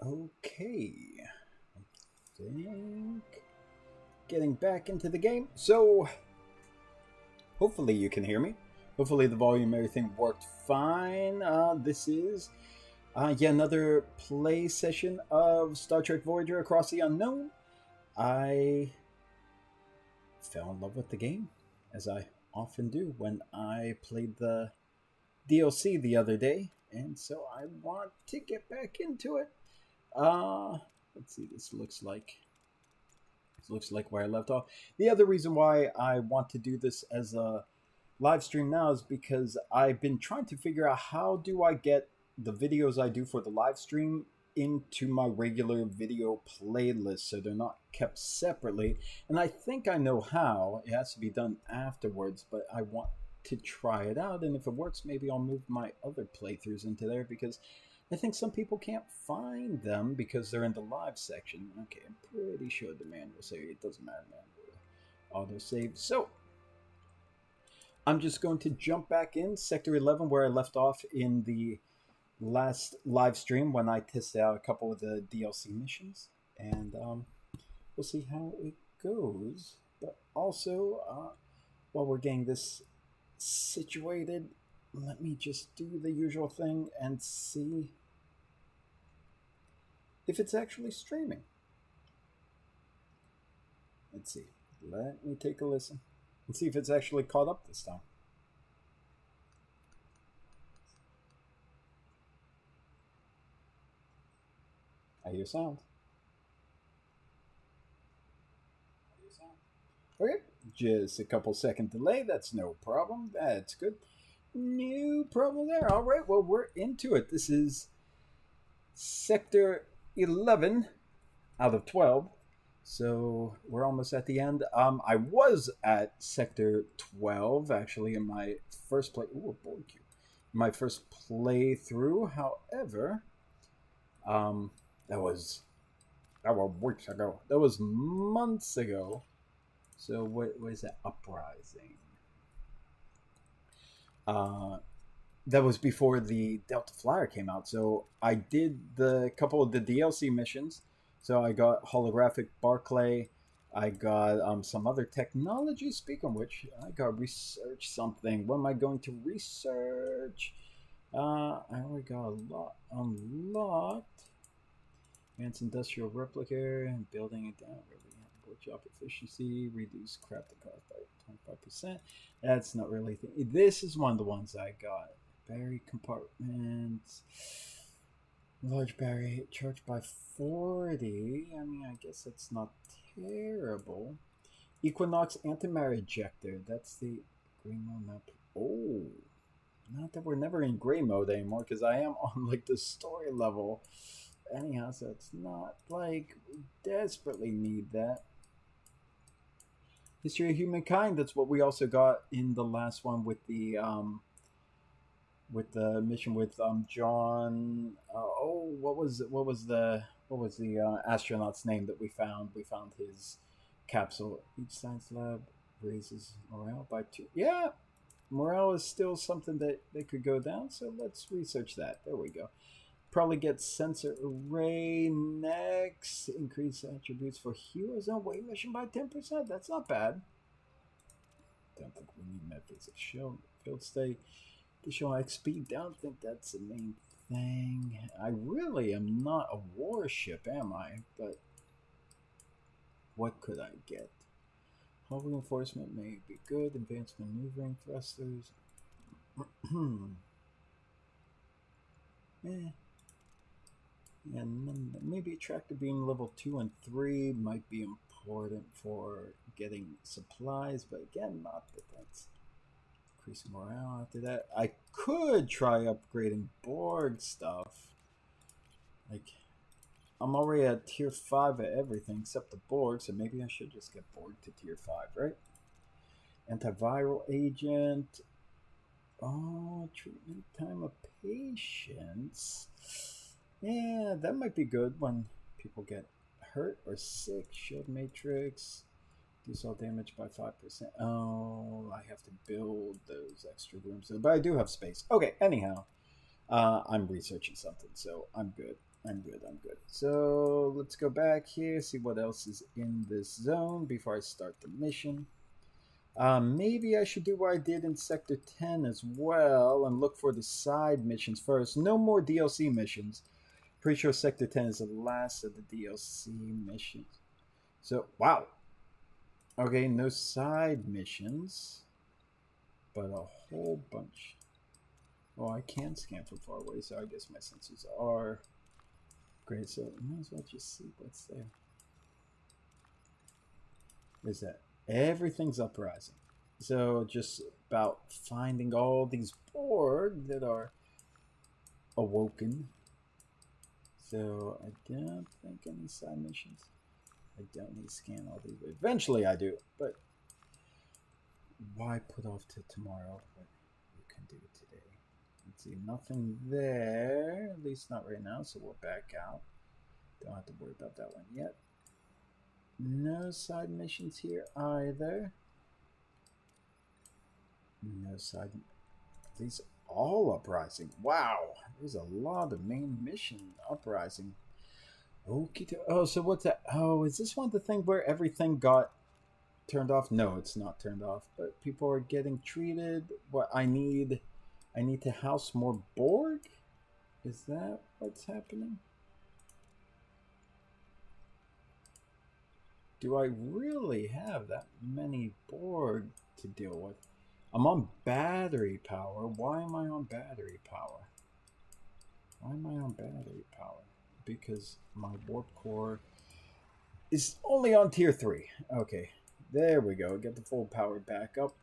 Okay, I think getting back into the game. So hopefully you can hear me. Hopefully the volume, everything worked fine. This is yet another play session of Star Trek Voyager Across the Unknown. I fell in love with the game, as I often do when I played the DLC the other day, and so I want to get back into it. Uh, let's see. This looks like where I left off. The other reason why I want to do this as a live stream now is because I've been trying to figure out how do I get the videos I do for the live stream into my regular video playlist so they're not kept separately. And I think I know how. It has to be done afterwards, but I want to try it out, and if it works, maybe I'll move my other playthroughs into there because I think some people can't find them because they're in the live section. Okay, I'm pretty sure the man will say it doesn't matter, man. Auto save. So I'm just going to jump back in Sector 11 where I left off in the last live stream when I tested out a couple of the DLC missions, and we'll see how it goes. But also, while we're getting this situated, let me just do the usual thing and see if it's actually streaming. Let's see. Let me take a listen and see if it's actually caught up this time. I hear sound. Okay, just a couple second delay. That's no problem. That's good. No problem there. All right, well, we're into it. This is Sector 11 out of 12. So we're almost at the end. I was at Sector 12 actually in my first play. Ooh, a board cube. My first playthrough. However, that was weeks ago. That was months ago. So what is that? Uprising. That was before the Delta Flyer came out. So I did the couple of the DLC missions. So I got holographic Barclay. I got some other technology. Speaking of which, I got research something. What am I going to research? I already got a lot unlocked. Advanced industrial replica and building it down. Workshop efficiency, reduce crafting cost by 25%. That's not really a thing. This is one of the ones I got. Battery compartments. Large battery charged by 40. I mean, I guess that's not terrible. Equinox antimatter ejector. That's the gray mode map. Oh, not that we're never in gray mode anymore because I am on like the story level. Anyhow, so it's not like we desperately need that. History of Humankind. That's what we also got in the last one with the mission with John. What was the astronaut's name that we found? We found his capsule. Each science lab raises morale by 2. Yeah, morale is still something that could go down. So let's research that. There we go. Probably get sensor array next. Increase attributes for heroes on weight mission by 10%. That's not bad. Don't think we need metaphysics. Show field state. Additional XP. Don't think that's the main thing. I really am not a warship, am I? But what could I get? Hull reinforcement may be good. Advanced maneuvering thrusters. And maybe attractor beam level 2 and 3 might be important for getting supplies, but again, not that that's increase morale after that. I could try upgrading Borg stuff. Like, I'm already at tier 5 at everything except the Borg, so maybe I should just get Borg to tier 5, right? Antiviral agent. Oh, treatment time of patients. Yeah, that might be good when people get hurt or sick. Shield matrix. Reduce all damage by 5%. Oh, I have to build those extra rooms. But I do have space. Okay, anyhow. I'm researching something, so I'm good. I'm good, I'm good. So let's go back here, see what else is in this zone before I start the mission. Maybe I should do what I did in Sector 10 as well and look for the side missions first. No more DLC missions. Pretty sure Sector 10 is the last of the DLC missions. So, wow. Okay, no side missions, but a whole bunch. Oh, I can scan from far away, so I guess my sensors are great. So, might as well just see what's there. Is that everything's uprising? So, just about finding all these Borg that are awoken. So, I don't think any side missions. I don't need to scan all these. Eventually I do, but why put off to tomorrow when you can do it today? Let's see, nothing there, at least not right now, so we'll back out. Don't have to worry about that one yet. No side missions here either. No side. These all uprising. Wow, there's a lot of main mission uprising. Okay. Oh, so what's that? Oh, is this one the thing where everything got turned off? No, it's not turned off, but people are getting treated. What I need to house more Borg? Is that what's happening? Do I really have that many Borg to deal with? I'm on battery power. Why am I on battery power? Why am I on battery power? Because my warp core is only on tier 3. Okay, there we go. Get the full power back up.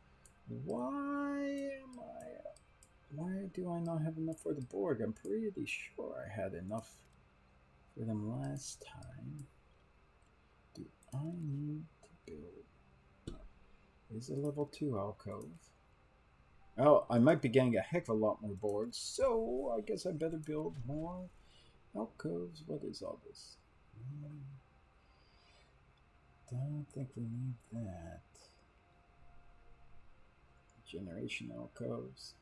Why do I not have enough for the Borg? I'm pretty sure I had enough for them last time. Do I need to build? Is a level 2 alcove? Oh, I might be getting a heck of a lot more Borg, so I guess I better build more alcoves. What is all this? Don't think we need that. Generation alcoves.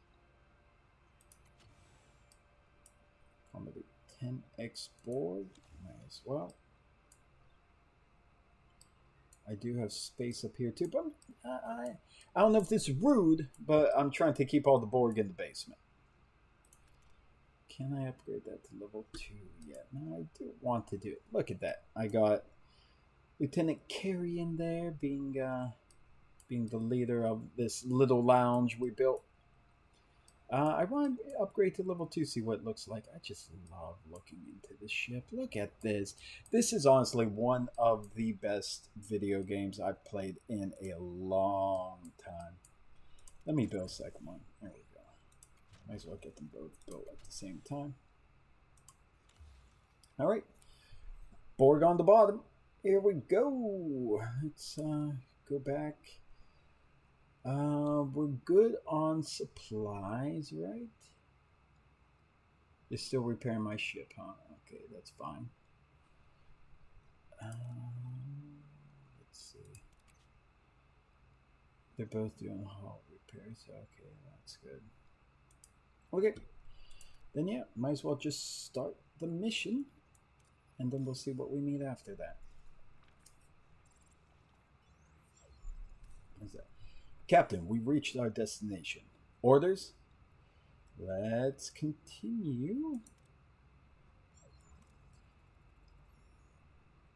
I'm gonna do 10x Borg. Might as well. I do have space up here too, but I don't know if this is rude, but I'm trying to keep all the Borg in the basement. Can I upgrade that to level 2 yet? No, I do want to do it. Look at that. I got Lieutenant Carey in there being the leader of this little lounge we built. I want to upgrade to level 2, see what it looks like. I just love looking into the ship. Look at this. This is honestly one of the best video games I've played in a long time. Let me build second one. There we go. Might as well get them both built at the same time. All right. Borg on the bottom. Here we go. Let's go back. We're good on supplies, right? You're still repairing my ship, huh? Okay, that's fine. Let's see. They're both doing hull repairs. Okay, that's good. Okay. Then yeah, might as well just start the mission, and then we'll see what we need after that. What's that? Captain, we reached our destination. Orders? Let's continue.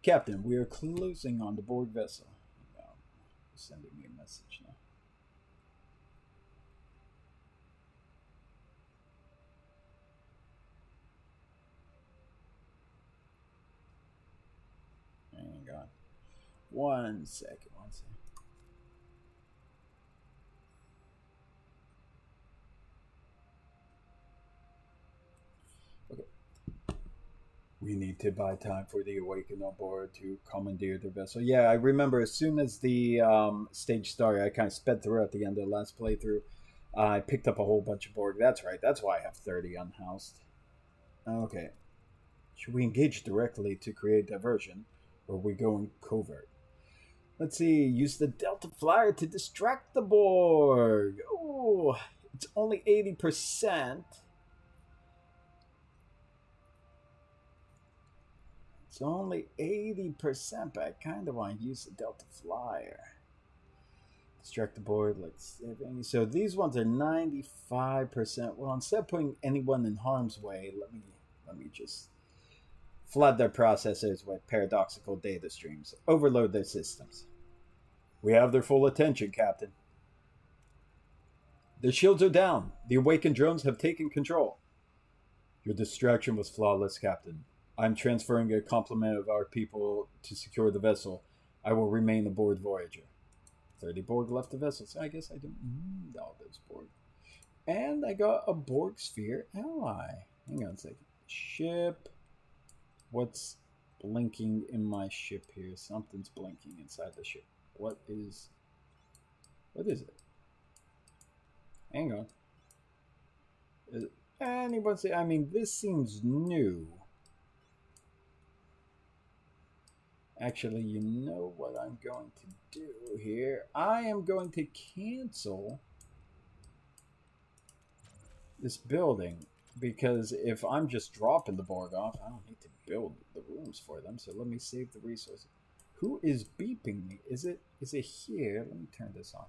Captain, we are closing on the Borg vessel. Sending me a message now. Hang on. One second. Okay. We need to buy time for the Awaken on board to commandeer the vessel. Yeah, I remember as soon as the stage started, I kind of sped through at the end of the last playthrough. I picked up a whole bunch of Borg. That's right. That's why I have 30 unhoused. Okay. Should we engage directly to create diversion, or are we going covert? Let's see. Use the Delta Flyer to distract the Borg. Oh, it's only 80%. It's only 80%, but I kind of want to use the Delta Flyer. Distract the board, like saving. So these ones are 95%. Well, instead of putting anyone in harm's way, let me just flood their processors with paradoxical data streams. Overload their systems. We have their full attention, Captain. The shields are down. The awakened drones have taken control. Your distraction was flawless, Captain. I'm transferring a complement of our people to secure the vessel. I will remain aboard Voyager. 30 Borg left the vessel, so I guess I don't need all those Borg. And I got a Borg Sphere ally. Hang on a second. Ship. What's blinking in my ship here? Something's blinking inside the ship. What is it? Hang on. Anyone say? I mean, this seems new. Actually, you know what I'm going to do here? I am going to cancel this building, because if I'm just dropping the Borg off, I don't need to build the rooms for them. So let me save the resources. Who is beeping me? Is it here? Let me turn this on.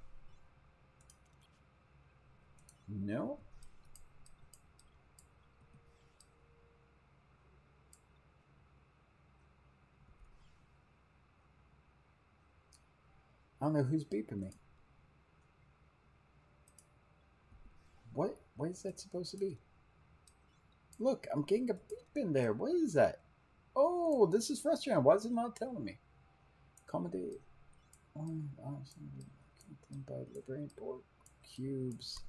No. I don't know who's beeping me. What is that supposed to be? Look, I'm getting a beep in there. What is that? Oh, this is frustrating. Why is it not telling me? Accommodate. Contained by liberating Borg cubes.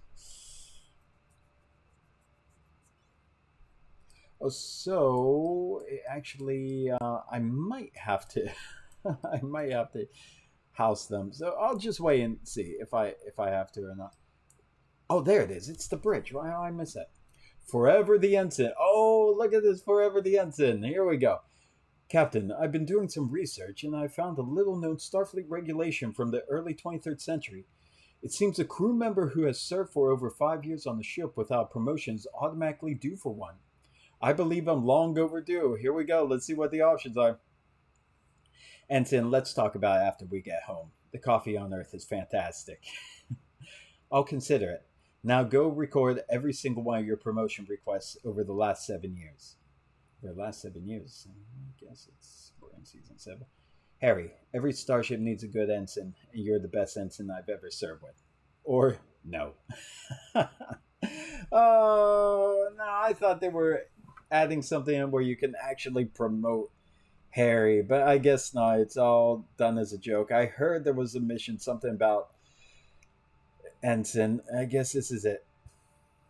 Oh, so actually, I might have to. I might have to house them. So I'll just wait and see if I have to or not. Oh, there it is. It's the bridge. Why did I miss that? Forever the Ensign. Oh, look at this. Forever the Ensign. Here we go. Captain, I've been doing some research and I found a little-known Starfleet regulation from the early 23rd century. It seems a crew member who has served for over 5 years on the ship without promotion is automatically due for one. I believe I'm long overdue. Here we go. Let's see what the options are. Ensign, let's talk about it after we get home. The coffee on Earth is fantastic. I'll consider it. Now go record every single one of your promotion requests over the last 7 years. For the last 7 years. I guess we're in season 7. Harry, every starship needs a good ensign, and you're the best ensign I've ever served with. Or no. Oh, no, I thought they were adding something in where you can actually promote Harry, but I guess not. It's all done as a joke. I heard there was a mission, something about ensign. I guess this is it.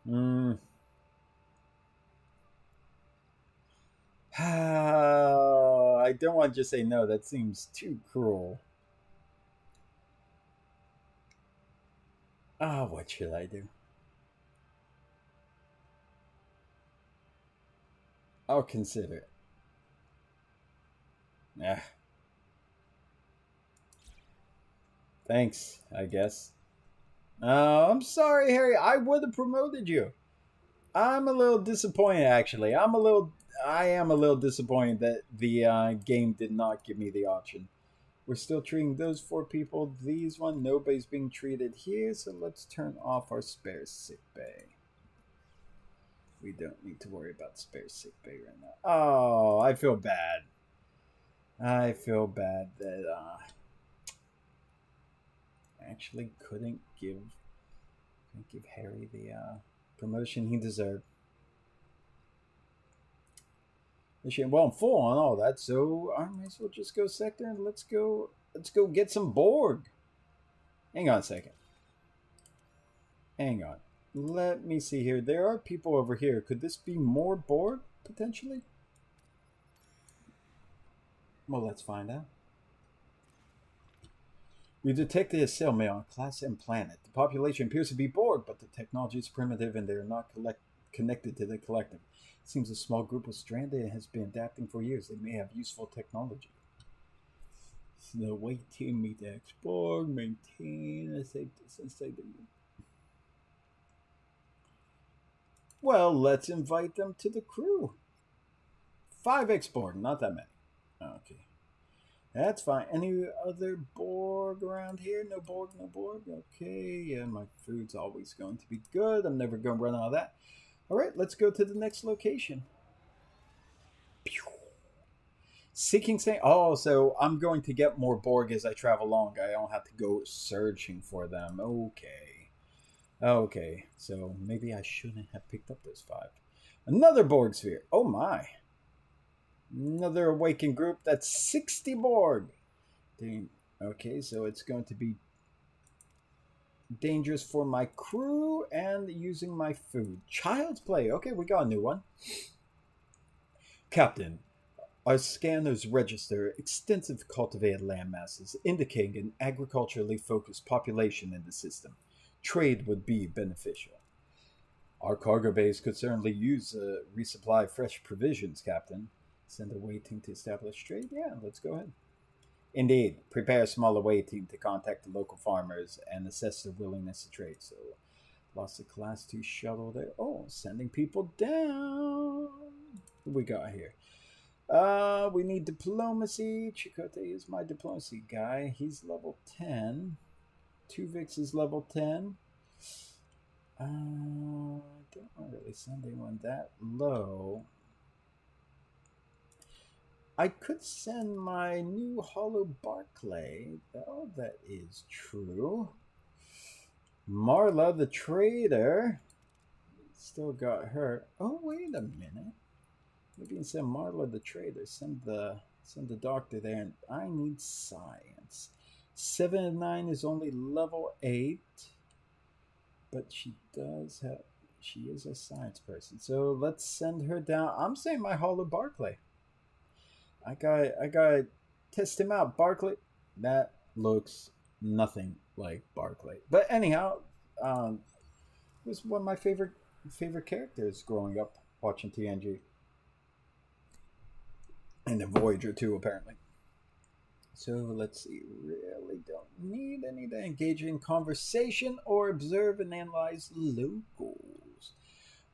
I don't want to just say no. That seems too cruel. What should I do? I'll consider it. Yeah. Thanks, I guess. I'm sorry, Harry. I would have promoted you. I'm a little disappointed, actually. I am a little disappointed that the game did not give me the option. We're still treating those 4 people. These one, nobody's being treated here, so let's turn off our spare sick bay. We don't need to worry about spare sick bay right now. Oh, I feel bad. I feel bad that actually couldn't give Harry the promotion he deserved. Well, I'm full on all that, so I might as well just go sector and let's go get some Borg. Hang on a second. Hang on. Let me see here. There are people over here. Could this be more Borg, potentially? Well, let's find out. We detected a cell mail on Class M planet. The population appears to be Borg, but the technology is primitive and they are not connected to the collective. It seems a small group was stranded and has been adapting for years. They may have useful technology. The wait team meet the Borg, maintain a safe distance. Well, let's invite them to the crew. 5 Borg, not that many. Okay. That's fine. Any other Borg around here? No Borg, no Borg. Okay, yeah, my food's always going to be good. I'm never going to run out of that. All right, let's go to the next location. Pew. Seeking Saint. Oh, so I'm going to get more Borg as I travel along. I don't have to go searching for them. Okay. Okay, so maybe I shouldn't have picked up those 5. Another Borg sphere. Oh my. Another awakened group. That's 60 Borg. Okay, so it's going to be dangerous for my crew and using my food. Child's play. Okay, we got a new one. Captain, our scanners register extensive cultivated land masses, indicating an agriculturally focused population in the system. Trade would be beneficial. Our cargo base could certainly use a resupply of fresh provisions, Captain. Send a away team to establish trade? Yeah, let's go ahead. Indeed, prepare a small away team to contact the local farmers and assess their willingness to trade. So, lost a Class 2 shuttle there. Oh, sending people down. What we got here? We need diplomacy. Chakotay is my diplomacy guy. He's level 10. Tuvix is level 10. Don't really send anyone that low. I could send my new Hollow Barclay, though. That is true. Marla, the trader, still got her. Oh, wait a minute. Maybe instead of Marla, the trader, send the doctor there. And I need science. 7 and 9 is only level 8, but she is a science person. So let's send her down. I'm saying my Hollow Barclay. I got test him out. Barclay, that looks nothing like Barclay. But anyhow, he was one of my favorite characters growing up watching TNG, and then Voyager too, apparently. So let's see. Really don't need any to engage in conversation or observe and analyze locals.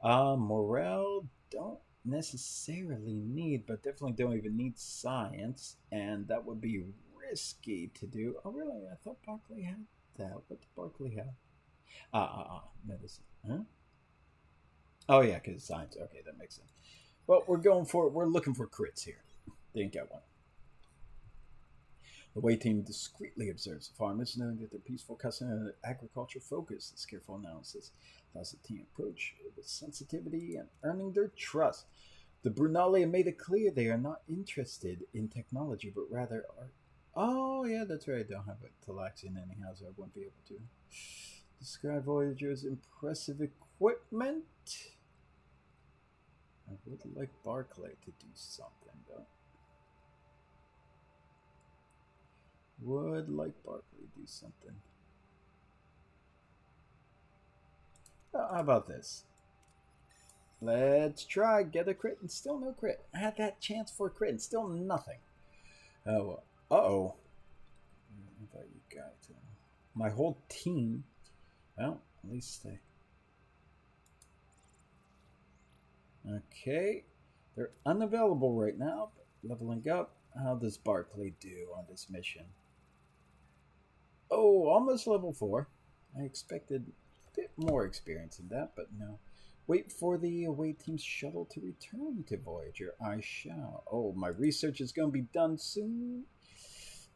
Morale don't necessarily need, but definitely don't even need science, and that would be risky to do. Oh, really? I thought Barclay had that. What did Barclay have? Medicine. Huh? Oh yeah, because science. Okay, that makes sense. Well, we're looking for crits here. Didn't get one. The way team discreetly observes the farmers, knowing that their peaceful custom and agriculture focus. This careful analysis allows the team approach with sensitivity and earning their trust. The Brunali have made it clear they are not interested in technology, but rather art. Oh, yeah, that's right. I don't have a Talaxian anyhow, so I won't be able to. Describe Voyager's impressive equipment. I would like Barclay to do something, though. Would like Barclay to do something. Oh, how about this? Let's try get a crit and still no crit. I had that chance for a crit and still nothing. Oh, uh-oh. Invite you guys to my whole team. Well, at least they. Okay, they're unavailable right now. But leveling up. How does Barclay do on this mission? Oh, almost level 4. I expected a bit more experience in that, but no. Wait for the away team's shuttle to return to Voyager. I shall. Oh, my research is going to be done soon.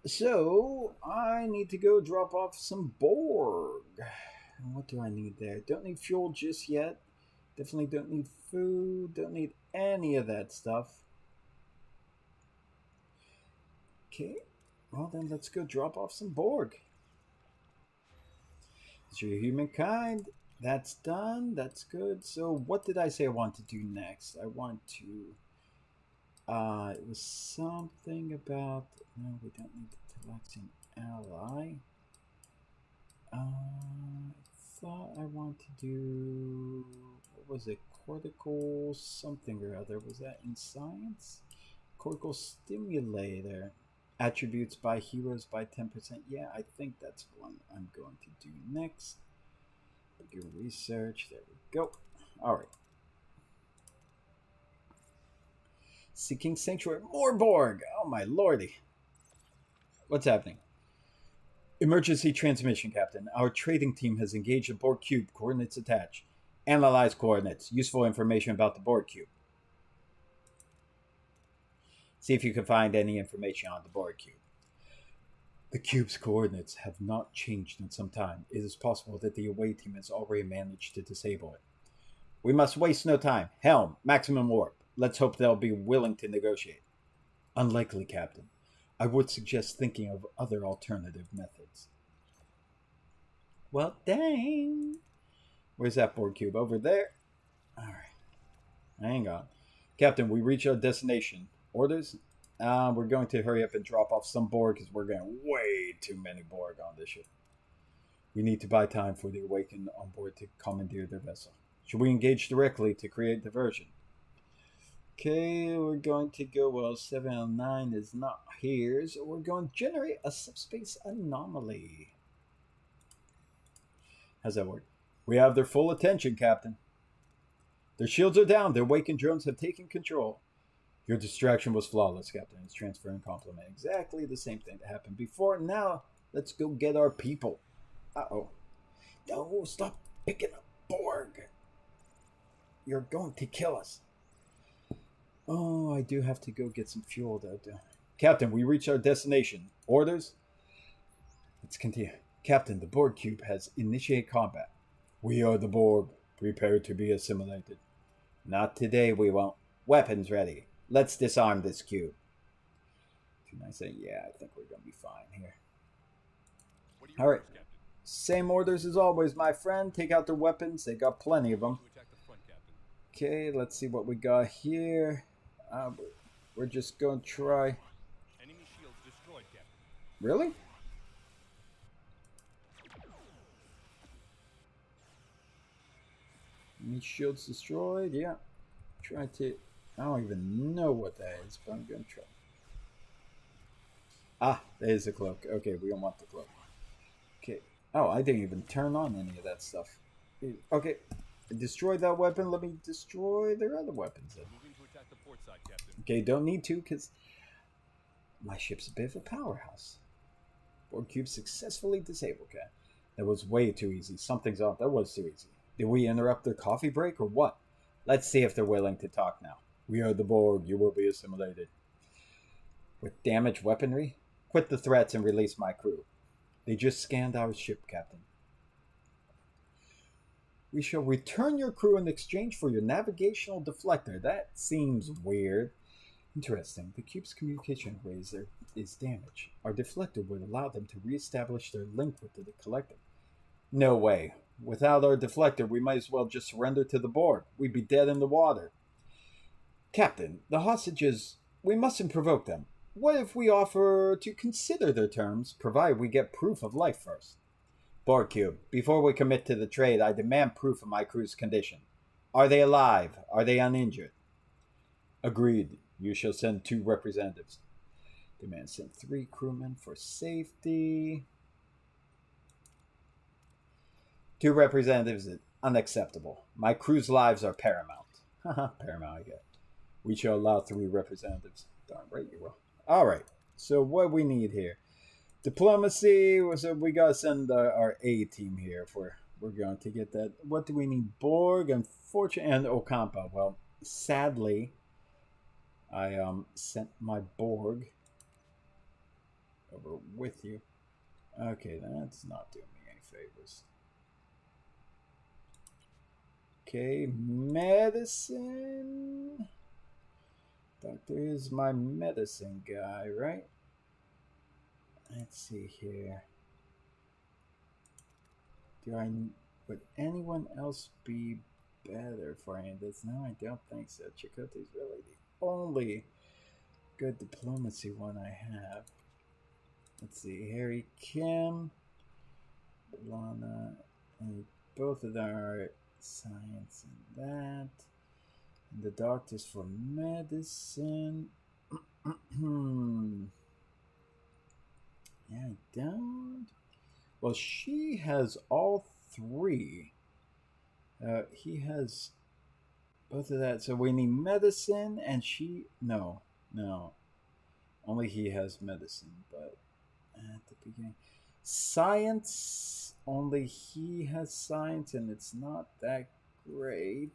So, I need to go drop off some Borg. What do I need there? Don't need fuel just yet. Definitely don't need food. Don't need any of that stuff. Okay. Well, then let's go drop off some Borg. It's your humankind. That's done. That's good. So what did I say I want to do next? I want to... it was something about... No, we don't need to select an ally. I thought I want to do... What was it? Cortical something or other. Was that in science? Cortical stimulator. Attributes by heroes by 10%. Yeah, I think that's one I'm going to do next. Your research. There we go. All right. Seeking sanctuary. More Borg! Oh my lordy. What's happening? Emergency transmission, Captain. Our trading team has engaged the Borg cube. Coordinates attached. Analyze coordinates. Useful information about the Borg cube. See if you can find any information on the Borg cube. The cube's coordinates have not changed in some time. It is possible that the away team has already managed to disable it. We must waste no time. Helm, maximum warp. Let's hope they'll be willing to negotiate. Unlikely, Captain. I would suggest thinking of other alternative methods. Well, dang. Where's that Borg cube? Over there? Alright. Hang on. Captain, we reach our destination. Orders? We're going to hurry up and drop off some Borg because we're getting way too many Borg on this ship. We need to buy time for the Awakened on board to commandeer their vessel. Should we engage directly to create diversion? Okay, we're going to go, well, 709 is not here, so we're going to generate a subspace anomaly. How's that work? We have their full attention, Captain. Their shields are down. Their Awakened drones have taken control. Your distraction was flawless, Captain. It's transfer and compliment. Exactly the same thing that happened before. Now, let's go get our people. Uh-oh. No, stop picking up Borg. You're going to kill us. Oh, I do have to go get some fuel, though. Captain, we reached our destination. Orders? Let's continue. Captain, the Borg cube has initiated combat. We are the Borg, prepared to be assimilated. Not today, we won't. Weapons ready. Let's disarm this cube. Can I say, yeah, I think we're going to be fine here. All right. Same orders as always, my friend. Take out their weapons. They got plenty of them. Okay, let's see what we got here. We're just going to try. Enemy shields destroyed, Captain. Really? Enemy shields destroyed? Yeah. Try to... I don't even know what that is, but I'm going to try. Ah, there's a cloak. Okay, we don't want the cloak. Okay. Oh, I didn't even turn on any of that stuff. Okay. Destroy that weapon. Let me destroy their other weapons then. Moving to attack the port side, Captain. Okay, don't need to because my ship's a bit of a powerhouse. Borg cube successfully disabled. Okay. That was way too easy. Something's off. That was too easy. Did we interrupt their coffee break or what? Let's see if they're willing to talk now. We are the Borg. You will be assimilated. With damaged weaponry? Quit the threats and release my crew. They just scanned our ship, Captain. We shall return your crew in exchange for your navigational deflector. That seems weird. Interesting. The cube's communication array is damaged. Our deflector would allow them to reestablish their link with the collective. No way. Without our deflector, we might as well just surrender to the Borg. We'd be dead in the water. Captain, the hostages, we mustn't provoke them. What if we offer to consider their terms, provided we get proof of life first? Borg Cube, before we commit to the trade, I demand proof of my crew's condition. Are they alive? Are they uninjured? Agreed. You shall send 2 representatives. Demand send 3 crewmen for safety. 2 representatives is unacceptable. My crew's lives are paramount. Haha, paramount, I get. We shall allow 3 representatives. Darn right you will. Alright, so what we need here? Diplomacy, so we gotta send our A team here if we're going to get that. What do we need? Borg, unfortunately, and Ocampa. Well, sadly, I sent my Borg over with you. Okay, that's not doing me any favors. Okay, medicine. Doctor is my medicine guy, right? Let's see here. Would anyone else be better for any of this? No, I don't think so. Chakotay's really the only good diplomacy one I have. Let's see. Harry Kim, Lana, and both of them are science and that. And the doctor's for medicine. Yeah, I don't. Well, she has all 3. He has Both of that. So we need medicine, and she. No, no. Only he has medicine, but at the beginning. Science. Only he has science, and it's not that great.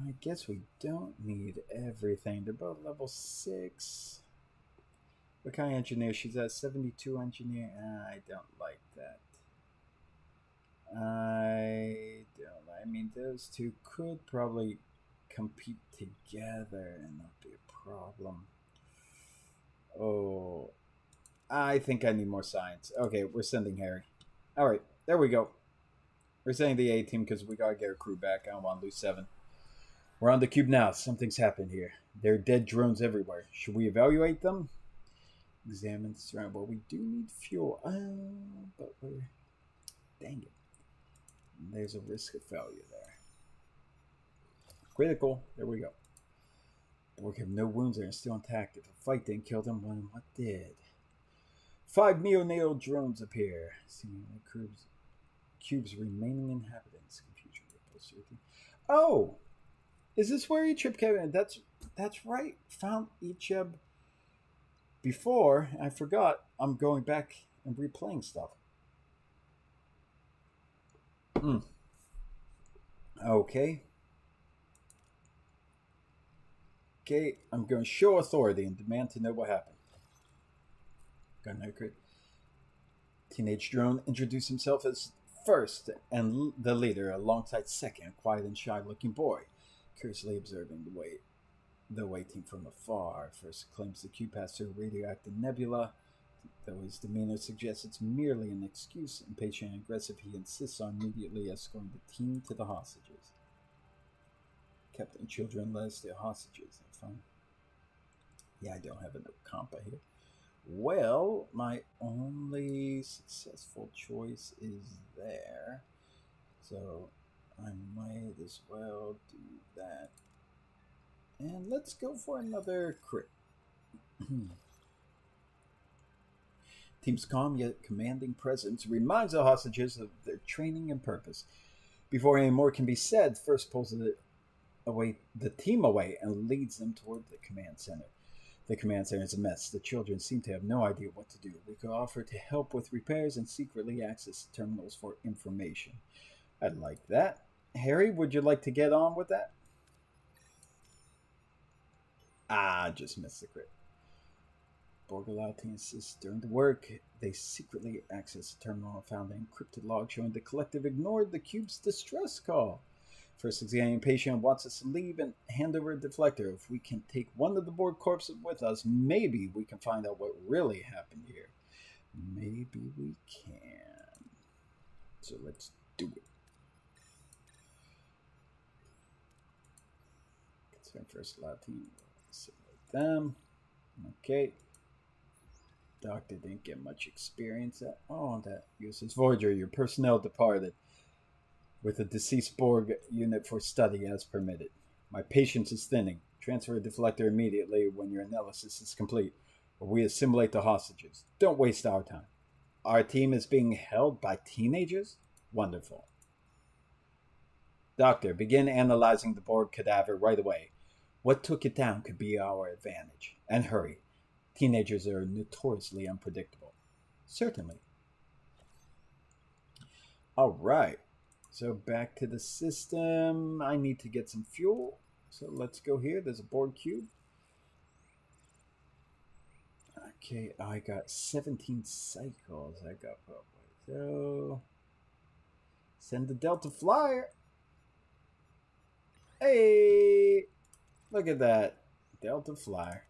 I guess we don't need everything. They're both level 6. What kind of engineer? She's at 72 engineer. I don't like that. I don't. I mean, those two could probably compete together and not be a problem. Oh, I think I need more science. Okay, we're sending Harry. All right, there we go. We're sending the A team because we gotta get our crew back. I don't want to lose 7. We're on the cube now. Something's happened here. There are dead drones everywhere. Should we evaluate them? Examine surround. Well, we do need fuel. But we're. Dang it. There's a risk of failure there. Critical. There we go. Borg have no wounds and are still intact. If a fight didn't kill them, then what did? 5 neonatal drones appear. Seemingly cubes remaining inhabitants. Confusion. Oh! Is this where Egypt came in? That's right. Found Egypt before. I forgot. I'm going back and replaying stuff. Okay. Okay, I'm going to show authority and demand to know what happened. Got no crit. Teenage drone introduced himself as first and the leader alongside second, a quiet and shy-looking boy, curiously observing the waiting from afar. First claims the cube passed through a radioactive nebula, though his demeanor suggests it's merely an excuse. Impatient and aggressive, he insists on immediately escorting the team to the hostages. Captain children led us to hostages. Fine. Yeah, I don't have enough compa here. Well, my only successful choice is there. So I might as well do that. And let's go for another crit. Team's calm yet commanding presence reminds the hostages of their training and purpose. Before any more can be said, first pulls the team away and leads them toward the command center. The command center is a mess. The children seem to have no idea what to do. We could offer to help with repairs and secretly access terminals for information. I'd like that. Harry, would you like to get on with that? Just missed the crit. Borg allowed to insist during the work. They secretly accessed the terminal and found an encrypted log showing the collective ignored the cube's distress call. First examining patient wants us to leave and hand over a deflector. If we can take one of the Borg corpses with us, maybe we can find out what really happened here. Maybe we can. So let's do it. Concern first allowed team. Simulate them. Okay. Doctor didn't get much experience at all. That uses Voyager. Your personnel departed with a deceased Borg unit for study as permitted. My patience is thinning. Transfer a deflector immediately when your analysis is complete, or we assimilate the hostages. Don't waste our time. Our team is being held by teenagers? Wonderful. Doctor, begin analyzing the Borg cadaver right away. What took it down could be our advantage. And hurry. Teenagers are notoriously unpredictable. Certainly. All right. So back to the system. I need to get some fuel. So let's go here. There's a Borg cube. Okay, I got 17 cycles. I got probably. So send the Delta Flyer. Hey, look at that. Delta Flyer.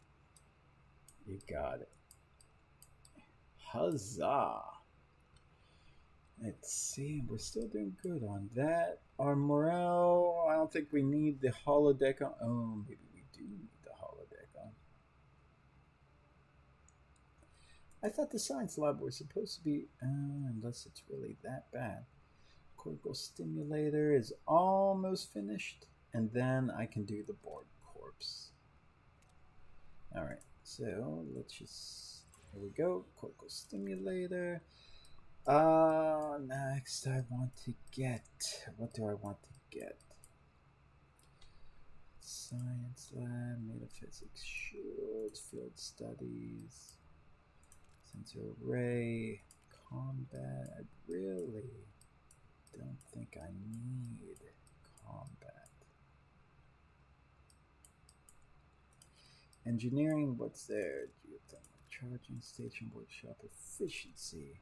You got it. Huzzah. Let's see. We're still doing good on that. Our morale, I don't think we need the holodeck on. Oh, maybe we do need the holodeck on. I thought the science lab was supposed to be, unless it's really that bad. Cortical stimulator is almost finished. And then I can do the Borg corpse. Alright, so let's just, here we go. Cortical stimulator. Next I want to get, what do I want to get? Science lab, metaphysics, shields, field studies, sensor array, combat. I really don't think I need combat. Engineering, what's there? Geothermal charging station, workshop efficiency.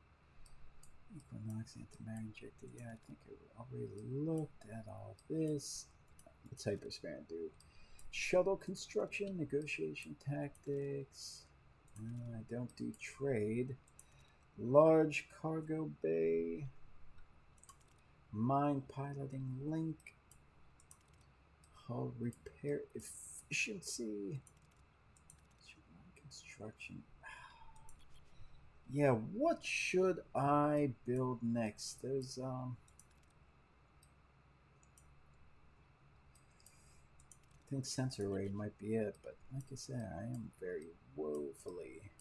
Equinox, antimatter injector. Yeah, I think I already looked at all this. What's Hyperspan do? Shuttle construction, negotiation tactics. I don't do trade. Large cargo bay. Mine piloting link. Hull repair efficiency. Construction. Yeah, what should I build next? There's I think sensor array might be it, but like I said, I am very woefully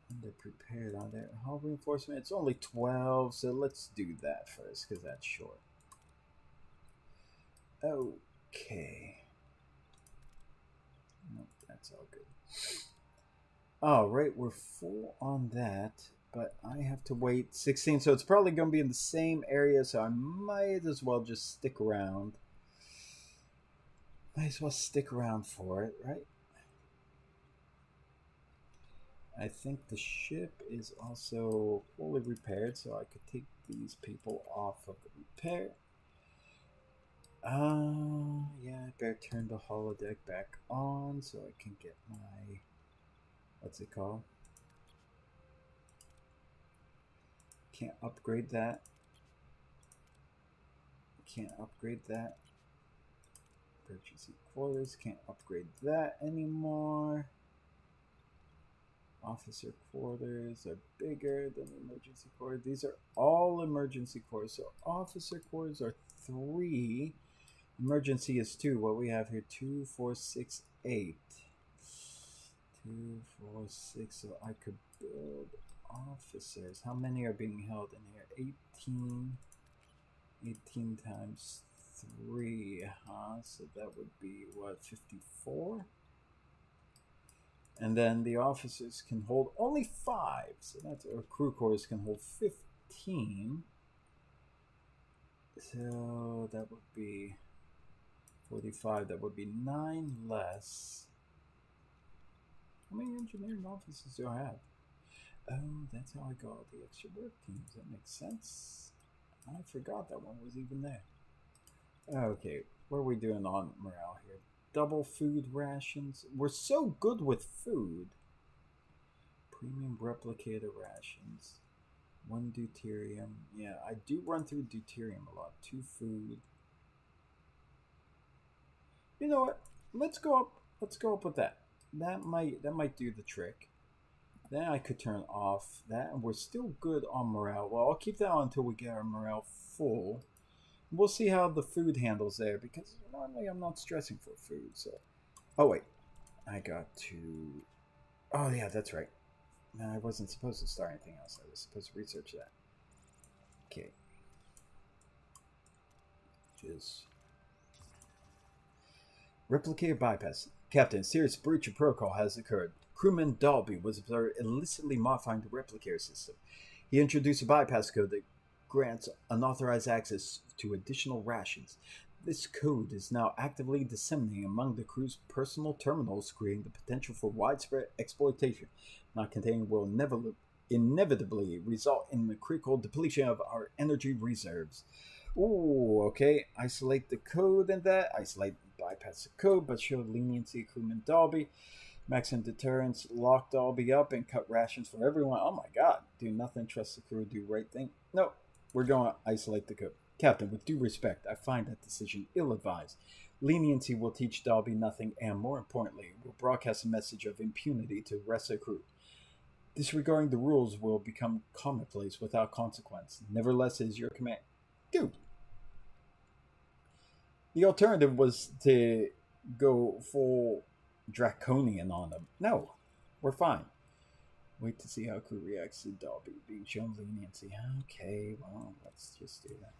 underprepared on that. Hull reinforcement, it's only 12, so let's do that first, because that's short. Okay. Nope, that's all good. All right, we're full on that, but I have to wait 16, so it's probably going to be in the same area, so I might as well just stick around. Might as well stick around for it, right? I think the ship is also fully repaired, so I could take these people off of the repair. Yeah, I better turn the holodeck back on so I can get my, what's it called? Can't upgrade that. Can't upgrade that. Emergency quarters, can't upgrade that anymore. Officer quarters are bigger than emergency quarters. These are all emergency quarters. So officer quarters are 3. Emergency is 2. What we have here, 2, 4, 6, 8. 2, 4, 6. So I could build officers. How many are being held in here? 18. 18 times 3, huh? So that would be, what, 54? And then the officers can hold only 5. So that's, or crew quarters can hold 15. So that would be 45. That would be 9 less. How many engineering officers do I have? Oh, that's how I got all the extra work teams. That makes sense. I forgot that one was even there. Okay, what are we doing on morale here? Double food rations. We're so good with food. Premium replicator rations. 1 deuterium. Yeah, I do run through deuterium a lot. 2 food. You know what? Let's go up. Let's go up with that. That might do the trick. Then I could turn off that, and we're still good on morale. Well, I'll keep that on until we get our morale full. We'll see how the food handles there, because normally I'm not stressing for food. So, oh wait, I got to. Oh yeah, that's right. No, I wasn't supposed to start anything else. I was supposed to research that. Okay. Just replicator bypass. Captain, serious breach of protocol has occurred. Crewman Dalby was observed illicitly modifying the replicator system. He introduced a bypass code that grants unauthorized access to additional rations. This code is now actively disseminating among the crew's personal terminals, creating the potential for widespread exploitation. Not containing will inevitably result in the critical depletion of our energy reserves. Ooh, okay. Isolate the code and that. Isolate bypass the code, but show leniency to crewman Dalby. Maximum deterrence, lock Dalby up and cut rations for everyone. Oh my god. Do nothing, trust the crew, do right thing. No, we're going to isolate the code. Captain, with due respect, I find that decision ill-advised. Leniency will teach Dalby nothing, and more importantly, will broadcast a message of impunity to the rest of the crew. Disregarding the rules will become commonplace without consequence. Nevertheless, it is your command. Dude. The alternative was to go full draconian on them. No, we're fine. Wait to see how crew reacts to Dalby being shown leniency. Okay, well, let's just do that.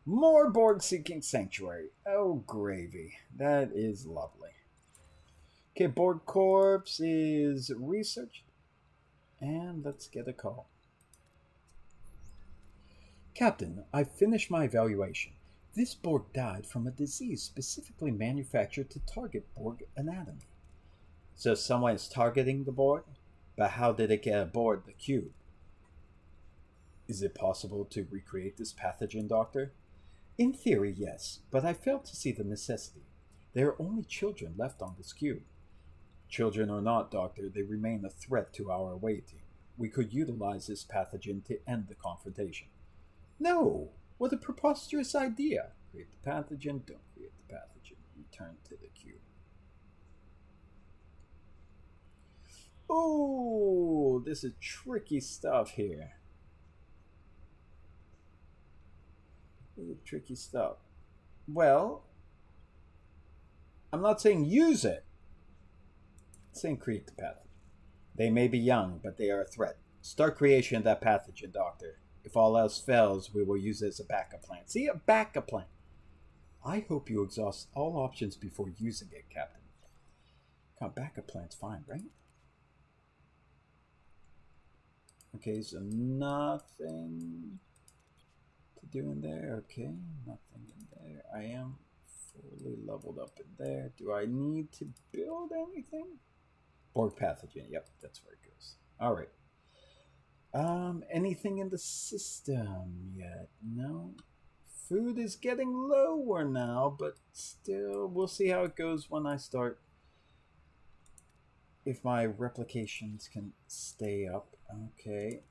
More Borg seeking sanctuary. Oh, gravy. That is lovely. Okay, Borg Corpse is researched. And let's get a call. Captain, I've finished my evaluation. This Borg died from a disease specifically manufactured to target Borg anatomy. So someone is targeting the Borg? But how did it get aboard the cube? Is it possible to recreate this pathogen, Doctor? In theory, yes, but I fail to see the necessity. There are only children left on this cube. Children or not, Doctor, they remain a threat to our away team. We could utilize this pathogen to end the confrontation. No! What a preposterous idea! Create the pathogen, don't create the pathogen. Return to the cube. Oh, this is tricky stuff here. This is tricky stuff. Well, I'm not saying use it. I'm saying create the pathogen. They may be young, but they are a threat. Start creation of that pathogen, Doctor. If all else fails, we will use it as a backup plan. See, a backup plan. I hope you exhaust all options before using it, Captain. God, backup plan's fine, right? Okay, so nothing to do in there. Okay, nothing in there. I am fully leveled up in there. Do I need to build anything? Borg pathogen. Yep, that's where it goes. All right. Anything in the system yet? No. Food is getting lower now, but still, we'll see how it goes when I start. If my replications can stay up. Okay.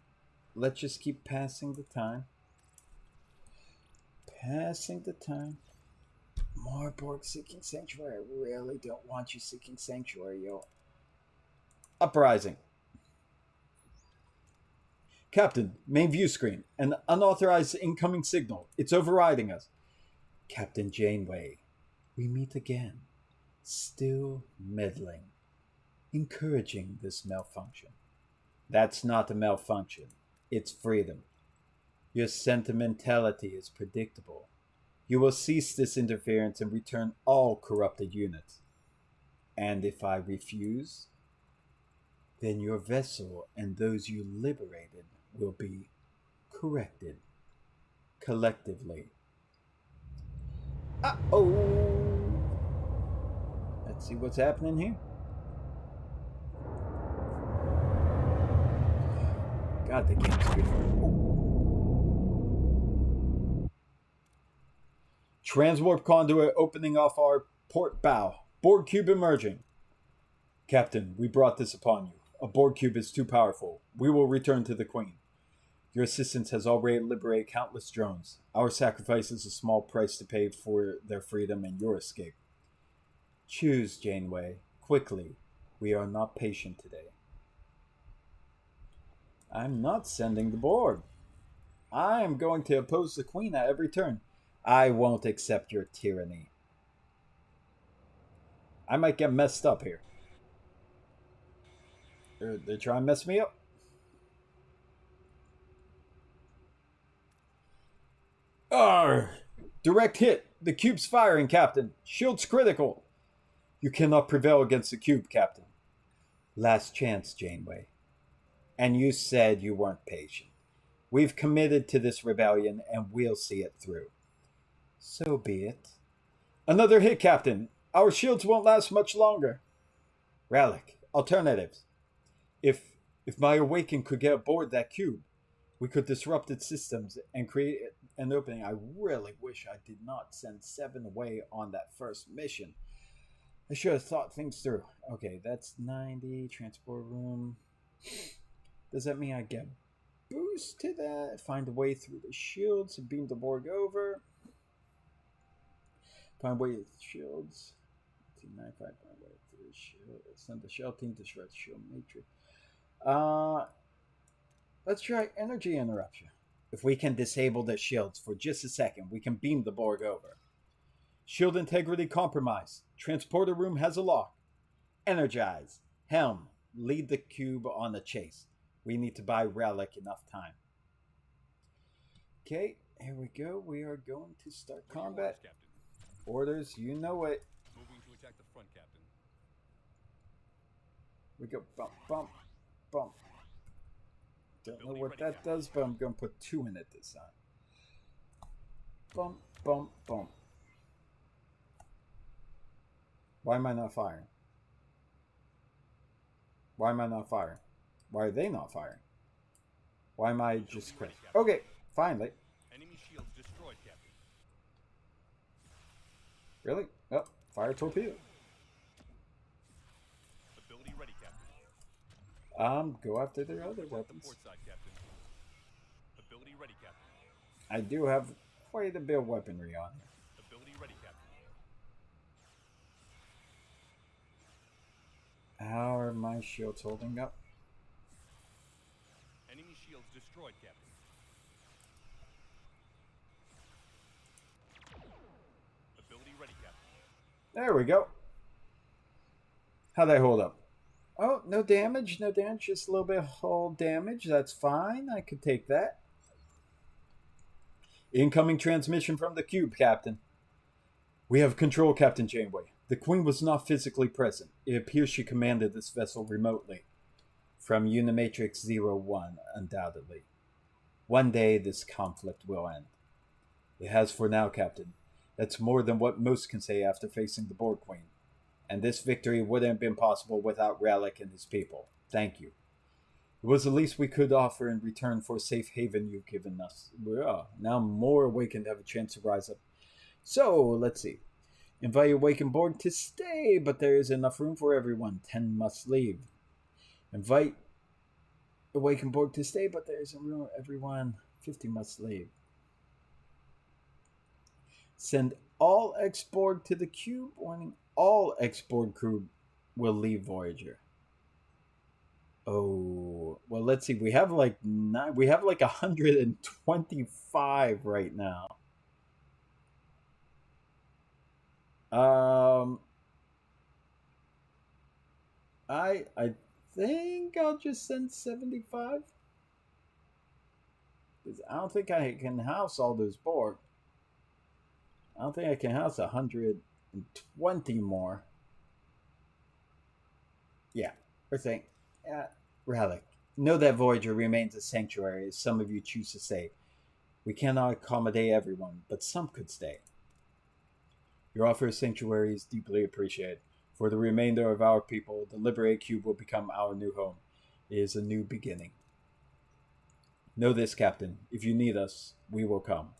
Let's just keep passing the time. Passing the time. More Borg seeking sanctuary. I really don't want you seeking sanctuary, yo. Uprising. Captain, main view screen. An unauthorized incoming signal. It's overriding us. Captain Janeway, we meet again. Still meddling. Encouraging this malfunction. That's not a malfunction. It's freedom. Your sentimentality is predictable. You will cease this interference and return all corrupted units. And if I refuse, then your vessel and those you liberated will be corrected collectively. Uh-oh. Let's see what's happening here. God, the game's beautiful. Transwarp conduit opening off our port bow. Borg cube emerging. Captain, we brought this upon you. A Borg cube is too powerful. We will return to the Queen. Your assistance has already liberated countless drones. Our sacrifice is a small price to pay for their freedom and your escape. Choose, Janeway. Quickly. We are not patient today. I'm not sending the Borg. I am going to oppose the Queen at every turn. I won't accept your tyranny. I might get messed up here. They're trying to mess me up. Arr! Direct hit. The cube's firing, Captain. Shield's critical. You cannot prevail against the cube, Captain. Last chance, Janeway. And you said you weren't patient. We've committed to this rebellion, and we'll see it through. So be it. Another hit, Captain. Our shields won't last much longer. Relic. Alternatives. If my Awaken could get aboard that cube, we could disrupt its systems and create an opening. I really wish I did not send Seven away on that first mission. I should have thought things through. Okay, that's 90. Transport room. Does that mean I get boost to that? Find a way through the shields and beam the Borg over. Find a way through the shields. 1995, find a way through the shield. Send the shell team to shred the shield matrix. Let's try energy interruption. If we can disable the shields for just a second, we can beam the Borg over. Shield integrity compromised. Transporter room has a lock. Energize. Helm, lead the cube on the chase. We need to buy Relic enough time. Okay, Here we go. We are going to start What are your combat. orders, Captain? Orders, you know it. Moving to attack the front, Captain. We go bump, bump, bump. Don't know Ability what ready, that Captain. does, but I'm going to put 2 in it this time. Bump, bump, bump. Why am I not firing? Why am I not firing? Why are they not firing? Why am I just ready, quit? Captain. Okay, finally. Enemy shields destroyed, Captain. Really? Oh, fire torpedo. Ability ready, Captain. Go after their other Attack the weapons. port side, Captain. Ability ready, Captain. I do have quite a bit of weaponry on here. Ability ready, Captain. How are my shields holding up? Enemy shields destroyed, Captain. Ability ready, Captain. There we go. How'd I hold up? Oh, no damage, no damage, just a little bit of hull damage. That's fine. I could take that. Incoming transmission from the cube, Captain. We have control, Captain Janeway. The Queen was not physically present. It appears she commanded this vessel remotely. From Unimatrix 01, undoubtedly. One day, this conflict will end. It has for now, Captain. That's more than what most can say after facing the Borg Queen. And this victory wouldn't have been possible without Relic and his people. Thank you. It was the least we could offer in return for a safe haven you've given us. Now more awakened have a chance to rise up. So, let's see. Invite awakened Borg to stay, but there is enough room for everyone. 10 must leave. Invite awakened Borg to stay, but there isn't room for everyone. 50 must leave. Send all X-Borg to the cube. Warning, all X-Borg crew will leave Voyager. Oh, well, let's see. We have like 125 right now. I think I'll just send 75. Because I don't think I can house all those Borg. I don't think I can house 120 more. Yeah, we're saying, Relic. Know that Voyager remains a sanctuary, as some of you choose to say. We cannot accommodate everyone, but some could stay. Your offer of sanctuary is deeply appreciated. For the remainder of our people, the Liberated Cube will become our new home. It is a new beginning. Know this, Captain. If you need us, we will come.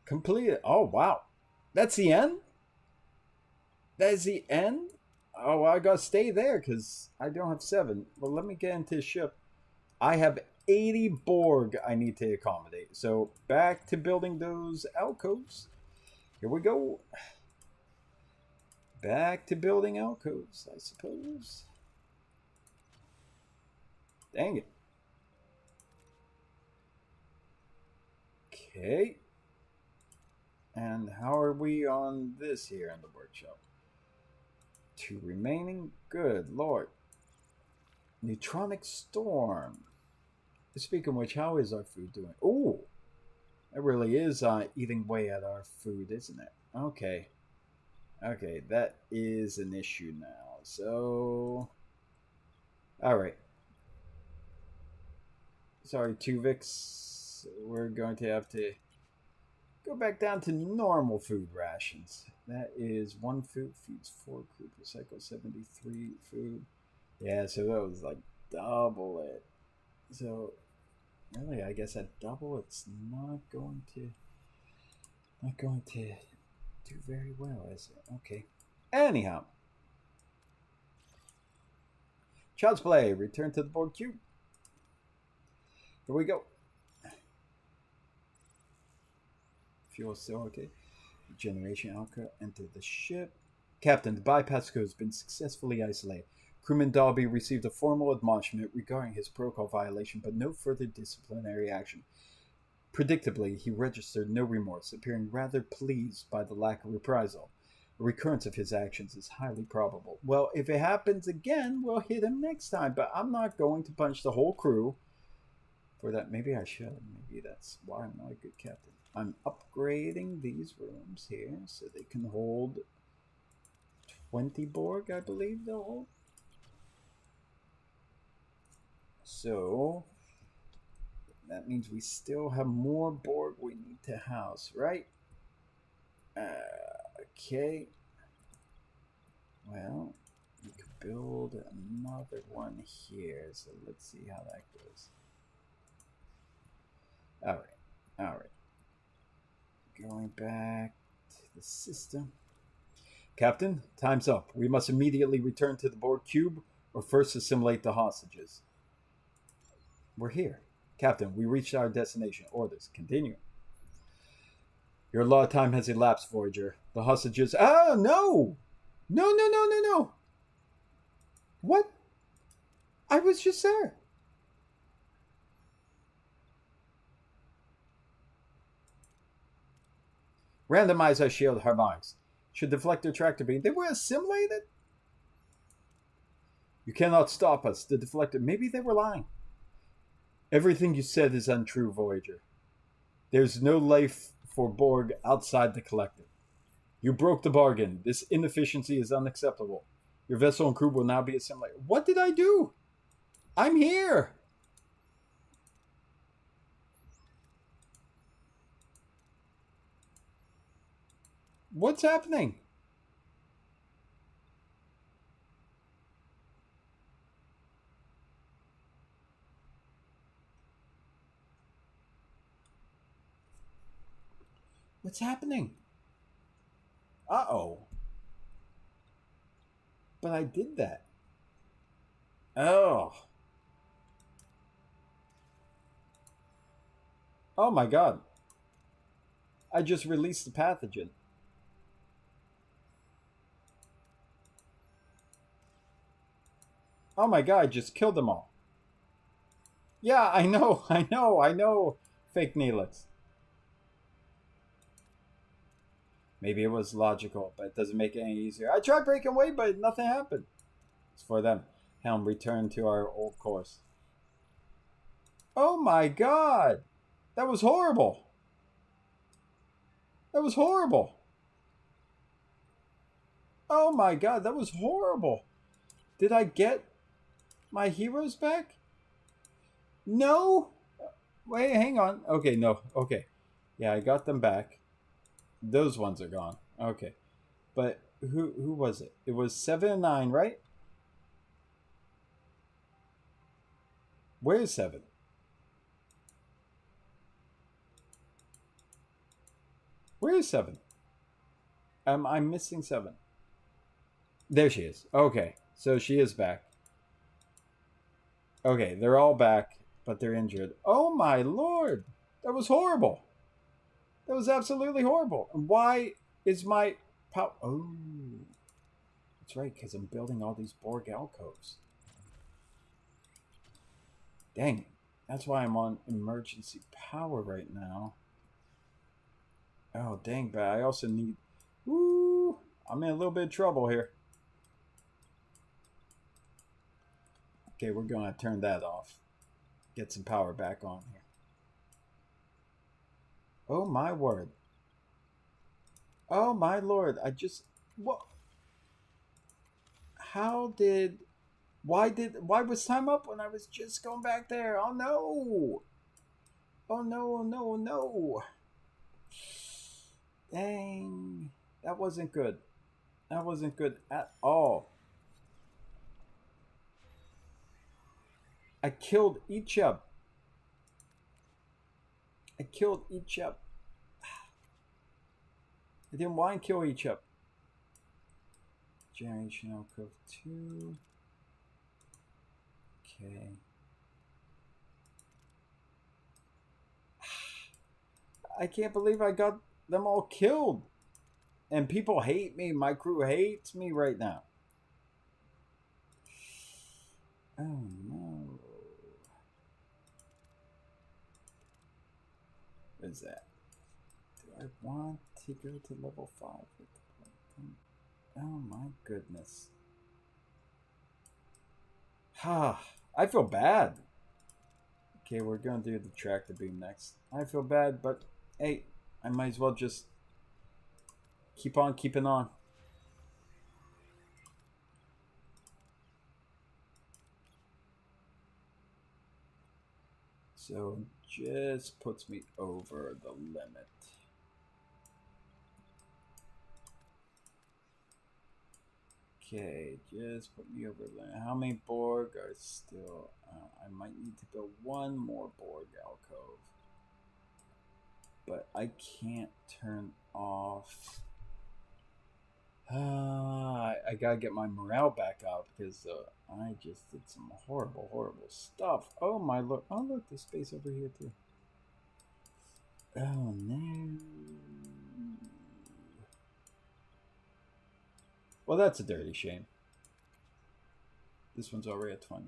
Completed. Oh, wow. That's the end? That is the end? Oh, well, I gotta stay there because I don't have 7. Well, let me get into the ship. I have 80 Borg I need to accommodate. So back to building those alcoves. Here we go. Back to building alcoves, I suppose. Dang it. Okay. And how are we on this here in the workshop? 2 remaining. Good Lord. Neutronic storm. Speaking of which, how is our food doing? Oh, it really is eating away at our food, isn't it? Okay. Okay, that is an issue now. So, all right. Sorry, Tuvix. We're going to have to go back down to normal food rations. That is 1 food feeds 4 crew per cycle, 73 food. Yeah, so that was like double it. So really, I guess at double, it's not going to do very well, is it? Okay. Anyhow, Child's Play. Return to the Borg cube. Here we go. Fuel still okay. Generation Alka. Enter the ship. Captain, the bypass code has been successfully isolated. Crewman Dalby received a formal admonishment regarding his protocol violation, but no further disciplinary action. Predictably, he registered no remorse, appearing rather pleased by the lack of reprisal. A recurrence of his actions is highly probable. Well, if it happens again, we'll hit him next time, but I'm not going to punch the whole crew for that. Maybe I should. Maybe that's why I'm not a good captain. I'm upgrading these rooms here so they can hold 20 Borg, I believe they'll hold. So that means we still have more Borg we need to house, right? Okay. Well, we could build another one here. So let's see how that goes. All right. All right. Going back to the system. Captain, time's up. We must immediately return to the Borg cube or first assimilate the hostages. We're here. Captain, we reached our destination. Orders, continue. Your allotted time has elapsed, Voyager. The hostages... Oh, no! No. What? I was just there. Randomize our shield harmonics. Should deflect their tractor beam. They were assimilated? You cannot stop us. The deflector... Maybe they were lying. Everything you said is untrue, Voyager. There's no life for Borg outside the collective. You broke the bargain. This inefficiency is unacceptable. Your vessel and crew will now be assimilated. What did I do? I'm here. What's happening? What's happening? Uh-oh. But I did that. Oh. Oh my god. I just released the pathogen. Oh my god, I just killed them all. Yeah, I know. Fake Neelix. Maybe it was logical, but it doesn't make it any easier. I tried breaking away, but nothing happened. It's for them. Helm, return to our old course. Oh my god! That was horrible! That was horrible! Oh my god, that was horrible! Did I get my heroes back? No? Wait, hang on. Okay, no. Okay. Yeah, I got them back. Those ones are gone. Okay. But who was it? It was 7 and 9, right? Where is 7? Where is 7? I'm missing 7. There she is. Okay. So she is back. Okay, they're all back, but they're injured. Oh my lord! That was horrible. That was absolutely horrible. And why is my power... Oh. That's right, because I'm building all these Borg alcoves. Dang. That's why I'm on emergency power right now. Oh, dang, but I also need... Woo! I'm in a little bit of trouble here. Okay, we're going to turn that off. Get some power back on here. Oh my word. Oh my lord. I just... What? How did... Why was time up when I was just going back there? Oh no. Oh no. Dang. That wasn't good. That wasn't good at all. I killed Ichab. I didn't want to kill Ichab. Generational Cove 2. Okay. I can't believe I got them all killed. And people hate me. My crew hates me right now. Oh no. What is that? Do I want to go to level 5 with the plankton? Oh my goodness. Ha! I feel bad. Okay, we're gonna do the tractor beam next. I feel bad, but hey, I might as well just keep on keeping on. So just puts me over the limit. Okay, just put me over the limit. How many Borg are still? I might need to build one more Borg alcove. But I can't turn off. I gotta get my morale back up because I just did some horrible, horrible stuff. Oh my look! Oh look, there's space over here too. Oh no! Well, that's a dirty shame. This one's already at 20.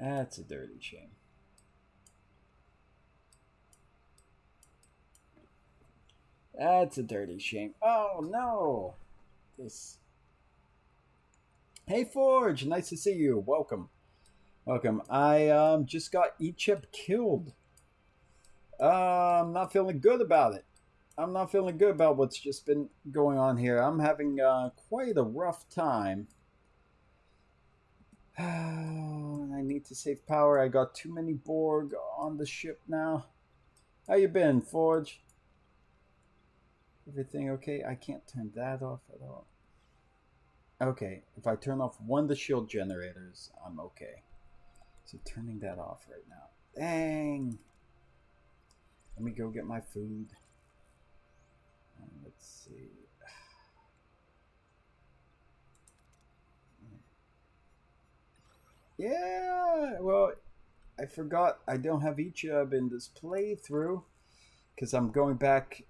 That's a dirty shame. That's a dirty shame. Oh no! This. Hey Forge, nice to see you. Welcome, welcome. I just got Ichep killed. I'm not feeling good about it. I'm not feeling good about what's just been going on here. I'm having quite a rough time. I need to save power. I got too many Borg on the ship now. How you been, Forge? Everything okay? I can't turn that off at all. Okay, if I turn off one of the shield generators, I'm okay. So turning that off right now. Dang! Let me go get my food. Let's see. Yeah, well, I forgot I don't have Ichub in this playthrough because I'm going back,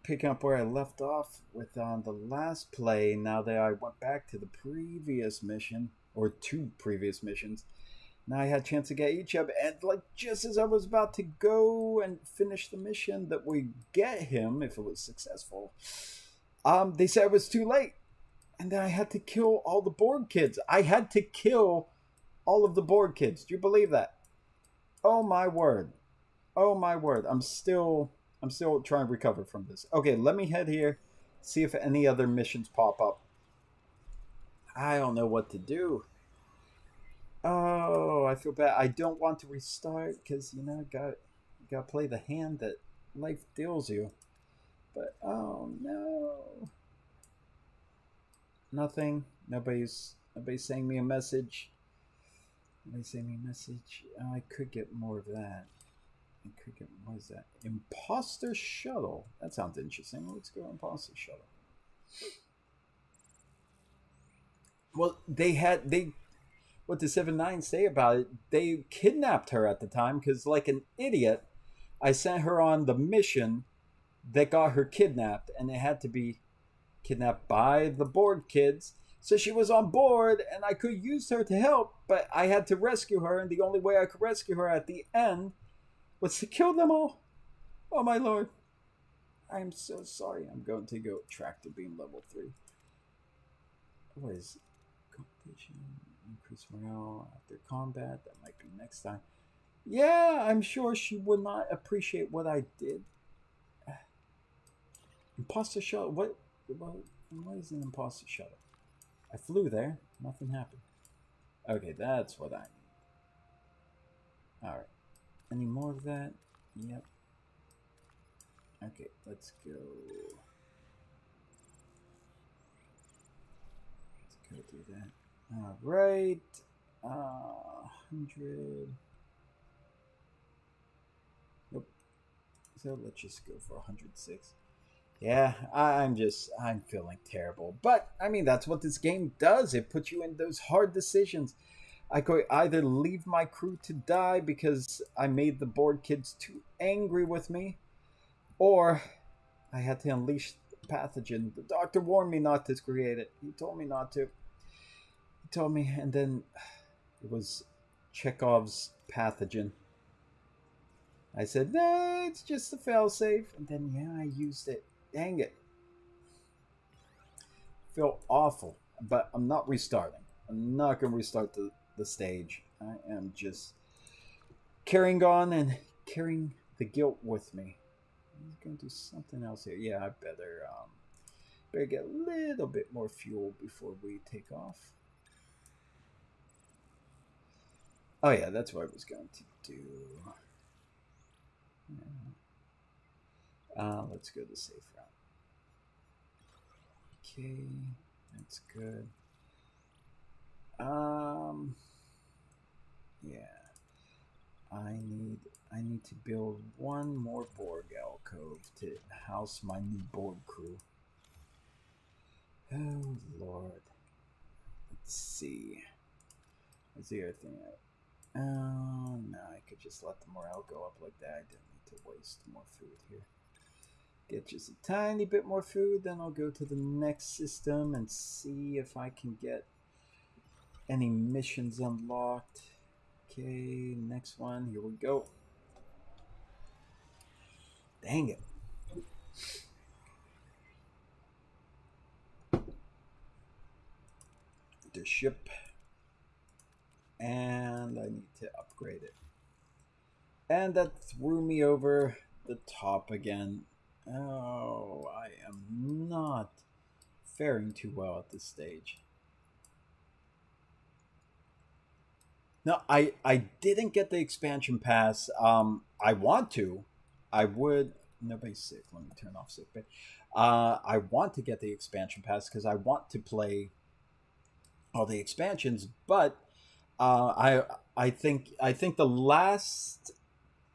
picking up where I left off with on the last play. Now that I went back to the previous mission, or two previous missions, now I had a chance to get Ichub, and like just as I was about to go and finish the mission that we get him if it was successful, they said it was too late. And then I had to kill all the Borg kids. I had to kill all of the Borg kids. Do you believe that? Oh my word. Oh my word. I'm still trying to recover from this. Okay, let me head here, see if any other missions pop up. I don't know what to do. Oh, I feel bad. I don't want to restart because you know, got to play the hand that life deals you. But oh no. Nothing. Nobody's saying me a message. Nobody's saying me a message. Oh, I could get more of that. I could get, what is that? Imposter shuttle. That sounds interesting. Let's go imposter shuttle. Well, what did 7-9 say about it? They kidnapped her at the time because, like an idiot, I sent her on the mission that got her kidnapped, and it had to be kidnapped by the Borg kids. So she was on board, and I could use her to help, but I had to rescue her, and the only way I could rescue her at the end was to kill them all. Oh my lord. I'm so sorry. I'm going to go tractor beam level 3. What is competition? Increase morale after combat. That might be next time. Yeah, I'm sure she would not appreciate what I did. Imposter shuttle. What is an imposter shuttle? I flew there. Nothing happened. Okay, that's what I need. Alright. Any more of that? Yep. Okay, let's go. Let's go do that. Alright. 100. Nope. So let's just go for 106. Yeah, I'm feeling terrible. But, I mean, that's what this game does. It puts you in those hard decisions. I could either leave my crew to die because I made the Borg kids too angry with me, or I had to unleash the pathogen. The doctor warned me not to create it. He told me not to. He told me, and then it was Chekhov's pathogen. I said, no, it's just a failsafe. And then, yeah, I used it. Dang it. I feel awful, but I'm not restarting. I'm not going to restart the stage. I am just carrying on and carrying the guilt with me. I'm gonna do something else here. Yeah, I better get a little bit more fuel before we take off. Oh yeah, that's what I was going to do. Let's go the safe route. Okay, that's good. Yeah, I need to build one more Borg alcove to house my new Borg crew. Oh Lord. Let's see. Is the other thing? Oh no, I could just let the morale go up like that. I don't need to waste more food here. Get just a tiny bit more food, then I'll go to the next system and see if I can get any missions unlocked. Okay, next one. Here we go. Dang it. The ship. And I need to upgrade it. And that threw me over the top again. Oh, I am not faring too well at this stage. No, I didn't get the expansion pass. I want to. I would. Nobody's sick. Let me turn off sick bay. I want to get the expansion pass because I want to play all the expansions. But I think the last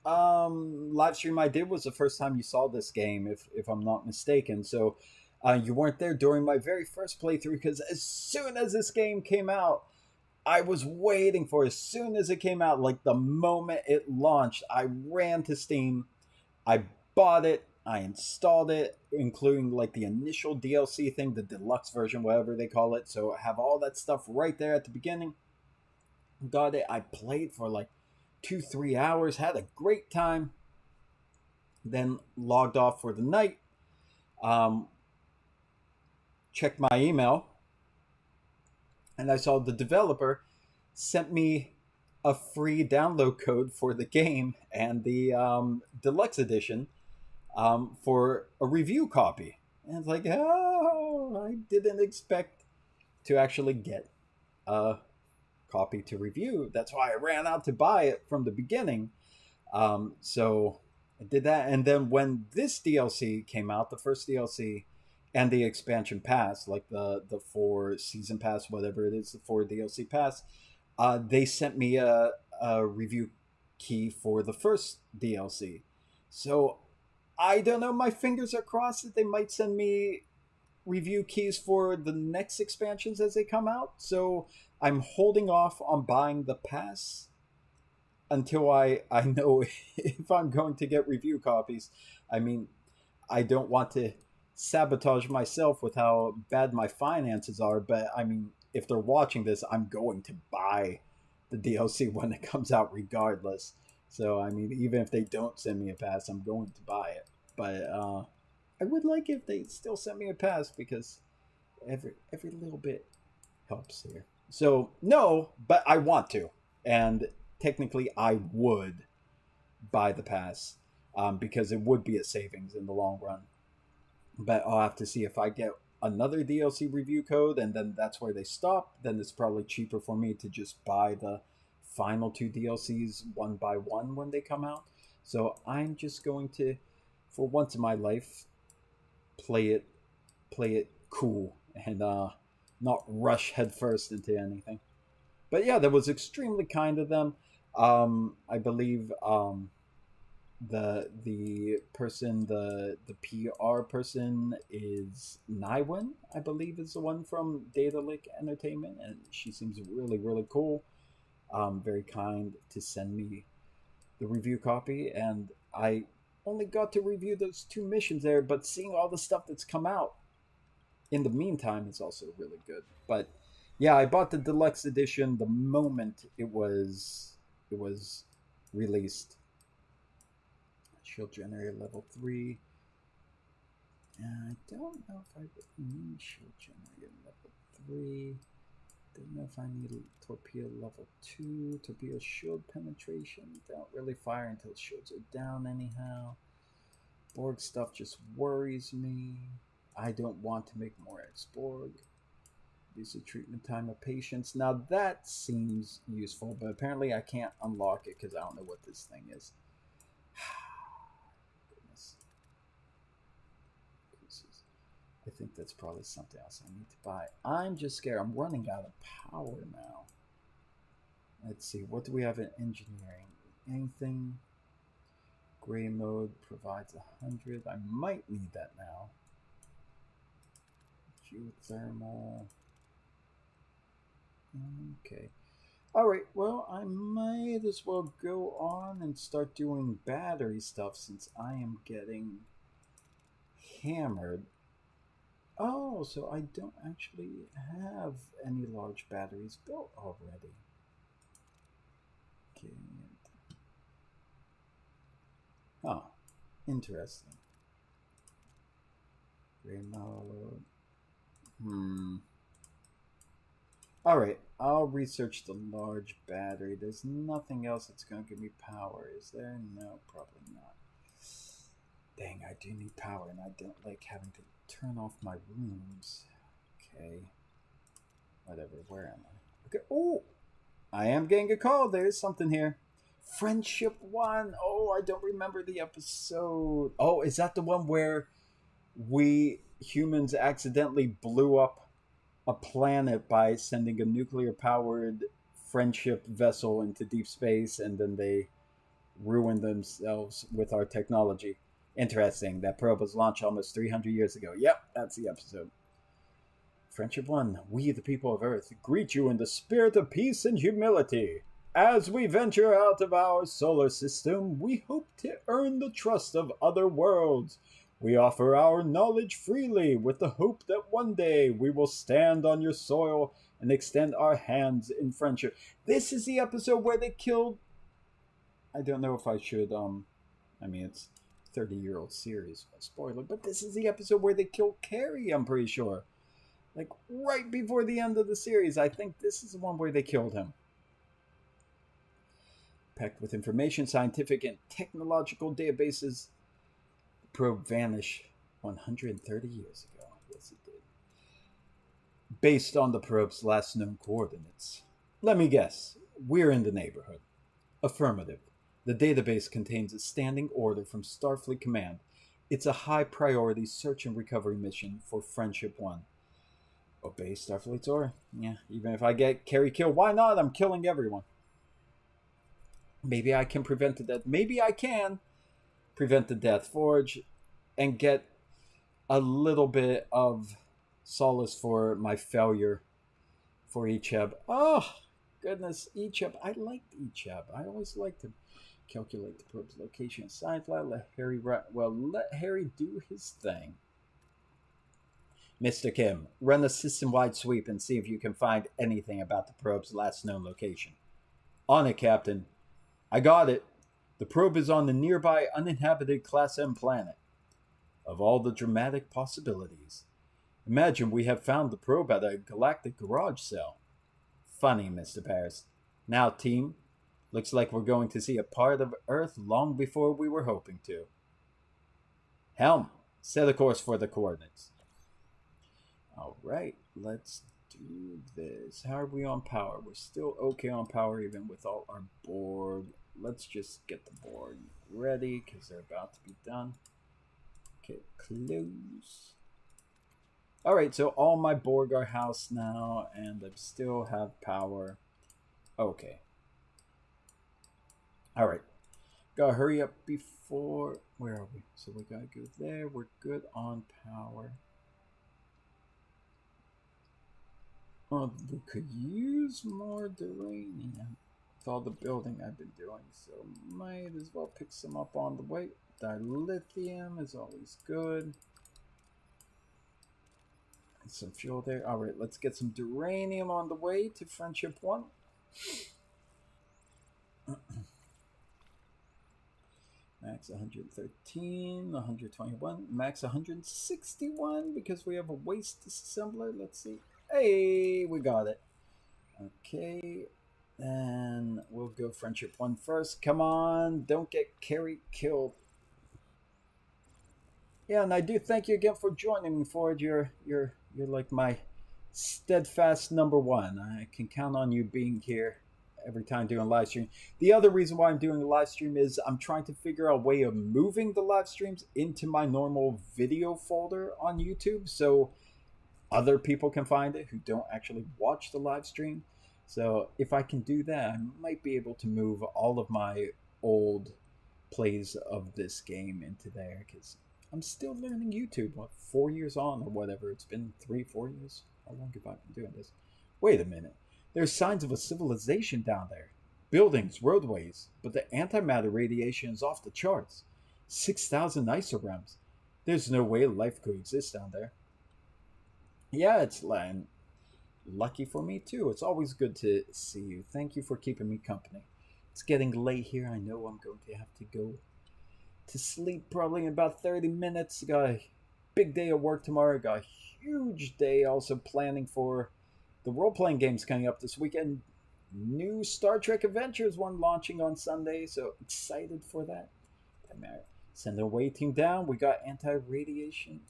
live stream I did was the first time you saw this game, if I'm not mistaken. So you weren't there during my very first playthrough because as soon as this game came out, I was waiting for it. As soon as it came out, like the moment it launched, I ran to Steam, I bought it, I installed it, including like the initial DLC thing, the deluxe version, whatever they call it. So I have all that stuff right there at the beginning. Got it. I played for like 2-3 hours, had a great time, then logged off for the night. Checked my email, and I saw the developer sent me a free download code for the game and the deluxe edition for a review copy. And it's like, oh, I didn't expect to actually get a copy to review. That's why I ran out to buy it from the beginning. So I did that. And then when this DLC came out, the first DLC and the expansion pass, like the 4 season pass, whatever it is, the 4 DLC pass, they sent me a review key for the first DLC. So I don't know. My fingers are crossed that they might send me review keys for the next expansions as they come out. So I'm holding off on buying the pass until I know if I'm going to get review copies. I mean, I don't want to sabotage myself with how bad my finances are, but I mean, if they're watching this, I'm going to buy the DLC when it comes out regardless. So I mean, even if they don't send me a pass, I'm going to buy it. But I would like if they still send me a pass because every little bit helps here. So no, but I want to, and technically I would buy the pass because it would be a savings in the long run. But I'll have to see if I get another DLC review code, and then that's where they stop. Then it's probably cheaper for me to just buy the final 2 DLCs one by one when they come out. So I'm just going to, for once in my life, play it cool and not rush headfirst into anything. But yeah, that was extremely kind of them. I believe the person, the PR person is Nywin, I believe is the one from Data Lake Entertainment, and she seems really cool. Very kind to send me the review copy, and I only got to review those 2 missions there, but seeing all the stuff that's come out in the meantime is also really good. But yeah, I bought the deluxe edition the moment it was released. Shield generator level 3. I don't know if I need shield generator level 3. Don't know if I need a torpedo level 2. Torpedo shield penetration. Don't really fire until shields are down anyhow. Borg stuff just worries me. I don't want to make more ex-Borg. Use the treatment time of patients. Now that seems useful, but apparently I can't unlock it because I don't know what this thing is. Goodness. I think that's probably something else I need to buy. I'm just scared. I'm running out of power now. Let's see. What do we have in engineering? Anything? Gray mode provides 100. I might need that now. Geothermal. Okay. Alright, well, I might as well go on and start doing battery stuff since I am getting hammered. Oh, so I don't actually have any large batteries built already. Okay. Oh, interesting. Remote. Alright, I'll research the large battery. There's nothing else that's going to give me power, is there? No, probably not. Dang, I do need power, and I don't like having to turn off my rooms. Okay. Whatever, where am I? Okay, oh! I am getting a call. There's something here. Friendship 1. Oh, I don't remember the episode. Oh, is that the one where we humans accidentally blew up a planet by sending a nuclear-powered friendship vessel into deep space, and then they ruined themselves with our technology? Interesting. That probe was launched almost 300 years ago. Yep, that's the episode. Friendship 1. We, the people of Earth, greet you in the spirit of peace and humility. As we venture out of our solar system, we hope to earn the trust of other worlds. We offer our knowledge freely with the hope that one day we will stand on your soil and extend our hands in friendship. This is the episode where they killed... I don't know if I should, I mean, it's a 30-year-old series, spoiler, but this is the episode where they killed Carrie, I'm pretty sure. Like, right before the end of the series. I think this is the one where they killed him. Packed with information, scientific and technological databases, the probe vanished 130 years ago. Yes, it did. Based on the probe's last known coordinates. Let me guess. We're in the neighborhood. Affirmative. The database contains a standing order from Starfleet Command. It's a high-priority search and recovery mission for Friendship 1. Obey Starfleet's order. Yeah, even if I get Carrie killed, why not? I'm killing everyone. Maybe I can prevent the death. Maybe I can prevent the death forge and get a little bit of solace for my failure for Echeb. Oh, goodness, Echeb. I liked Echeb. I always liked him. Calculate the probe's location in science lab. Let Harry do his thing. Mr. Kim, run a system-wide sweep and see if you can find anything about the probe's last known location. On it, Captain. I got it. The probe is on the nearby uninhabited Class M planet. Of all the dramatic possibilities, imagine we have found the probe at a galactic garage sale. Funny, Mr. Paris. Now, team, looks like we're going to see a part of Earth long before we were hoping to. Helm, set a course for the coordinates. Alright, let's do this. How are we on power? We're still okay on power even with all our Borg. Let's just get the Borg ready because they're about to be done. Okay, close. Alright, so all my Borg are housed now and I still have power. Okay. Alright. Gotta hurry up before... Where are we? So we gotta go there. We're good on power. Oh, we could use more uranium with all the building I've been doing, so might as well pick some up on the way. Dilithium is always good. And some fuel there. Alright, let's get some uranium on the way to Friendship 1. Max 113, 121, max 161 because we have a waste disassembler. Let's see. Hey, we got it. Okay. And we'll go friendship one first. Come on, don't get Carrie killed. Yeah, and I do thank you again for joining me, Ford. You're like my steadfast number one. I can count on you being here every time doing live stream. The other reason why I'm doing a live stream is I'm trying to figure out a way of moving the live streams into my normal video folder on YouTube, so other people can find it who don't actually watch the live stream. So if I can do that, I might be able to move all of my old plays of this game into there because I'm still learning YouTube. What, 4 years on or whatever? It's been 3, 4 years. How long have I been doing this? Wait a minute. There's signs of a civilization down there. Buildings, roadways, but the antimatter radiation is off the charts. 6,000 isorems. There's no way life could exist down there. Yeah, it's lucky for me too. It's always good to see you. Thank you for keeping me company. It's getting late here. I know I'm going to have to go to sleep probably in about 30 minutes. Got a big day of work tomorrow. Got a huge day also planning for the role playing games coming up this weekend. New Star Trek Adventures one launching on Sunday, so excited for that. Send the away team down. We got anti radiation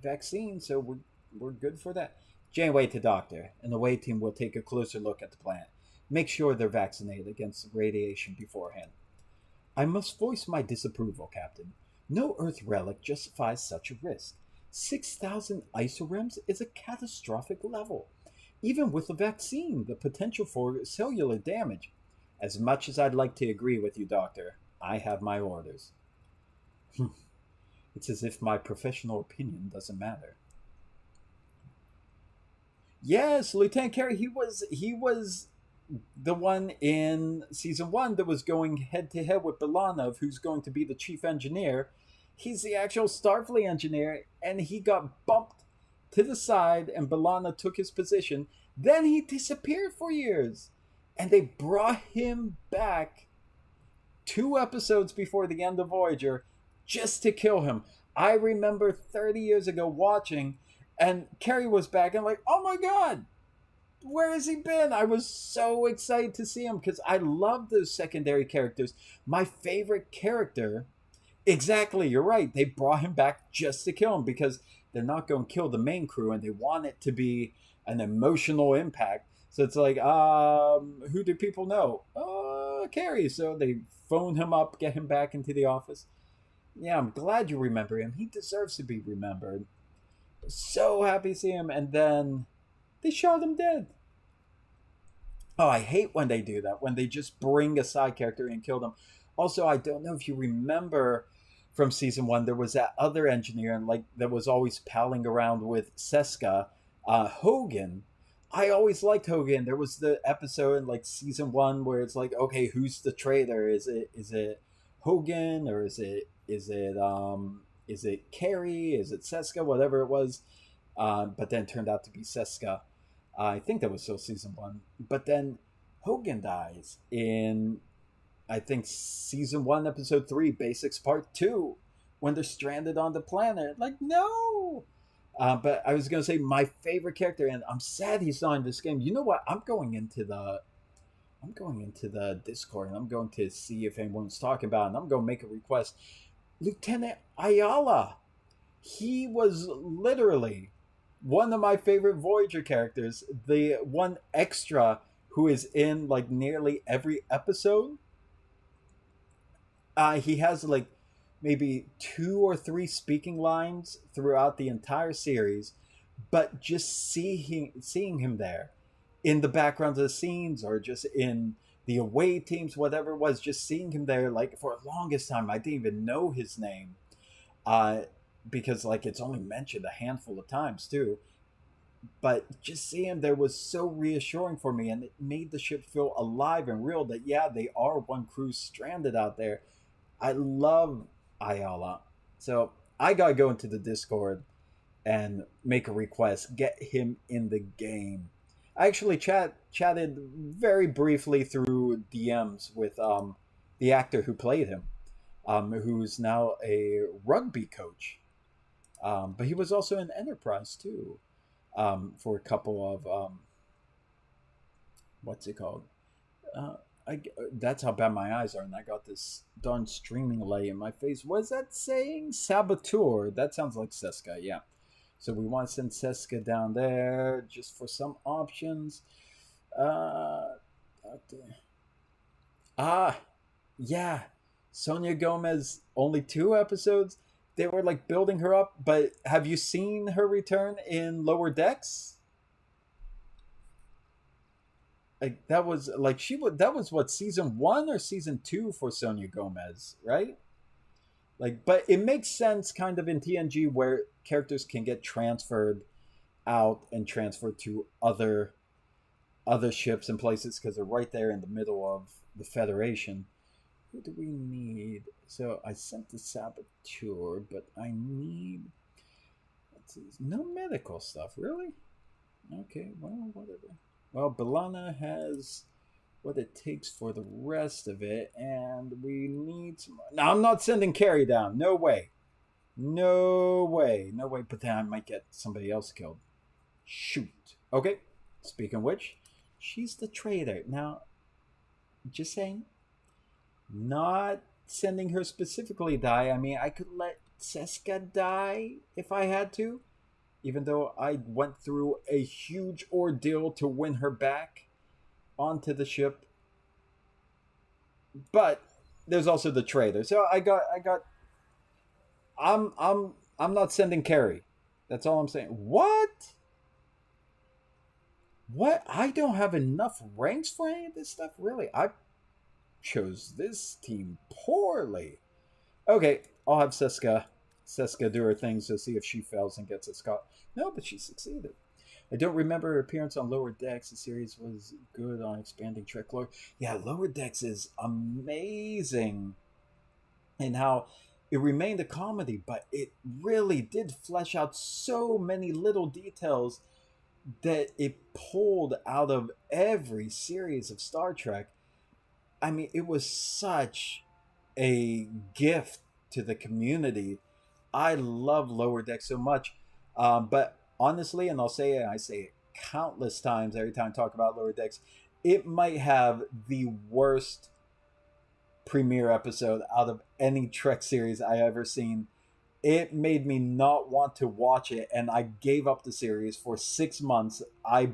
vaccine, so we're good for that. Janeway to doctor, and the away team will take a closer look at the planet. Make sure they're vaccinated against radiation beforehand. I must voice my disapproval, Captain. No Earth relic justifies such a risk. 6,000 isorems is a catastrophic level. Even with a vaccine, the potential for cellular damage. As much as I'd like to agree with you, Doctor, I have my orders. It's as if my professional opinion doesn't matter. Yes, Lieutenant Carey, he was the one in season one that was going head to head with Belanov, who's going to be the chief engineer. He's the actual Starfleet engineer, and he got bumped to the side, and B'Elanna took his position. Then he disappeared for years, and they brought him back 2 episodes before the end of Voyager just to kill him. I remember 30 years ago watching, and Carrie was back, and I'm like, oh my god, where has he been? I was so excited to see him because I love those secondary characters. My favorite character, exactly, you're right. They brought him back just to kill him because they're not going to kill the main crew and they want it to be an emotional impact. So it's like, who do people know? Carrie. So they phone him up, get him back into the office. Yeah, I'm glad you remember him. He deserves to be remembered. So happy to see him. And then they shot him dead. Oh, I hate when they do that, when they just bring a side character and kill them. Also, I don't know if you remember from season one, there was that other engineer and like that was always palling around with Seska, Hogan. I always liked Hogan. There was the episode in like season one where it's like, okay, who's the traitor? Is it Hogan or is it Carrie? Is it Seska? Whatever it was. But then it turned out to be Seska. I think that was still season one. But then Hogan dies in, I think, season one, episode 3, Basics Part 2, when they're stranded on the planet. Like, no! But I was going to say my favorite character, and I'm sad he's not in this game. You know what? I'm going into the Discord, and I'm going to see if anyone's talking about it, and I'm going to make a request. Lieutenant Ayala. He was literally one of my favorite Voyager characters, the one extra who is in like nearly every episode. He has like maybe 2 or 3 speaking lines throughout the entire series, but just seeing him there in the background of the scenes or just in the away teams, whatever it was, just seeing him there, like for the longest time, I didn't even know his name, because like it's only mentioned a handful of times too. But just seeing him there was so reassuring for me, and it made the ship feel alive and real. That yeah, they are one crew stranded out there. I love Ayala, so I gotta go into the Discord and make a request. Get him in the game. I actually chatted very briefly through DMs with the actor who played him, who's now a rugby coach. But he was also in Enterprise too, for a couple of what's it called? Uh, that's how bad my eyes are, and I got this darn streaming light in my face. What is that saying? Saboteur. That sounds like Seska, yeah. So we want to send Seska down there just for some options. Uh, ah, yeah. Sonia Gomez, only 2 episodes. They were like building her up, but have you seen her return in Lower Decks? Like that was like she would that was what, season 1 or season 2 for Sonia Gomez, right? Like, but it makes sense kind of in TNG where characters can get transferred out and transferred to other ships and places because they're right there in the middle of the Federation. Who do we need? So I sent the Saboteur, but I need, let's see, no medical stuff, really? Okay, well, whatever. Well, Balana has what it takes for the rest of it, and we need some. Now, I'm not sending Carrie down. No way. No way. No way. But then I might get somebody else killed. Shoot. Okay. Speaking of which, she's the traitor. Now, just saying, not sending her specifically die. I mean, I could let Seska die if I had to, even though I went through a huge ordeal to win her back onto the ship. But there's also the traitor. So I'm not sending Carrie. That's all I'm saying. What? What? I don't have enough ranks for any of this stuff, really. I chose this team poorly. Okay, I'll have Seska do her things to see if she fails and gets a Scott. No, but she succeeded. I don't remember her appearance on Lower Decks. The series was good on expanding Trek lore. Yeah, Lower Decks is amazing in how it remained a comedy, but it really did flesh out so many little details that it pulled out of every series of Star Trek. I mean, it was such a gift to the community. I love Lower Deck so much. But honestly, and I say it countless times every time I talk about Lower Decks, it might have the worst premiere episode out of any Trek series I ever seen. It made me not want to watch it, and I gave up the series for 6 months. I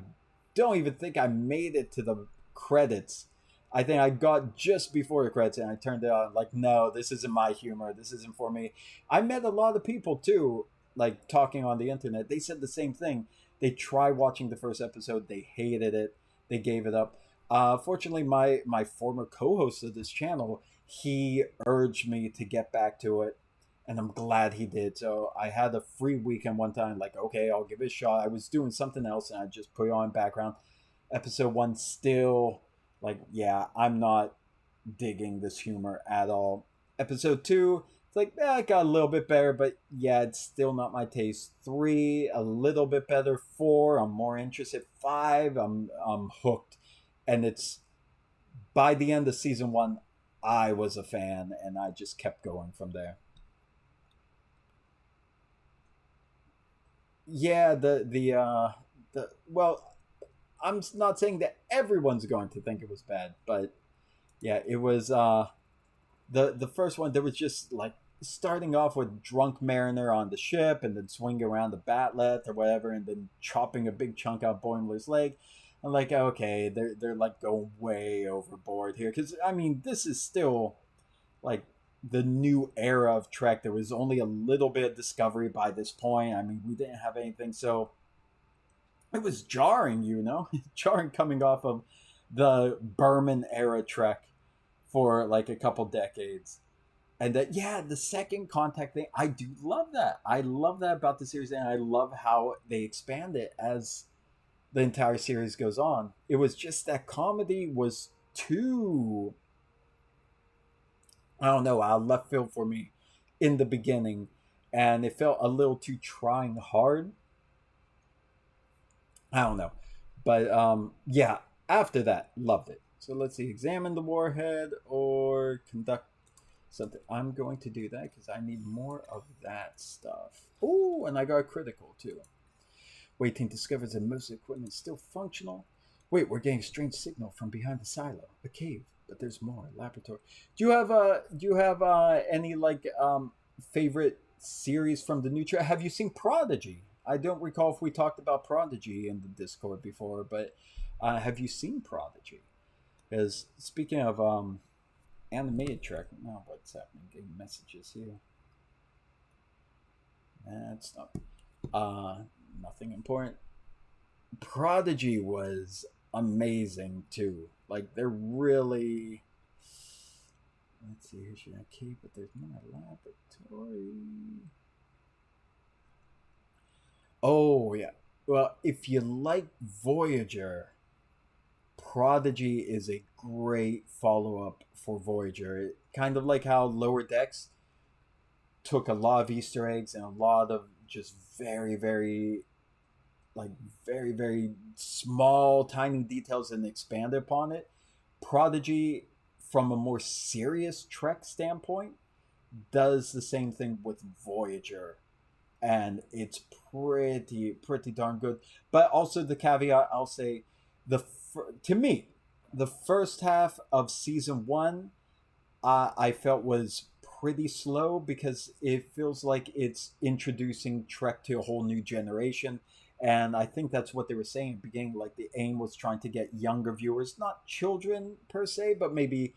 don't even think I made it to the credits. I think I got just before the credits and I turned it on like, no, this isn't my humor. This isn't for me. I met a lot of people too, like talking on the internet. They said the same thing. They tried watching the first episode. They hated it. They gave it up. Fortunately, my former co-host of this channel, he urged me to get back to it, and I'm glad he did. So I had a free weekend one time, like, okay, I'll give it a shot. I was doing something else, and I just put it on background. Episode 1 still, like, yeah, I'm not digging this humor at all. Episode 2, it's like, it got a little bit better, but yeah, it's still not my taste. 3, a little bit better. 4, I'm more interested. 5, I'm hooked. And it's by the end of season 1, I was a fan, and I just kept going from there. Yeah, the well, I'm not saying that everyone's going to think it was bad, but yeah, it was the first one. There was just like starting off with drunk mariner on the ship, and then swinging around the batlet or whatever, and then chopping a big chunk out Boimler's leg. I'm like, okay, they're like going way overboard here, because I mean, this is still like the new era of Trek. There was only a little bit of discovery by this point. I mean, we didn't have anything, so it was jarring, jarring coming off of the Berman era Trek for like a couple decades. And that, yeah, the second contact thing, I do love that. I love that about the series, and I love how they expand it as the entire series goes on. It was just that comedy was too, I don't know, left field for me in the beginning, and it felt a little too trying hard. I don't know, but yeah. After that, loved it. So let's see, examine the warhead or conduct something. I'm going to do that because I need more of that stuff. Oh, and I got a critical too. Waiting discovers that most equipment is still functional. Wait, we're getting a strange signal from behind the silo. A cave, but there's more. Laboratory. Do you have any like favorite series from the new trailer? Have you seen Prodigy? I don't recall if we talked about Prodigy in the Discord before, but have you seen Prodigy? Because speaking of animated track, now what's happening? Getting messages here. That's not nothing important. Prodigy was amazing too. Like they're really. Let's see. Here's your key, but there's more laboratory. Oh yeah. Well, if you like Voyager, Prodigy is a great follow up for Voyager. Kind of like how Lower Decks took a lot of Easter eggs and a lot of just like very small tiny details and expand upon it. Prodigy, from a more serious Trek standpoint, does the same thing with Voyager, and it's pretty darn good. But also the caveat I'll say, to me, the first half of season one, I felt was pretty slow because it feels like it's introducing Trek to a whole new generation. And I think that's what they were saying at the beginning. Like the aim was trying to get younger viewers, not children per se, but maybe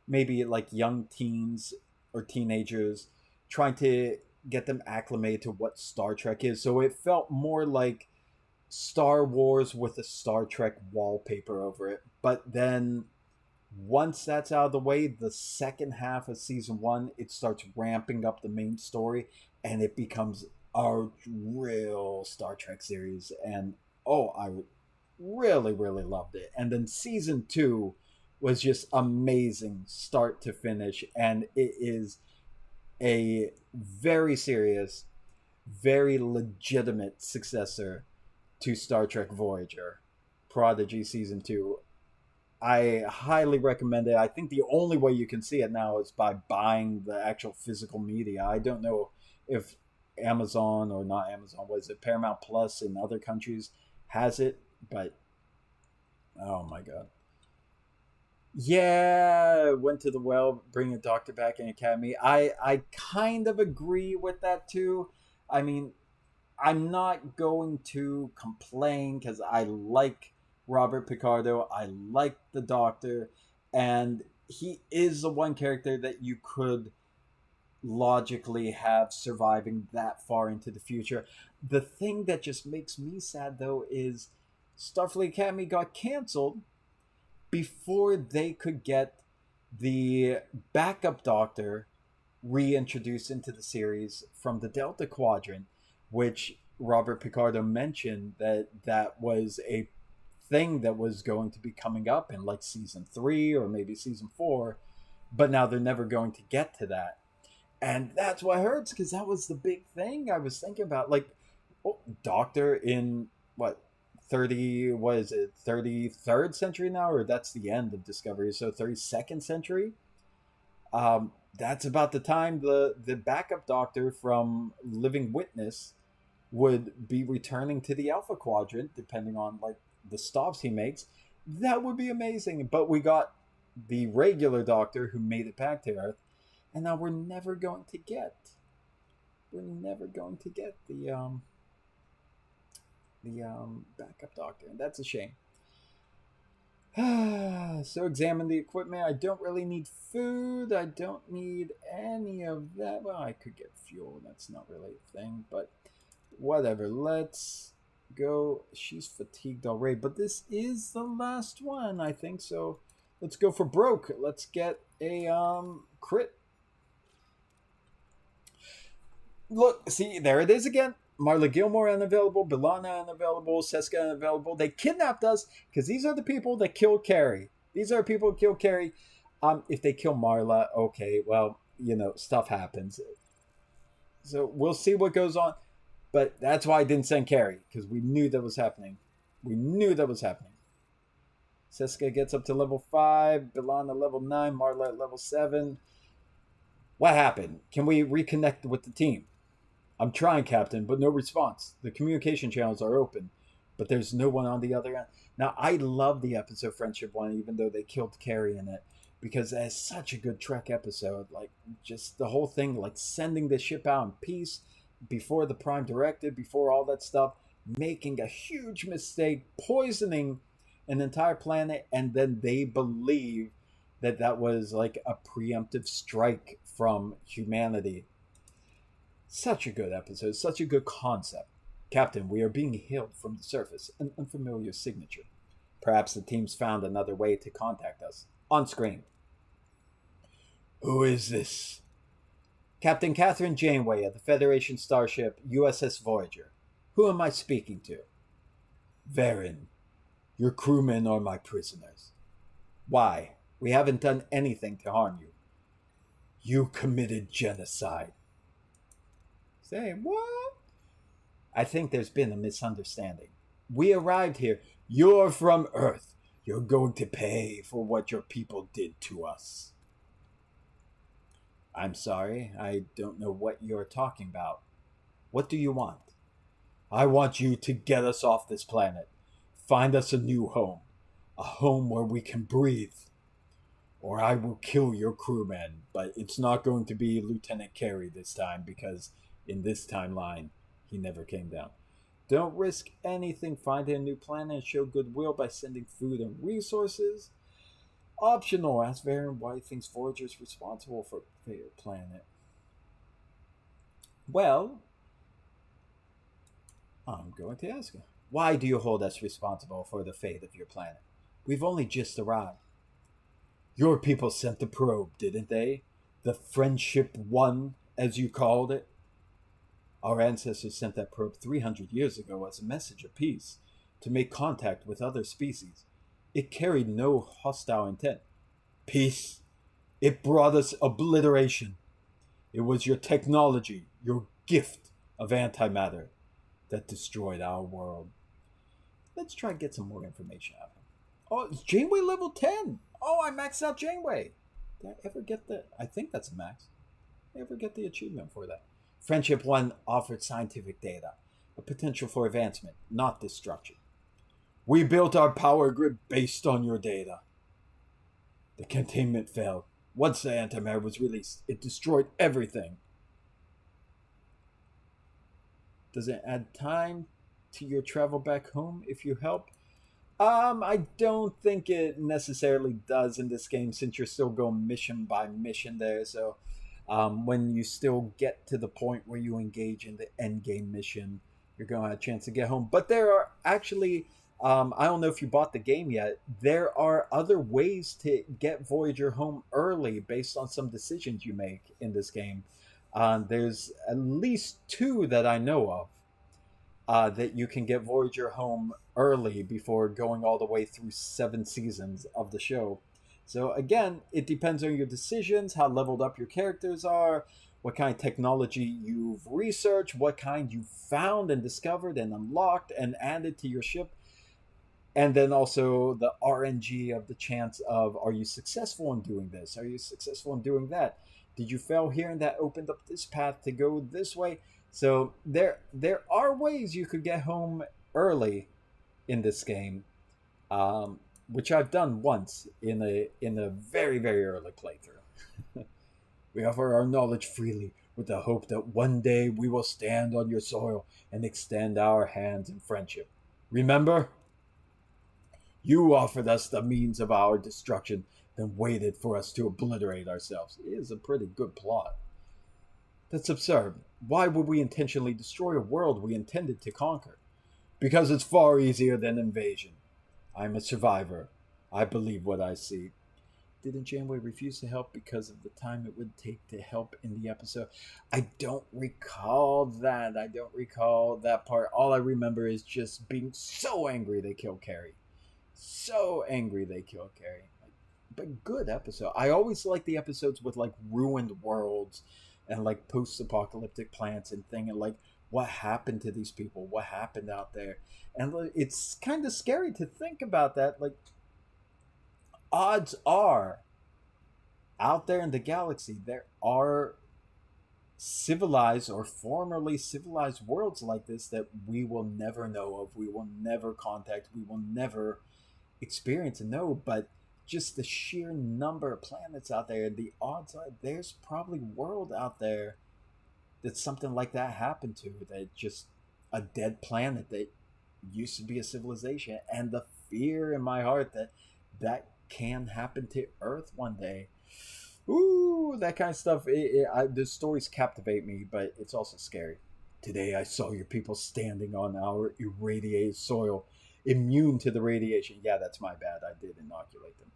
like young teens or teenagers, trying to get them acclimated to what Star Trek is. So it felt more like Star Wars with a Star Trek wallpaper over it. But then once that's out of the way, the second half of season one, it starts ramping up the main story and it becomes a real Star Trek series. And oh, I really loved it. And then season two was just amazing start to finish. And it is a very serious, very legitimate successor to Star Trek Voyager, Prodigy season two. I highly recommend it. I think the only way you can see it now is by buying the actual physical media. I don't know if Amazon or not Amazon, was it Paramount Plus in other countries has it, but oh my god. Yeah, went to the well, bring a doctor back in Academy. I kind of agree with that too. I mean, I'm not going to complain because I like Robert Picardo. I like the Doctor, and he is the one character that you could logically have surviving that far into the future. The thing that just makes me sad though is Starfleet Academy got canceled before they could get the backup Doctor reintroduced into the series from the Delta Quadrant, which Robert Picardo mentioned that was a thing that was going to be coming up in like season 3 or maybe season 4, but now they're never going to get to that. And that's what hurts because that was the big thing I was thinking about. Like, oh, Doctor in what 30, what is it, 33rd century now, or that's the end of Discovery, so 32nd century. That's about the time the backup Doctor from Living Witness would be returning to the Alpha Quadrant, depending on like the stops he makes. That would be amazing. But we got the regular Doctor who made it back to Earth, and now we're never going to get the backup Doctor, and that's a shame. So examine the equipment. I don't really need food. I don't need any of that. Well, I could get fuel. That's not really a thing, but whatever. Let's go. She's fatigued already, but this is the last one, I think. So let's go for broke. Let's get a crit. Look, see, there it is again. Marla Gilmore unavailable, Bilana unavailable, Seska unavailable. They kidnapped us because these are the people that kill Carrie. These are people who kill Carrie. If they kill Marla, okay, well, stuff happens. So we'll see what goes on. But that's why I didn't send Carrie, because we knew that was happening. We knew that was happening. Seska gets up to level 5, Bilana level 9, Marla at level 7. What happened? Can we reconnect with the team? I'm trying, Captain, but no response. The communication channels are open. but there's no one on the other end. Now, I love the episode Friendship One, even though they killed Carrie in it, because it's such a good Trek episode. Like, just the whole thing, like sending the ship out in peace before the Prime Directive, before all that stuff, making a huge mistake, poisoning an entire planet, and then they believe that that was like a preemptive strike from humanity. Such a good episode, such a good concept. Captain, we are being hailed from the surface, an unfamiliar signature. Perhaps the team's found another way to contact us. On screen. Who is this? Captain Catherine Janeway of the Federation starship USS Voyager. Who am I speaking to? Varen. Your crewmen are my prisoners. Why? We haven't done anything to harm you. You committed genocide. Say, what? I think there's been a misunderstanding. We arrived here. You're from Earth. You're going to pay for what your people did to us. I'm sorry, I don't know what you're talking about. What do you want? I want you to get us off this planet. Find us a new home. A home where we can breathe. Or I will kill your crewmen, but it's not going to be Lieutenant Carey this time, because in this timeline, he never came down. Don't risk anything. Find a new planet and show goodwill by sending food and resources. Optional. Ask Varen why he thinks Voyager is responsible for your planet. Well, I'm going to ask him. Why do you hold us responsible for the fate of your planet? We've only just arrived. Your people sent the probe, didn't they? The Friendship One, as you called it. Our ancestors sent that probe 300 years ago as a message of peace, to make contact with other species. It carried no hostile intent. Peace. It brought us obliteration. It was your technology, your gift of antimatter, that destroyed our world. Let's try and get some more information out of him. Oh, it's Janeway level 10. Oh, I maxed out Janeway. Did I ever get the... I think that's a max. Did I ever get the achievement for that? Friendship 1 offered scientific data, a potential for advancement, not destruction. We built our power grid based on your data. The containment failed. Once the antimatter was released, it destroyed everything. Does it add time to your travel back home if you help? I don't think it necessarily does in this game, since you're still going mission by mission there. So when you still get to the point where you engage in the end game mission, you're going to have a chance to get home. But there are actually, I don't know if you bought the game yet, there are other ways to get Voyager home early based on some decisions you make in this game. There's at least 2 that I know of that you can get Voyager home early before going all the way through 7 seasons of the show. So again, it depends on your decisions, how leveled up your characters are, what kind of technology you've researched, what kind you've found and discovered and unlocked and added to your ship. And then also the RNG of the chance of, are you successful in doing this? Are you successful in doing that? Did you fail here and that opened up this path to go this way? So there are ways you could get home early in this game, which I've done once in a very, very early playthrough. We offer our knowledge freely with the hope that one day we will stand on your soil and extend our hands in friendship. Remember? You offered us the means of our destruction, then waited for us to obliterate ourselves. It is a pretty good plot. That's absurd. Why would we intentionally destroy a world we intended to conquer? Because it's far easier than invasion. I'm a survivor. I believe what I see. Didn't Janeway refuse to help because of the time it would take to help in the episode? I don't recall that. I don't recall that part. All I remember is just being so angry they killed Carrie. So angry they killed Carrie. But good episode. I always like the episodes with like ruined worlds and like post-apocalyptic plants and thing, and like what happened to these people, what happened out there. And it's kind of scary to think about that. Like, odds are out there in the galaxy there are civilized or formerly civilized worlds like this that we will never know of, we will never contact, we will never experience and know. But just the sheer number of planets out there, the odds are there's probably world out there that something like that happened to, that just a dead planet that used to be a civilization, and the fear in my heart that that can happen to Earth one day. Ooh, that kind of stuff. The stories captivate me, but it's also scary. Today I saw your people standing on our irradiated soil, immune to the radiation. Yeah, that's my bad. I did inoculate them.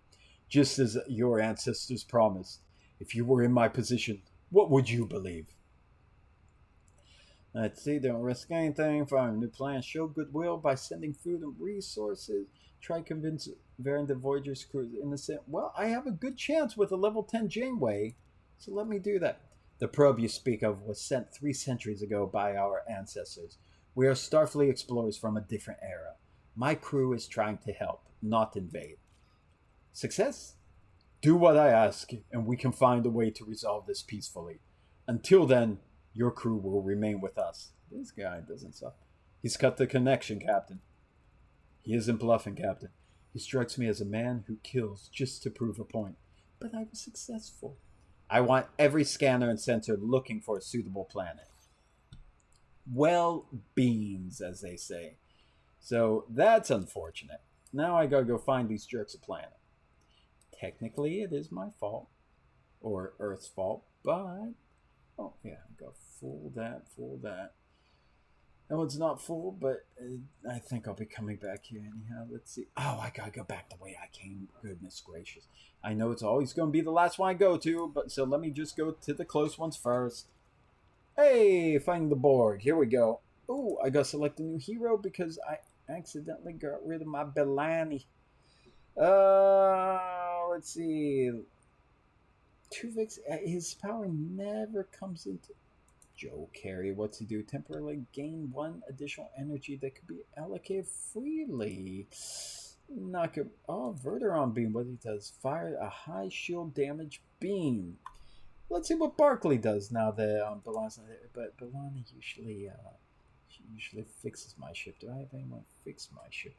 Just as your ancestors promised. If you were in my position, what would you believe? Let's see, don't risk anything. Find a new plan. Show goodwill by sending food and resources. Try to convince Varen the Voyager's crew is innocent. Well, I have a good chance with a level 10 Janeway, so let me do that. The probe you speak of was sent 3 centuries ago by our ancestors. We are Starfleet explorers from a different era. My crew is trying to help, not invade. Success? Do what I ask, and we can find a way to resolve this peacefully. Until then, your crew will remain with us. This guy doesn't suck. He's cut the connection, Captain. He isn't bluffing, Captain. He strikes me as a man who kills just to prove a point. But I was successful. I want every scanner and sensor looking for a suitable planet. Well, beans, as they say. So that's unfortunate. Now I gotta go find these jerks a planet. Technically, it is my fault. Or Earth's fault, but... Oh, yeah, go full that. That one's not full, but I think I'll be coming back here anyhow. Let's see. Oh, I gotta go back the way I came. Goodness gracious. I know it's always gonna be the last one I go to, but so let me just go to the close ones first. Hey, finding the Borg. Here we go. Oh, I gotta select a new hero because I accidentally got rid of my Belani. Let's see. Tuvix, his power never comes into... Joe Carey, what's he do? Temporarily gain 1 additional energy that could be allocated freely. Not good. Oh, Verderon beam, what he does. Fire a high shield damage beam. Let's see what Barkley does now that Belani's not there. But Belani usually fixes my ship. Do I have anyone fix my ship?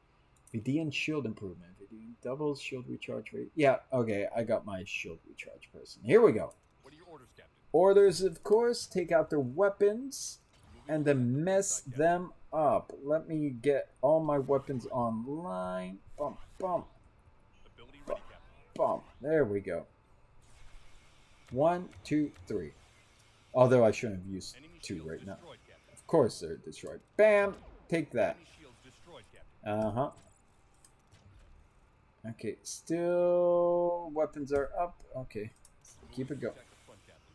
Vidian shield improvement. Vidian doubles shield recharge rate. Yeah, okay, I got my shield recharge person. Here we go. What are your orders, Captain? Orders, of course, take out their weapons and then mess them up. Let me get all my weapons online. Bump, bump, Ability ready, Captain. bump. There we go. 1, 2, 3. Although I shouldn't have used Enemy 2 shields right now. destroyed, Captain. Of course they're destroyed. Bam! Take that. Enemy shields destroyed, Captain. Uh-huh. Okay, still weapons are up. Okay, keep it going. Protect the front, Captain.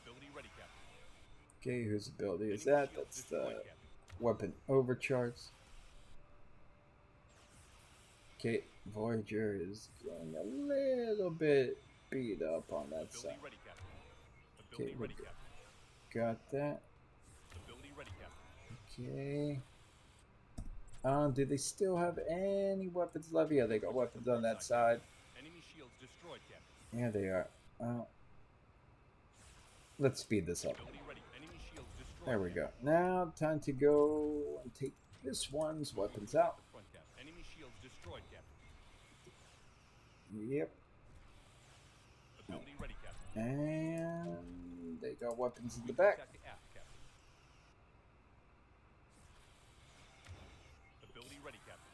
Ability ready, Captain. Okay, whose ability is Enemy that? shields That's destroyed, the Captain. weapon overcharge. Okay, Voyager is going a little bit beat up on that Ability side. ready, Captain. Okay, Ability we're ready, good. Captain. Got that. Ability ready, Captain. Okay. Do they still have any weapons left? Yeah, they got weapons on that side. Enemy shields destroyed, Captain. Yeah, they are. Let's speed this up. Ability ready. Enemy shields destroyed. There we go. Now, time to go and take this one's weapons out. The front, Captain. Enemy shields destroyed, Captain. Yep. Ability ready, Captain. And they got weapons in the back. Attack the aft, Captain. Ability ready, Captain.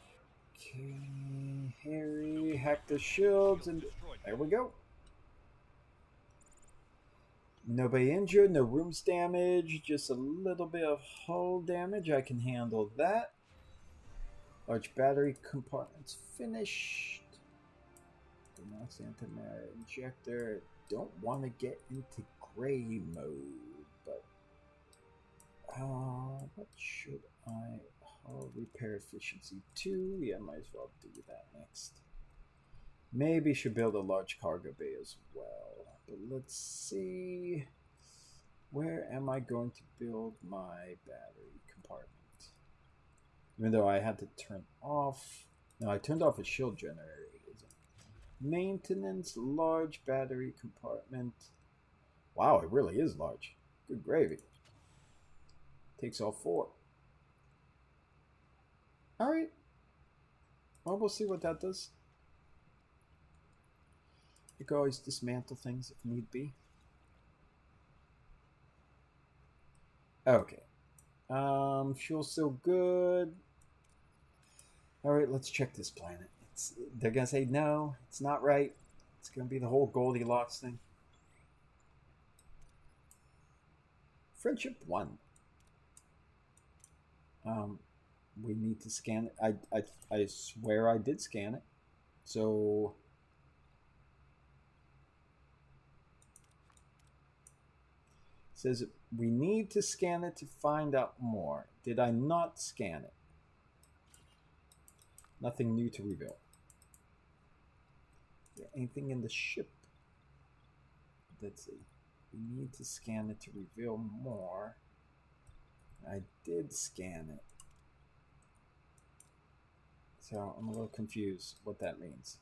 Okay, Harry, hack the shields, and destroyed, there we go. Nobody injured, no rooms damage, just a little bit of hull damage. I can handle that. Large battery compartments finished. Demox antimatter injector. Don't want to get into gray mode, but what should I? Hull repair efficiency 2. Yeah, might as well do that next. Maybe should build a large cargo bay as well. But let's see. Where am I going to build my battery compartment? Even though I had to turn off. No, I turned off a shield generator. Maintenance, large battery compartment. Wow, it really is large. Good gravy. Takes all 4. All right. Well, we'll see what that does. You can always dismantle things if need be. Okay. Fuel's still good. All right, let's check this planet. They're gonna say no, it's not right. It's gonna be the whole Goldilocks thing. Friendship 1. We need to scan it. I swear I did scan it. So it says we need to scan it to find out more. Did I not scan it? Nothing new to reveal. Is there anything in the ship? Let's see. We need to scan it to reveal more. I did scan it. So I'm a little confused what that means.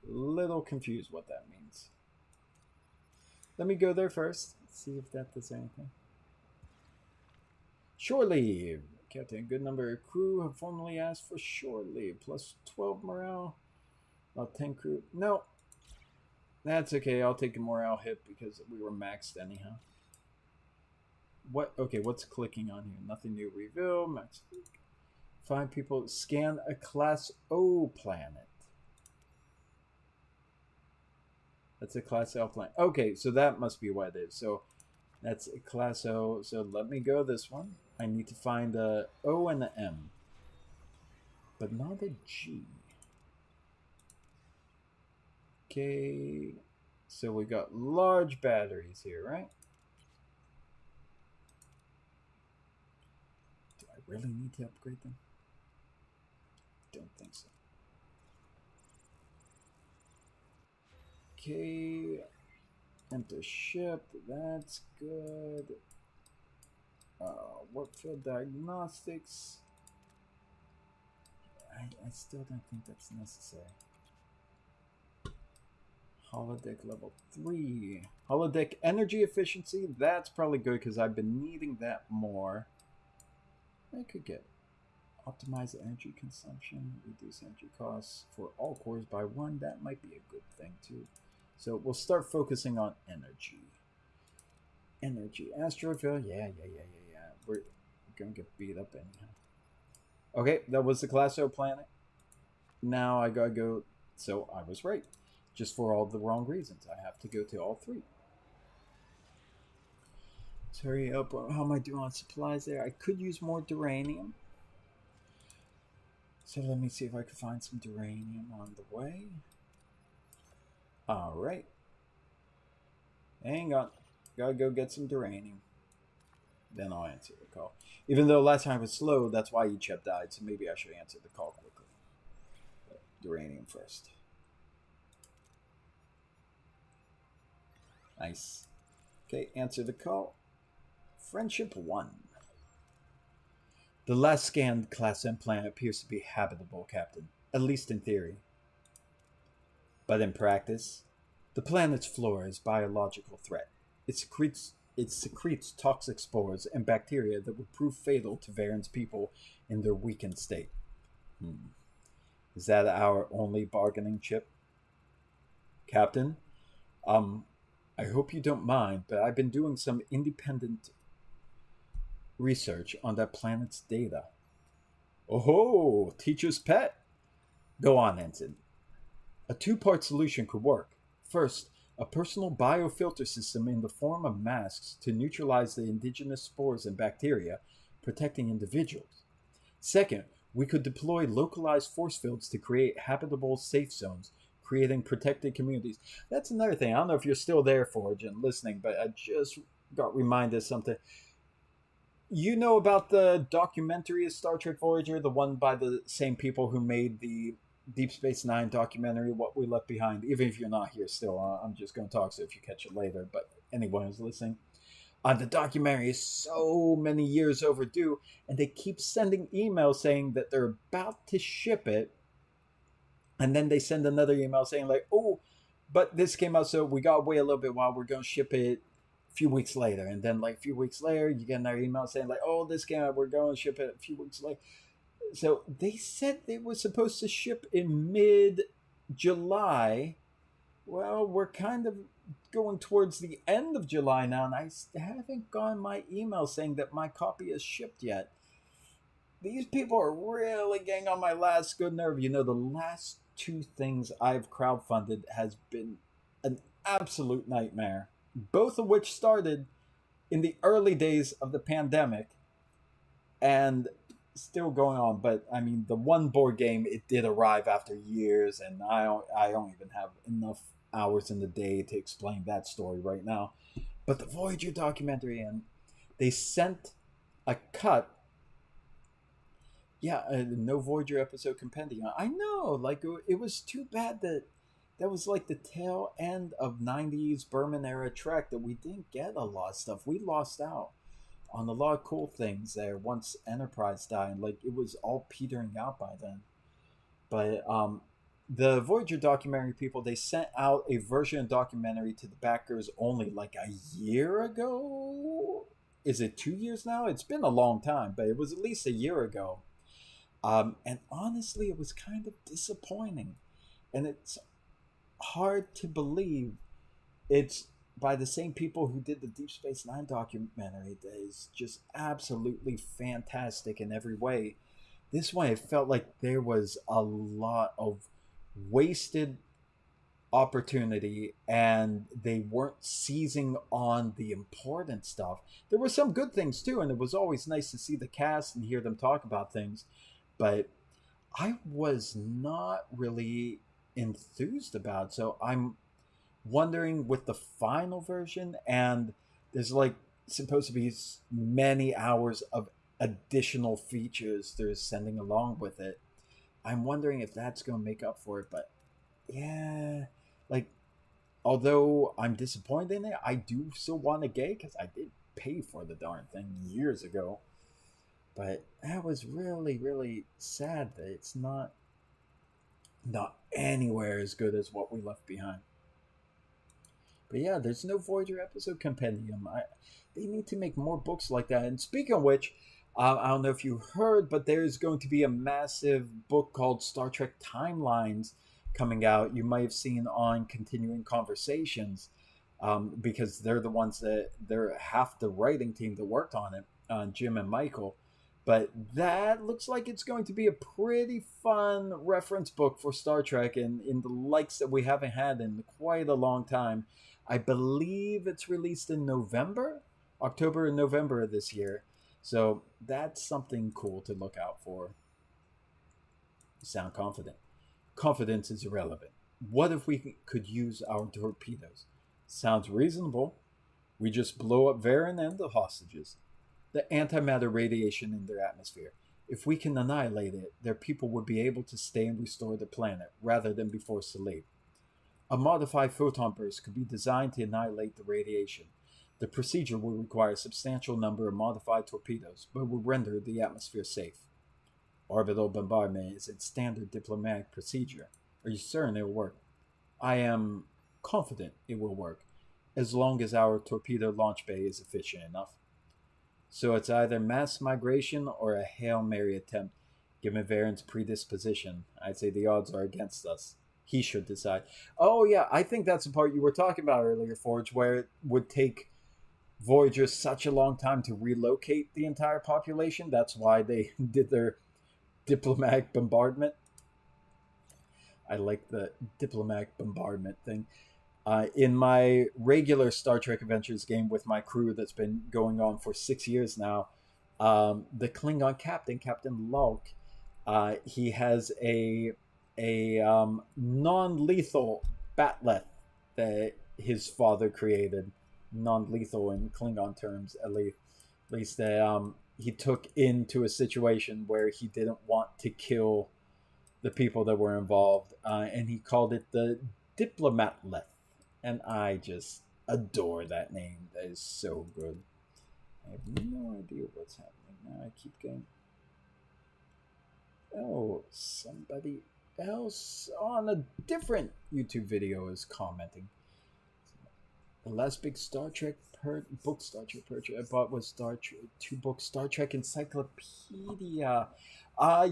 Little confused what that means. Let me go there first. See if that does anything. Shore leave. Captain, a good number of crew have formally asked for shore leave. Plus 12 morale. About 10 crew. No. That's okay. I'll take a morale hit because we were maxed anyhow. What? Okay, what's clicking on here? Nothing new. Reveal. Max. 5 people. Scan a Class O planet. That's a Class L planet. Okay, so that must be what it is. So that's a Class O. So let me go this one. I need to find a O and an M. But not a G. Okay. So we got large batteries here, right? Do I really need to upgrade them? Don't think so. Okay. Enter ship. That's good. Work field diagnostics. I still don't think that's necessary. Holodeck level 3. Holodeck energy efficiency. That's probably good because I've been needing that more. I could get optimize energy consumption, reduce energy costs for all cores by 1. That might be a good thing too. So we'll start focusing on energy. Energy. Asteroid field. Yeah. We're gonna get beat up anyhow. Okay, that was the Class O planet. Now I gotta go. So I was right. Just for all the wrong reasons. I have to go to all 3. Let's hurry up. How am I doing on supplies there? I could use more duranium. So let me see if I can find some duranium on the way. Alright. Hang on. Gotta go get some duranium. Then I'll answer the call. Even though last time I was slow, that's why each have died. So maybe I should answer the call quickly. But duranium first. Nice. Okay, answer the call. Friendship 1. The last scanned Class M planet appears to be habitable, Captain. At least in theory. But in practice, the planet's flora is a biological threat. It secretes toxic spores and bacteria that would prove fatal to Varen's people in their weakened state. Is that our only bargaining chip? Captain, I hope you don't mind, but I've been doing some independent research on that planet's data. Oh, teacher's pet. Go on, Ensign. A 2-part solution could work. First, a personal biofilter system in the form of masks to neutralize the indigenous spores and bacteria, protecting individuals. Second, we could deploy localized force fields to create habitable safe zones, creating protected communities. That's another thing. I don't know if you're still there, Forge, and listening, but I just got reminded of something. You know about the documentary of Star Trek Voyager, the one by the same people who made the Deep Space Nine documentary, What We Left Behind? Even if you're not here still, I'm just going to talk, so if you catch it later, but anyone who's listening. The documentary is so many years overdue, and they keep sending emails saying that they're about to ship it, and then they send another email saying like, oh, But this came out, so we got to wait a little bit while we're going to ship it a few weeks later. And then, like, a few weeks later, you get another email saying, like, oh, this came out, we're going to ship it a few weeks later. So they said they were supposed to ship in mid July. Well, we're kind of going towards the end of July now, and I haven't gotten my email saying that my copy is shipped yet. These people are really getting on my last good nerve. You know, the last two things I've crowdfunded has been an absolute nightmare, both of which started in the early days of the pandemic and still going on. But I mean, the one board game, it did arrive after years, and I don't even have enough hours in the day to explain that story right now. But the Voyager documentary, and they sent a cut. Yeah, a no Voyager episode compendium. I know, like it was too bad that that was like the tail end of '90s Berman era Trek that we didn't get a lot of stuff. We lost out on a lot of cool things there once Enterprise died. Like it was all petering out by then. But the Voyager documentary people, they sent out a version of documentary to the backers only like a year ago. Is it 2 years now? It's been a long time, but it was at least a year ago. And honestly, it was kind of disappointing. And it's hard to believe it's by the same people who did the Deep Space Nine documentary that is just absolutely fantastic in every way. This one, it felt like there was a lot of wasted opportunity and they weren't seizing on the important stuff. There were some good things too, and it was always nice to see the cast and hear them talk about things, but I was not really enthused about. So I'm wondering with the final version, and there's like supposed to be many hours of additional features they're sending along with it. I'm wondering if that's going to make up for it. But yeah, like although I'm disappointed in it, I do still want to get it because I did pay for the darn thing years ago. But that was really, really sad that it's not anywhere as good as what we left behind. But yeah, there's no Voyager episode compendium. They need to make more books like that. And speaking of which, I don't know if you heard, but there's going to be a massive book called Star Trek Timelines coming out. You might have seen on Continuing Conversations, because they're the ones that they're half the writing team that worked on it, Jim and Michael. But that looks like it's going to be a pretty fun reference book for Star Trek and in the likes that we haven't had in quite a long time. I believe it's released in November, October and November of this year. So that's something cool to look out for. You sound confident. Confidence is irrelevant. What if we could use our torpedoes? Sounds reasonable. We just blow up Varen and the hostages. The antimatter radiation in their atmosphere. If we can annihilate it, their people would be able to stay and restore the planet rather than be forced to leave. A modified photon burst could be designed to annihilate the radiation. The procedure will require a substantial number of modified torpedoes, but will render the atmosphere safe. Orbital bombardment is its standard diplomatic procedure. Are you certain it will work? I am confident it will work, as long as our torpedo launch bay is efficient enough. So it's either mass migration or a Hail Mary attempt. Given Varen's predisposition, I'd say the odds are against us. He should decide. Oh yeah, I think that's the part you were talking about earlier, Forge, where it would take Voyager such a long time to relocate the entire population. That's why they did their diplomatic bombardment. I like the diplomatic bombardment thing. In my regular Star Trek Adventures game with my crew that's been going on for 6 years now, the Klingon captain, Captain Lulk, he has a non-lethal bat'leth that his father created, non-lethal in Klingon terms, at least that he took into a situation where he didn't want to kill the people that were involved, and he called it the Diplomatleth, and I just adore that name. That is so good. I have no idea what's happening now. I keep getting... Oh, somebody else on a different YouTube video is commenting. The last big Star Trek book Star Trek purchase I bought was two books Star Trek Encyclopedia. Yeah, I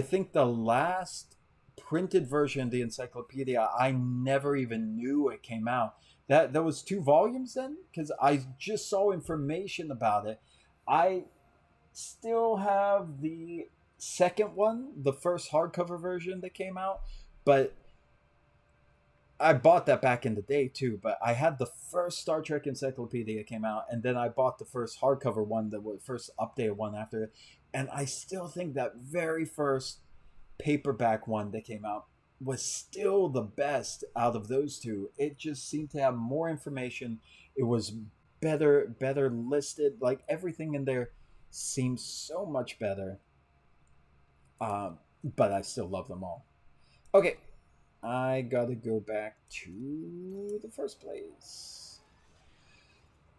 think the last printed version of the encyclopedia, I never even knew it came out. That was 2 volumes then, because I just saw information about it. I still have the second one, the first hardcover version that came out, but I bought that back in the day too. But I had the first Star Trek Encyclopedia came out, and then I bought the first hardcover one, the first updated one after it. And I still think that very first paperback one that came out was still the best out of those two. It just seemed to have more information. It was better listed. Like everything in there seems so much better. But I still love them all. Okay, I gotta go back to the first place.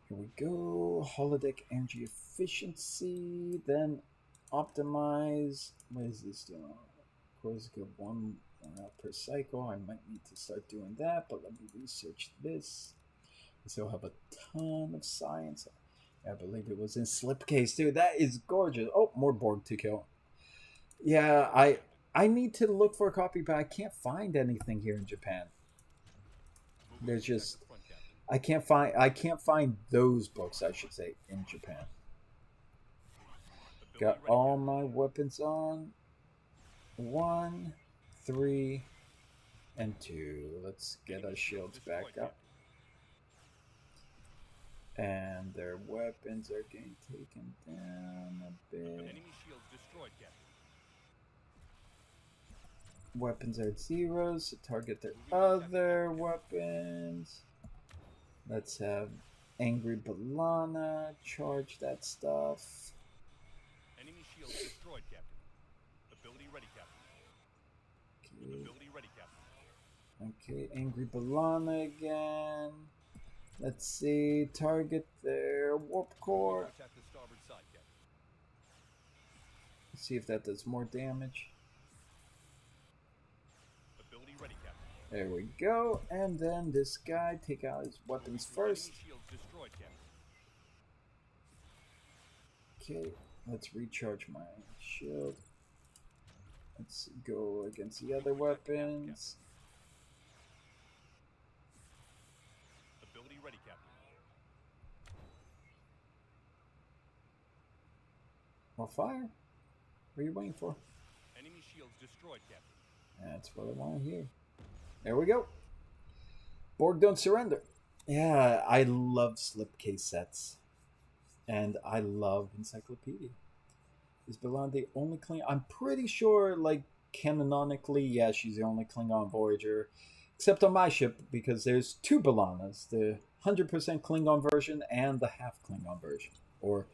Here we go. Holodeck energy efficiency. Then optimize. What is this doing? Of course, go one per cycle. I might need to start doing that, but let me research this. I still have a ton of science. I believe it was in slipcase too. That is gorgeous. Oh, more Borg to kill. Yeah, I need to look for a copy, but I can't find anything here in Japan. There's just I can't find those books, I should say, in Japan. Got all my weapons on. 1, 3, and 2. Let's get our shields back up. And their weapons are getting taken down a bit. Enemy shields destroyed, Captain. Weapons are at 0, so target their other weapons. Let's have Angry Balana charge that stuff. Enemy shields destroyed, Captain. Ability ready, Captain. Okay. Ability ready, Captain. Okay, Angry Balana again. Let's see, target their warp core. Attack the starboard side, Captain. Let's see if that does more damage. Ability ready, Captain. There we go. And then this guy, take out his weapons first. Enemy shields destroyed, Captain. Okay, let's recharge my shield. Let's go against the other weapons. Ability ready, Captain. More fire? What are you waiting for? Enemy shields destroyed, Captain. That's what I want to hear. There we go. Borg don't surrender. Yeah, I love slipcase sets. And I love Encyclopedia. Is Balan the only Klingon? I'm pretty sure, like, canonically, yeah, she's the only Klingon Voyager. Except on my ship, because there's 2 Balanas. The 100% Klingon version and the half Klingon version. Or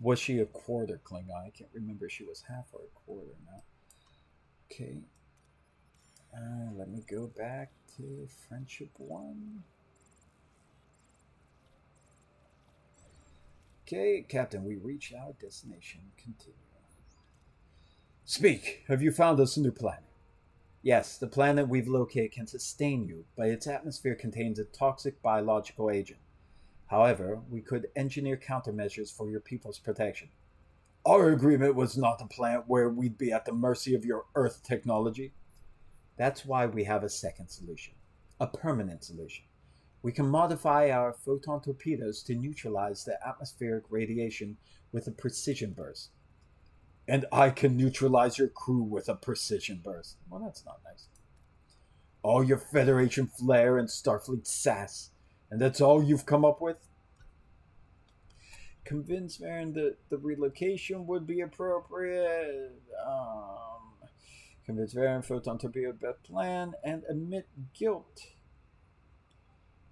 was she a quarter Klingon? I can't remember if she was half or a quarter now. Okay. Let me go back to Friendship 1. Okay, Captain, we reached our destination. Continue. Speak. Have you found us a new planet? Yes, the planet we've located can sustain you, but its atmosphere contains a toxic biological agent. However, we could engineer countermeasures for your people's protection. Our agreement was not a planet where we'd be at the mercy of your Earth technology. That's why we have a second solution, a permanent solution. We can modify our photon torpedoes to neutralize the atmospheric radiation with a precision burst. And I can neutralize your crew with a precision burst. Well, that's not nice. All your Federation flair and Starfleet sass. And that's all you've come up with? Convince Varen that the relocation would be appropriate. Convince Varen photon torpedo best plan and admit guilt.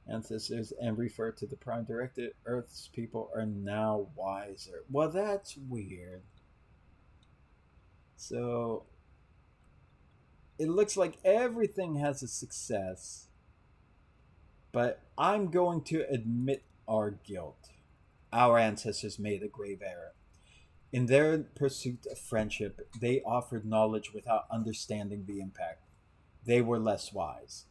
Ancestors and refer to the Prime Directive. Earth's people are now wiser. Well, that's weird. So, it looks like everything has a success. But I'm going to admit our guilt. Our ancestors made a grave error. In their pursuit of friendship, they offered knowledge without understanding the impact. They were less wise.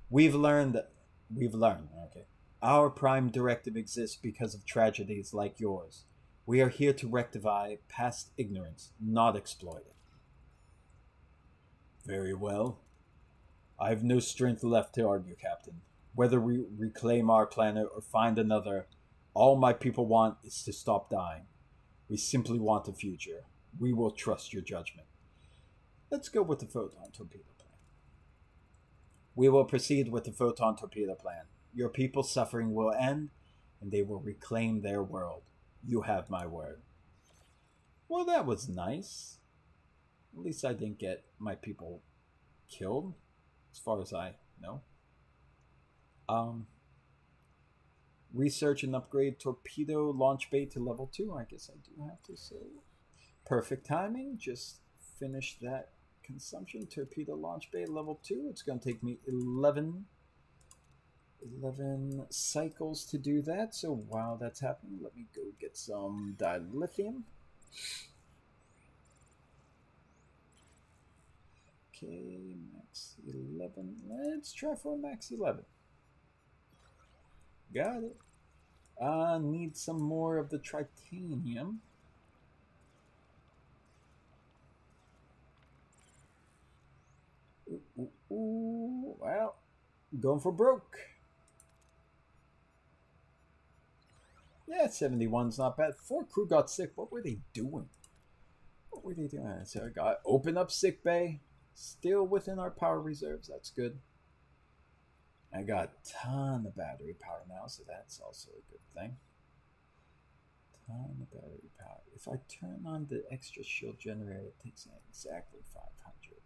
We've learned that we've learned, okay. Our prime directive exists because of tragedies like yours. We are here to rectify past ignorance, not exploit it. Very well. I have no strength left to argue, Captain. Whether we reclaim our planet or find another, all my people want is to stop dying. We simply want a future. We will trust your judgment. Let's go with the photon torpedo plan. We will proceed with the photon torpedo plan. Your people's suffering will end, and they will reclaim their world. You have my word. Well, that was nice. At least I didn't get my people killed, as far as I know. Research and upgrade torpedo launch bay to level 2. I guess I do have to say. Perfect timing. Just finish that consumption. Torpedo launch bay level 2. It's going to take me 11 cycles to do that. So while that's happening, let me go get some dilithium. Okay, max 11. Let's try for max 11. Got it. Need some more of the titanium. Ooh. Well, going for broke. Yeah, 71's not bad. 4 crew got sick. What were they doing? So I got open up sick bay. Still within our power reserves. That's good. I got a ton of battery power now, so that's also a good thing. Ton of battery power. If I turn on the extra shield generator, it takes exactly 500.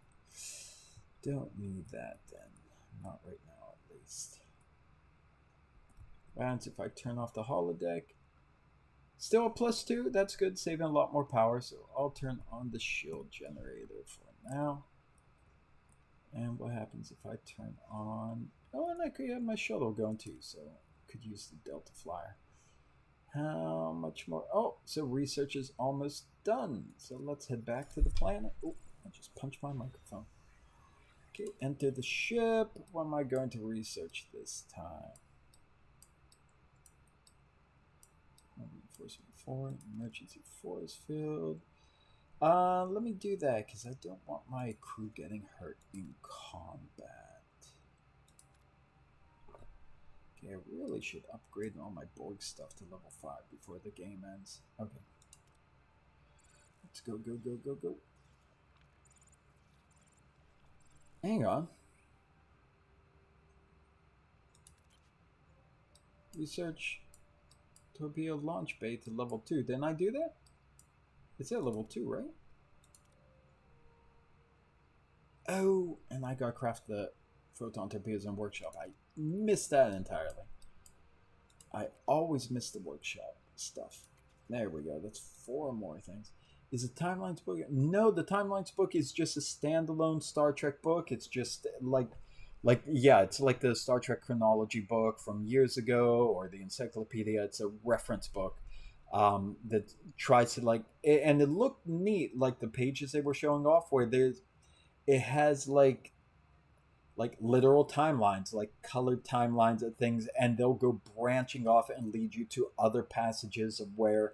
Don't need that then. Not right now, at least. And if I turn off the holodeck, still a +2. That's good, saving a lot more power. So I'll turn on the shield generator for now. And what happens if I turn on... Oh, and I could have my shuttle going too, so I could use the Delta Flyer. How much more? Oh, so research is almost done. So let's head back to the planet. Oh, I just punched my microphone. Okay, enter the ship. What am I going to research this time? Reinforcement 4, emergency force field. Let me do that because I don't want my crew getting hurt in combat. Okay, I really should upgrade all my Borg stuff to level 5 before the game ends. Okay. Let's go. Hang on. Research torpedo launch bay to level 2. Didn't I do that? It's at level 2, right? Oh, and I got craft the photon torpedoes in workshop. I missed that entirely. I always miss the workshop stuff. There we go. That's 4 more things. Is the Timelines book? No, the Timelines book is just a standalone Star Trek book. It's just yeah, it's like the Star Trek chronology book from years ago, or the encyclopedia. It's a reference book that tries to and it looked neat, like the pages they were showing off, where it has like literal timelines, like colored timelines of things, and they'll go branching off and lead you to other passages of where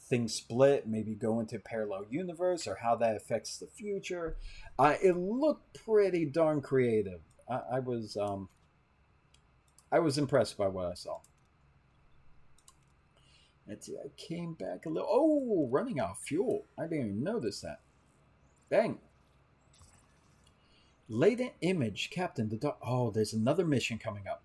things split, maybe go into parallel universe, or how that affects the future. It looked pretty darn creative. I was impressed by what I saw. Let's see, I came back a little. Oh, running out of fuel. I didn't even notice that. Bang. Latent image, Captain. Oh, there's another mission coming up.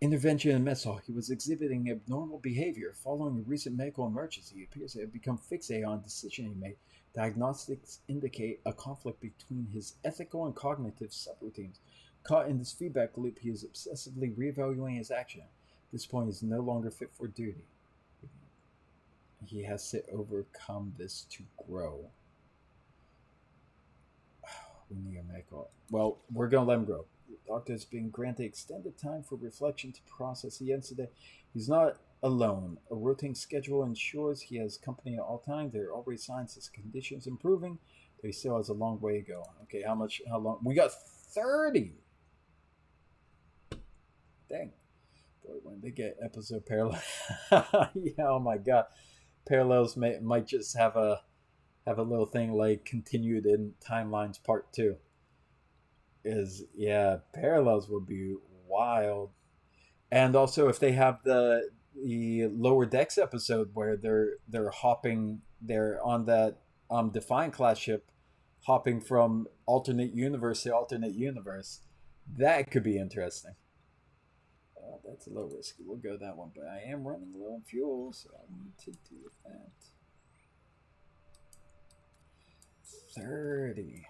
Intervention in mess hall. He was exhibiting abnormal behavior following a recent medical emergency. He appears to have become fixated on a decision he made. Diagnostics indicate a conflict between his ethical and cognitive subroutines. Caught in this feedback loop, he is obsessively reevaluating his action. At this point, he is no longer fit for duty. He has to overcome this to grow. We need a medical. Well, we're going to let him grow. The doctor has been granted extended time for reflection to process the incident. He's not alone. A rotating schedule ensures he has company at all times. There are always signs his condition's improving, but he still has a long way to go. Okay, how long? We got 30. Dang. Boy, when they get episode parallel. Yeah, oh my god. Parallels might just have a little thing like continued in timelines part 2. Is yeah, parallels would be wild. And also if they have the lower decks episode where they're hopping, they're on that Defiant class ship, hopping from alternate universe to alternate universe, that could be interesting. That's a little risky. We'll go that one, but I am running low on fuel, so I need to do that. 30.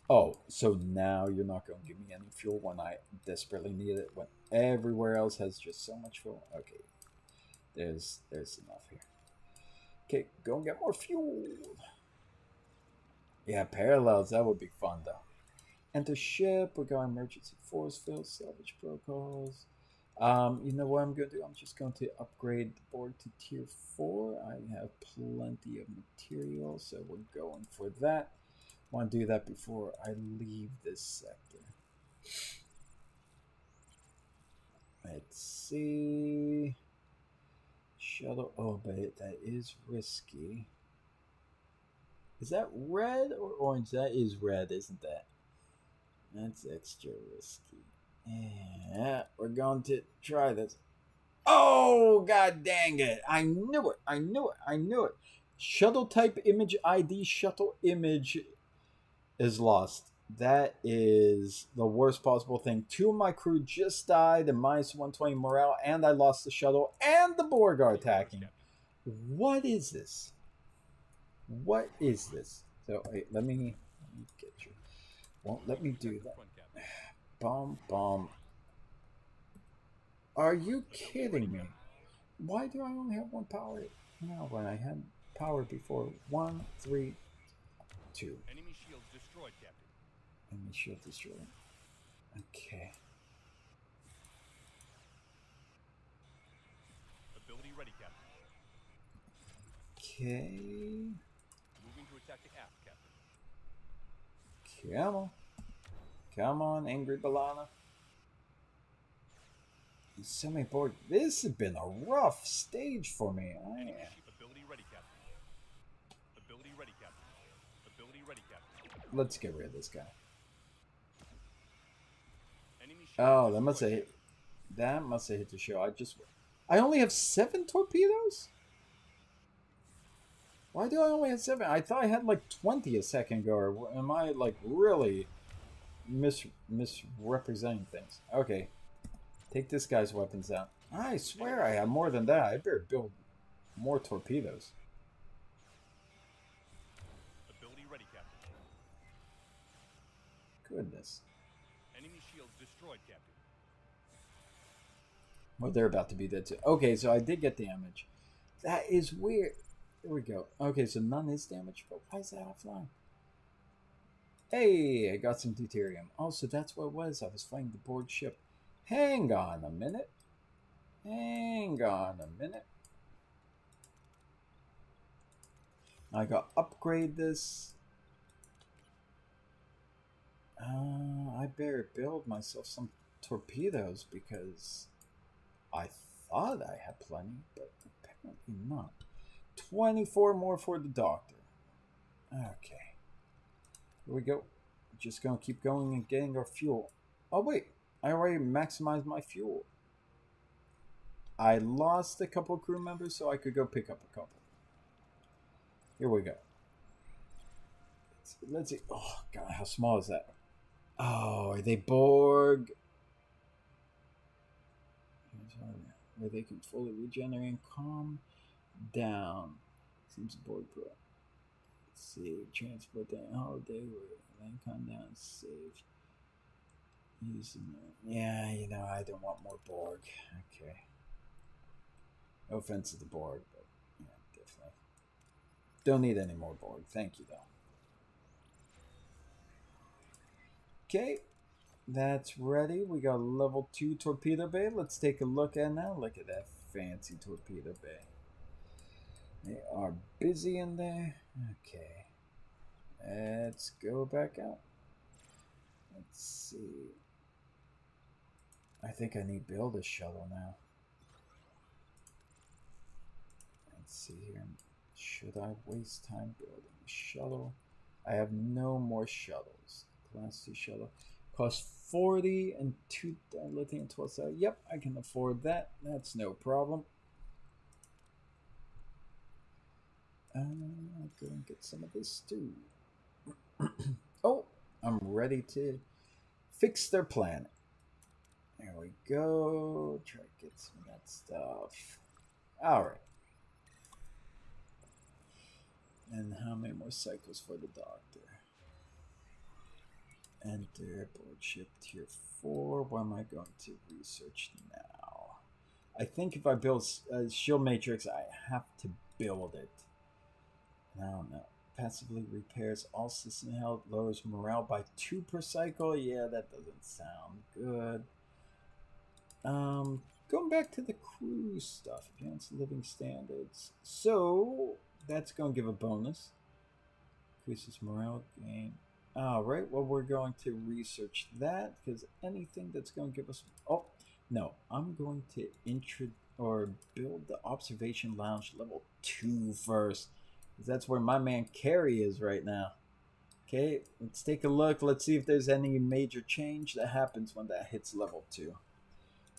Oh, so now you're not going to give me any fuel when I desperately need it, when everywhere else has just so much fuel? Okay, there's enough here. Okay, go and get more fuel. Yeah, parallels, that would be fun though. Enter ship, we got emergency force field, salvage protocols. You know what I'm going to do? I'm just going to upgrade the board to tier 4. I have plenty of material, so we're going for that. Want to do that before I leave this sector. Let's see. Shuttle. Oh, but that is risky. Is that red or orange? That is red, isn't that? That's extra risky. Yeah, we're going to try this. Oh, god dang it. I knew it. I knew it. I knew it. Shuttle type image ID, shuttle image is lost. That is the worst possible thing. 2 of my crew just died and minus 120 morale, and I lost the shuttle, and the Borg are attacking. What is this? What is this? So, wait, let me get you. Won't let me do that. Bomb. Are you kidding me? Why do I only have 1 power now when I had power before? 1, 3, 2. Enemy shield destroyed, Captain. Enemy shield destroyed. Okay. Ability ready, Captain. Okay. Moving to attack the aft, Captain. Come on. Come on, Angry Balana. So many board. This has been a rough stage for me. Ability ready, Captain. Ability ready, Captain. Ability ready, Captain. Let's get rid of this guy. Enemy shield Oh, that must have hit. That must have hit the show. I only have 7 torpedoes? Why do I only have 7? I thought I had like 20 a second ago. Or am I like really misrepresenting things? Okay. Take this guy's weapons out. I swear I have more than that. I better build more torpedoes. Ability ready, Captain. Goodness. Enemy shield destroyed, Captain. Well, they're about to be dead too. Okay, so I did get damage. That is weird. There we go. Okay, so none is damaged, but why is that offline? Hey, I got some deuterium. Oh, so that's what it was. I was fighting the board ship. Hang on a minute. Hang on a minute. I got upgrade this. I better build myself some torpedoes because I thought I had plenty, but apparently not. 24 more for the doctor. Okay. Here we go. Just gonna keep going and getting our fuel. Oh wait, I already maximized my fuel. I lost a couple crew members, so I could go pick up a couple. Here we go. Let's see. Oh god, how small is that? Oh, are they Borg? Where they can fully regenerate and calm down. Seems Borg pro. Let's see. Transport that holiday where then come down and save. Using it. Yeah, you know, I don't want more Borg. Okay. No offense to the Borg, but yeah, definitely. Don't need any more Borg. Thank you, though. Okay. That's ready. We got level 2 torpedo bay. Let's take a look at now. Look at that fancy torpedo bay. They are busy in there. Okay. Let's go back out. Let's see. I think I need to build a shuttle now. Let's see here. Should I waste time building a shuttle? I have no more shuttles. Class C shuttle. Cost 40 and 2 lithium 12 cell. Yep, I can afford that. That's no problem. I'll go and get some of this too. Oh, I'm ready to fix their planet. There we go. Try to get some of that stuff. Alright. And how many more cycles for the doctor? Enter board ship tier 4. What am I going to research now? I think if I build a shield matrix, I have to build it. I don't know. Passively repairs all system health, lowers morale by 2 per cycle. Yeah, that doesn't sound good. Going back to the crew stuff. Advanced living standards. So, that's going to give a bonus. Increases morale gain. Alright, well, we're going to research that, because anything that's going to give us... Oh, no. I'm going to build the observation lounge level 2 first. That's where my man Carrie is right now. Okay, let's take a look. Let's see if there's any major change that happens when that hits level 2.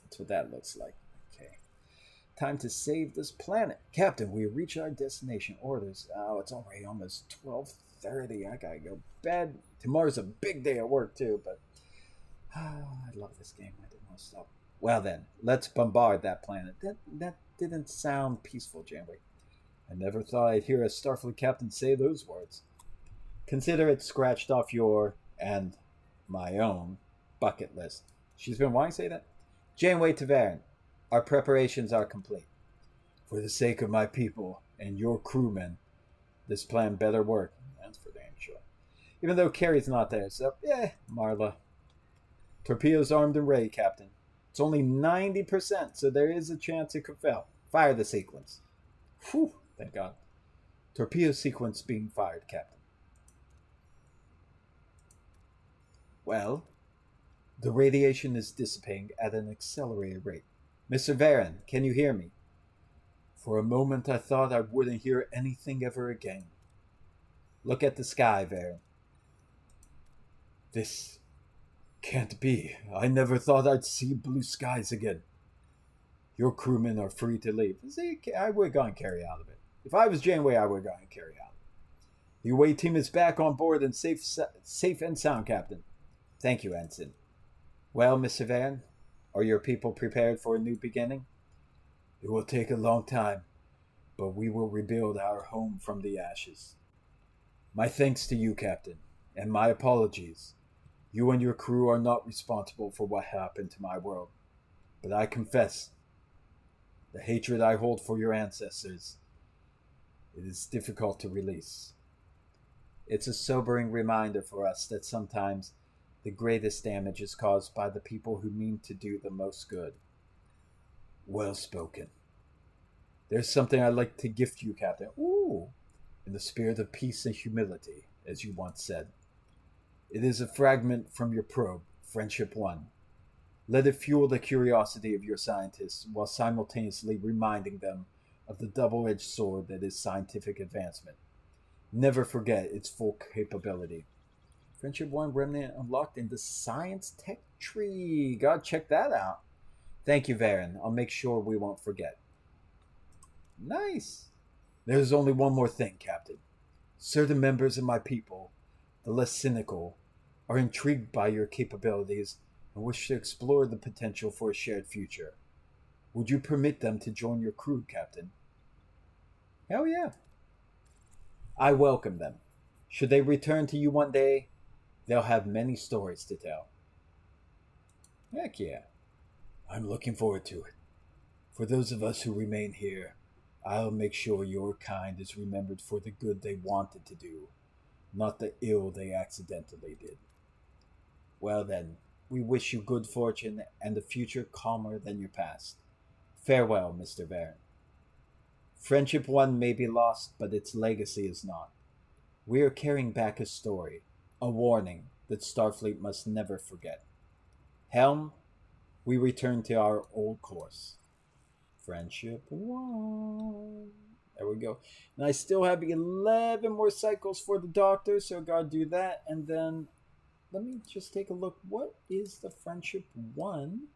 That's what that looks like. Okay. Time to save this planet. Captain, we reach our destination. Orders. Oh, it's already almost 12:30. I gotta go bed. Tomorrow's a big day at work too, but I love this game. I didn't want to stop. Well then, let's bombard that planet. That didn't sound peaceful, Janeway. I never thought I'd hear a Starfleet captain say those words. Consider it scratched off your, and my own, bucket list. She's been wanting to say that? Janeway Tavern, our preparations are complete. For the sake of my people and your crewmen, this plan better work. That's for damn sure. Even though Carrie's not there, so, Marla. Torpedoes armed and ready, Captain. It's only 90%, so there is a chance it could fail. Fire the sequence. Whew. Thank God. Torpedo sequence being fired, Captain. Well, the radiation is dissipating at an accelerated rate. Mr. Varen, can you hear me? For a moment I thought I wouldn't hear anything ever again. Look at the sky, Varen. This can't be. I never thought I'd see blue skies again. Your crewmen are free to leave. See, I would go and carry out of it. If I was Janeway, I would go and carry out. The away team is back on board and safe and sound, Captain. Thank you, Ensign. Well, Mr. Van, are your people prepared for a new beginning? It will take a long time, but we will rebuild our home from the ashes. My thanks to you, Captain, and my apologies. You and your crew are not responsible for what happened to my world, but I confess, the hatred I hold for your ancestors, it is difficult to release. It's a sobering reminder for us that sometimes the greatest damage is caused by the people who mean to do the most good. Well spoken. There's something I'd like to gift you, Captain. Ooh, in the spirit of peace and humility, as you once said. It is a fragment from your probe, Friendship 1. Let it fuel the curiosity of your scientists while simultaneously reminding them of the double-edged sword that is scientific advancement. Never forget its full capability. Friendship 1 remnant unlocked in the science tech tree. Gotta check that out. Thank you, Varen. I'll make sure we won't forget. Nice. There's only one more thing, Captain. Certain members of my people, the less cynical, are intrigued by your capabilities and wish to explore the potential for a shared future. Would you permit them to join your crew, Captain? Hell yeah. I welcome them. Should they return to you one day, they'll have many stories to tell. Heck yeah. I'm looking forward to it. For those of us who remain here, I'll make sure your kind is remembered for the good they wanted to do, not the ill they accidentally did. Well then, We wish you good fortune and a future calmer than your past. Farewell, Mr. Baron. Friendship One may be lost, but its legacy is not. We are carrying back a story, a warning that Starfleet must never forget. Helm, we return to our old course. Friendship One. There we go. And I still have 11 more cycles for the Doctor, so I gotta do that. And then let me just take a look. What is the Friendship One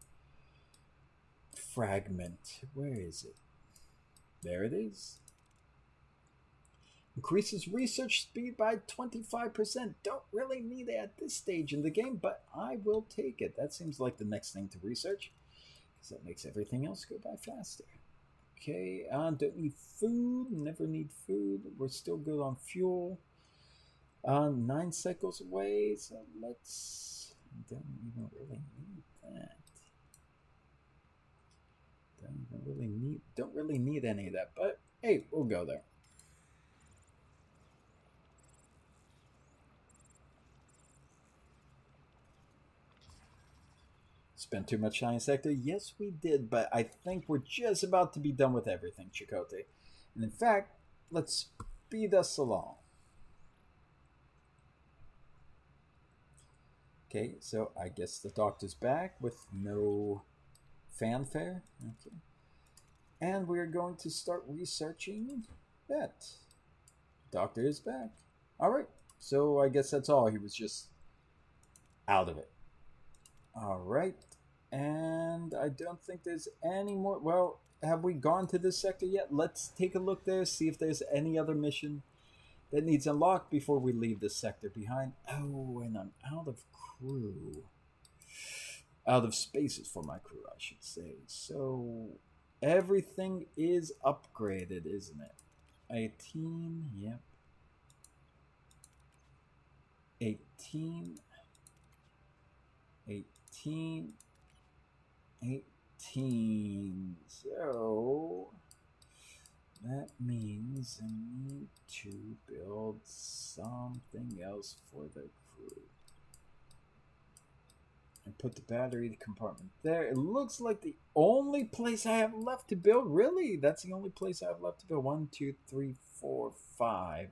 fragment? Where is it? There it is. Increases research speed by 25%. Don't really need it at this stage in the game, but I will take it. That seems like the next thing to research, because that makes everything else go by faster. Okay, don't need food. Never need food. We're still good on fuel. 9 cycles away, so let's... Don't even really need that. Don't really need any of that, but hey, we'll go there. Spent too much time in sector? Yes, we did, but I think we're just about to be done with everything, Chakotay. And in fact, let's speed us along. Okay, so I guess the Doctor's back with no fanfare. Okay. And we're going to start researching that. Doctor is back. Alright, so I guess that's all. He was just out of it. Alright, and I don't think there's any more. Well, have we gone to this sector yet? Let's take a look there, see if there's any other mission that needs unlocked before we leave this sector behind. Oh, and I'm out of crew. Out of spaces for my crew, I should say. So everything is upgraded, isn't it? 18, yep. 18. 18. So that means I need to build something else for the crew. And put the battery compartment there. It looks like the only place I have left to build. Really? That's the only place I have left to build. 1, 2, 3, 4, 5.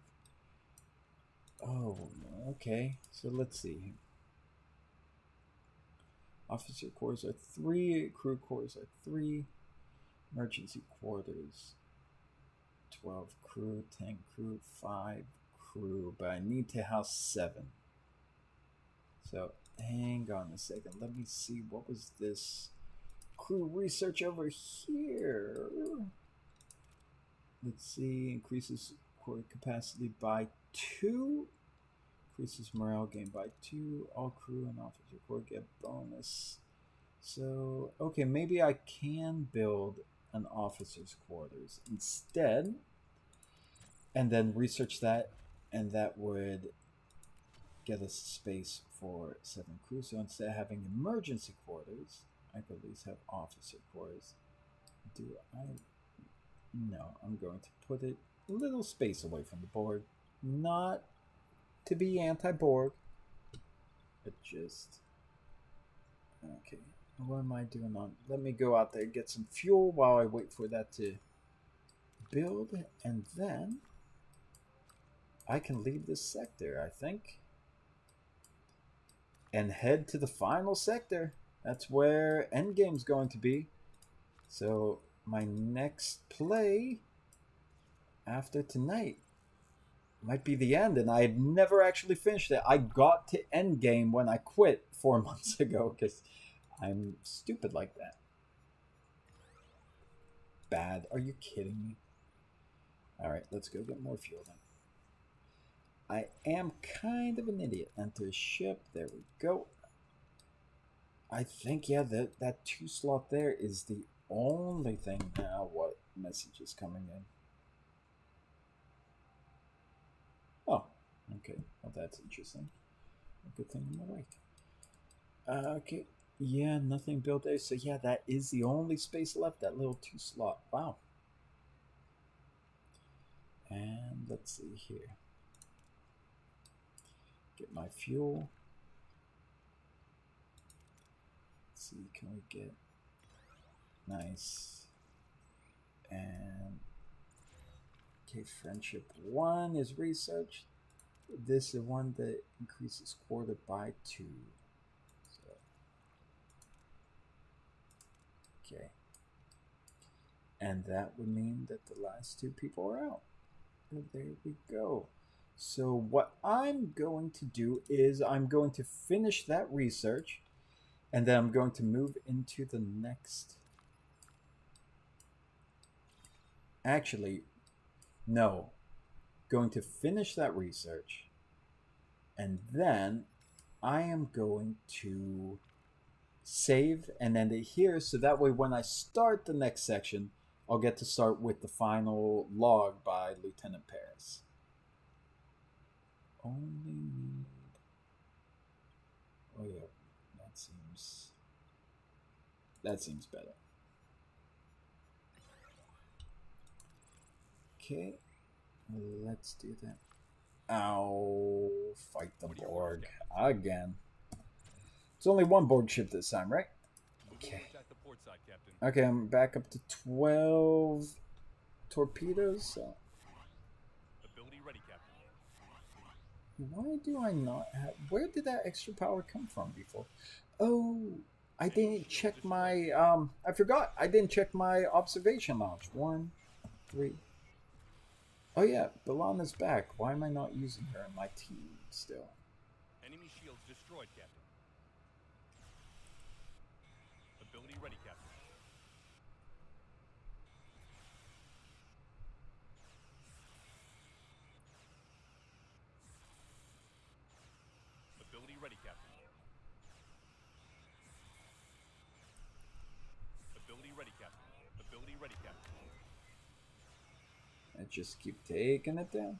Oh, okay. So let's see. Officer quarters are 3. Crew quarters are 3. Emergency quarters. 12 crew, 10 crew, 5 crew. But I need to house 7. So hang on a second. Let me see. What was this crew research over here? Let's see. Increases quarter capacity by 2. Increases morale gain by 2. All crew and officer corps get bonus. So, okay, maybe I can build an officer's quarters instead. And then research that. And that would get us space for 7 crew. So instead of having emergency quarters, I could at least have officer quarters. Do I? No, I'm going to put it a little space away from the board. Not to be anti-Borg, but just... Okay, what am I doing on? Let me go out there and get some fuel while I wait for that to build, and then I can leave this sector, I think, and head to the final sector. That's where Endgame's going to be. So my next play after tonight might be the end, and I had never actually finished it. I got to Endgame when I quit 4 months ago because I'm stupid like that. Bad. Are you kidding me? Alright, let's go get more fuel then. I am kind of an idiot. Enter ship. There we go. I think, yeah, that 2 slot there is the only thing now. What message is coming in? Oh, okay. Well, that's interesting. A good thing I'm awake. Okay. Yeah, nothing built there. So, yeah, that is the only space left. That little 2 slot. Wow. And let's see here. Get my fuel. see, can we get nice? And okay, friendship 1 is researched. This is one that increases quarter by 2. So, okay. And that would mean that the last 2 people are out. And there we go. So what I'm going to do is I'm going to finish that research, and then I'm going to move into the next. Actually, no. Going to finish that research, and then I am going to save and end it here, so that way when I start the next section, I'll get to start with the final log by Lieutenant Paris. Only need... Oh yeah, that seems better. Okay, let's do that. Ow, fight the Borg again. It's only 1 Borg ship this time, right? Okay. Okay, I'm back up to 12 torpedoes. So. Ability ready, Captain. Why do I not have... Where did that extra power come from before? Oh, I didn't check my... I forgot. I didn't check my observation launch. 1, 3... Oh yeah, Balana's back. Why am I not using her in my team still? Enemy shields destroyed, Captain. Ability ready, Captain. Ability ready, Captain. Ability ready, Captain. Ability ready, Captain. I just keep taking it down.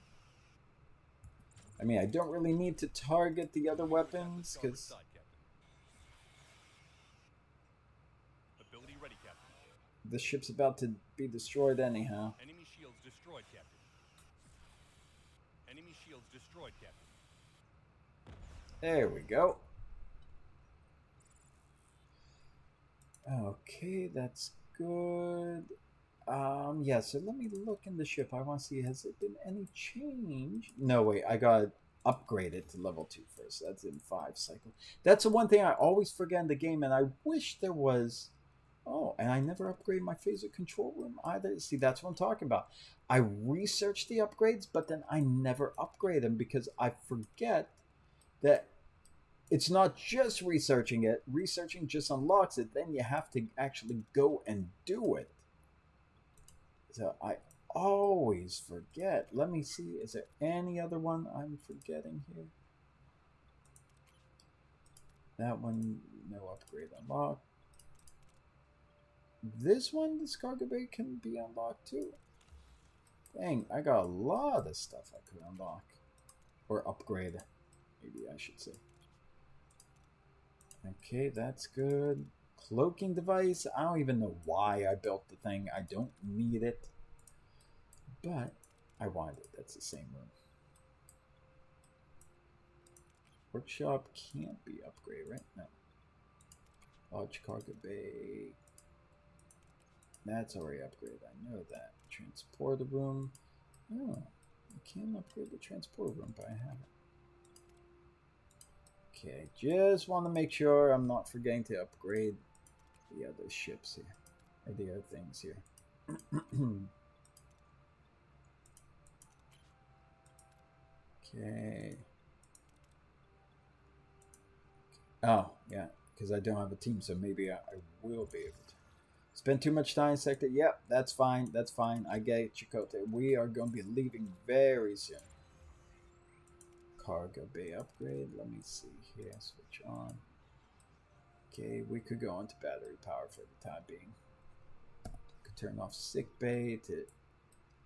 I mean, I don't really need to target the other weapons because the ship's about to be destroyed anyhow. Enemy shields destroyed, Captain. Enemy shields destroyed, Captain. There we go. Okay, that's good. Yeah, so let me look in the ship. I want to see, has there been any change? No, wait, I got upgraded to level 2 first. That's in 5 cycle. That's the one thing I always forget in the game, and I wish there was... Oh, and I never upgraded my phaser control room either. See, that's what I'm talking about. I researched the upgrades, but then I never upgrade them because I forget that it's not just researching it. Researching just unlocks it. Then you have to actually go and do it. So I always forget. Let me see. Is there any other one I'm forgetting here? That one, no upgrade unlocked. This one, this cargo bay can be unlocked too. Dang, I got a lot of stuff I could unlock. Or upgrade, maybe I should say. Okay, that's good. Cloaking device. I don't even know why I built the thing. I don't need it. But I want it. That's the same room. Workshop can't be upgraded, right? No. Large cargo bay. That's already upgraded. I know that. Transporter room. Oh, I can upgrade the transporter room, but I haven't. Okay, just want to make sure I'm not forgetting to upgrade the other ships here. Or the other things here. Okay. Oh, yeah, because I don't have a team, so maybe I will be able to. Spend too much time in sector. Yep, that's fine. That's fine. I get it, Chakotay. We are going to be leaving very soon. Cargo bay upgrade. Let me see here. Switch on. Okay, we could go into battery power for the time being. Could turn off sick bay to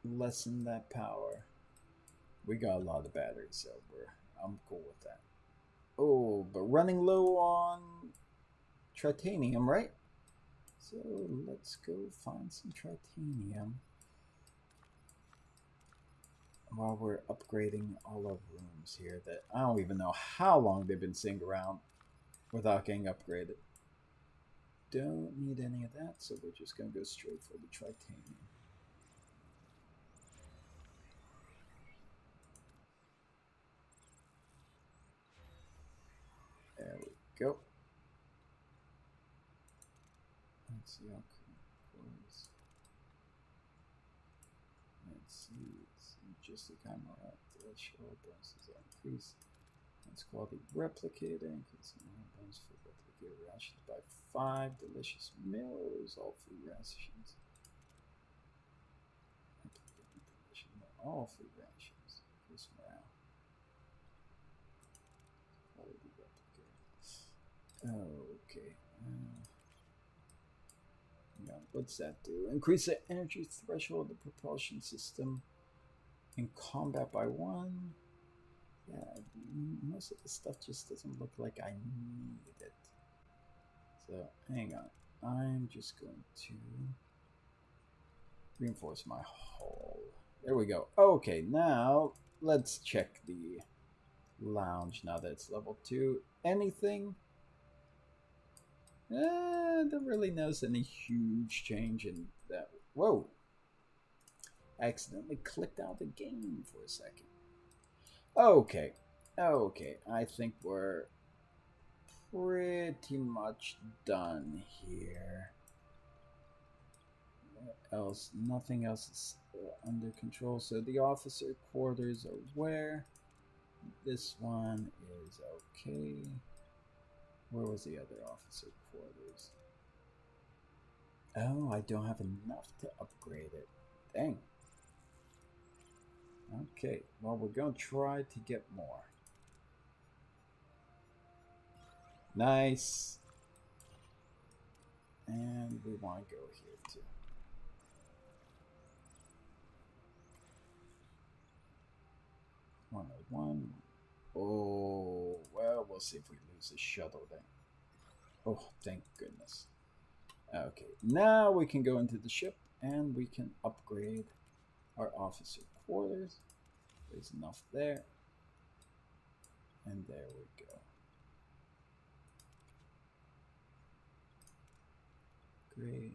lessen that power. We got a lot of batteries, so I'm cool with that. Oh, but running low on titanium, right? So let's go find some titanium while we're upgrading all our rooms here that I don't even know how long they've been sitting around without getting upgraded. don't need any of that, so we're just going to go straight for the titanium. There we go. Let's see how close. Let's see. Just the camera threshold bonuses increase. It's called the replicator. Increasing bonus for replicator rations by 5 delicious meals. All food rations. All food rations. Increase morale. Quality replicator. Okay. Yeah, what's that do? Increase the energy threshold of the propulsion system in combat by 1. Yeah, most of the stuff just doesn't look like I need it. So, hang on. I'm just going to reinforce my hull. There we go. Okay, now let's check the lounge now that it's level 2. Anything? Don't really notice any huge change in that. Whoa! I accidentally clicked out the game for a second. Okay, I think we're pretty much done here. What else? Nothing else is under control. So the officer quarters are where? This one is okay. Where was the other officer quarters? Oh, I don't have enough to upgrade it. Dang. Okay, well, we're going to try to get more. Nice. And we want to go here too. One. Oh, well, we'll see if we lose the shuttle then. Oh, thank goodness. Okay, now we can go into the ship and we can upgrade our officer quarters. There's enough there. And there we go. Great.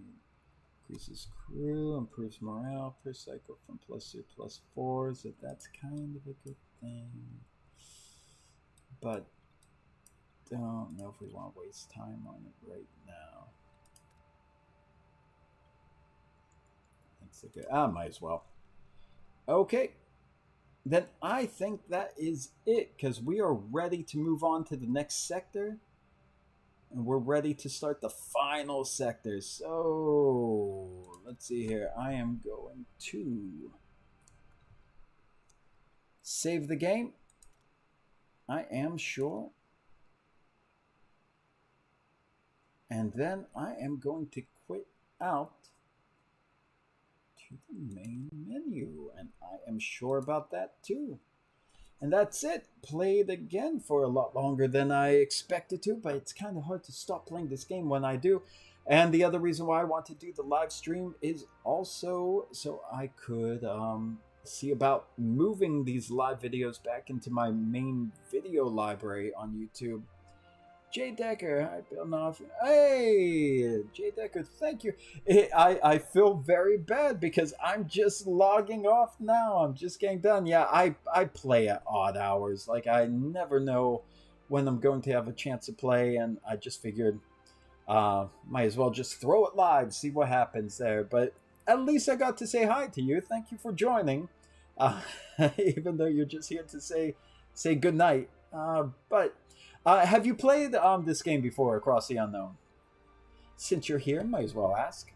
Increases crew, improves morale per cycle from +2 to +4, so that's kind of a good thing. But don't know if we want to waste time on it right now. That's a good. Might as well. Okay. Then I think that is it, because we are ready to move on to the next sector. And we're ready to start the final sector. So, let's see here. I am going to save the game. I am sure. And then I am going to quit out to the main menu. And I am sure about that too. And that's it. Played again for a lot longer than I expected to, but it's kind of hard to stop playing this game when I do. And the other reason why I want to do the live stream is also so I could see about moving these live videos back into my main video library on YouTube. Jay Decker, hi Bill Knopf. Hey, Jay Decker, thank you. I feel very bad because I'm just logging off now. I'm just getting done. Yeah, I play at odd hours. Like, I never know when I'm going to have a chance to play, and I just figured might as well just throw it live, see what happens there. But at least I got to say hi to you. Thank you for joining, even though you're just here to say good night. But have you played this game before, Across the Unknown? Since you're here, might as well ask.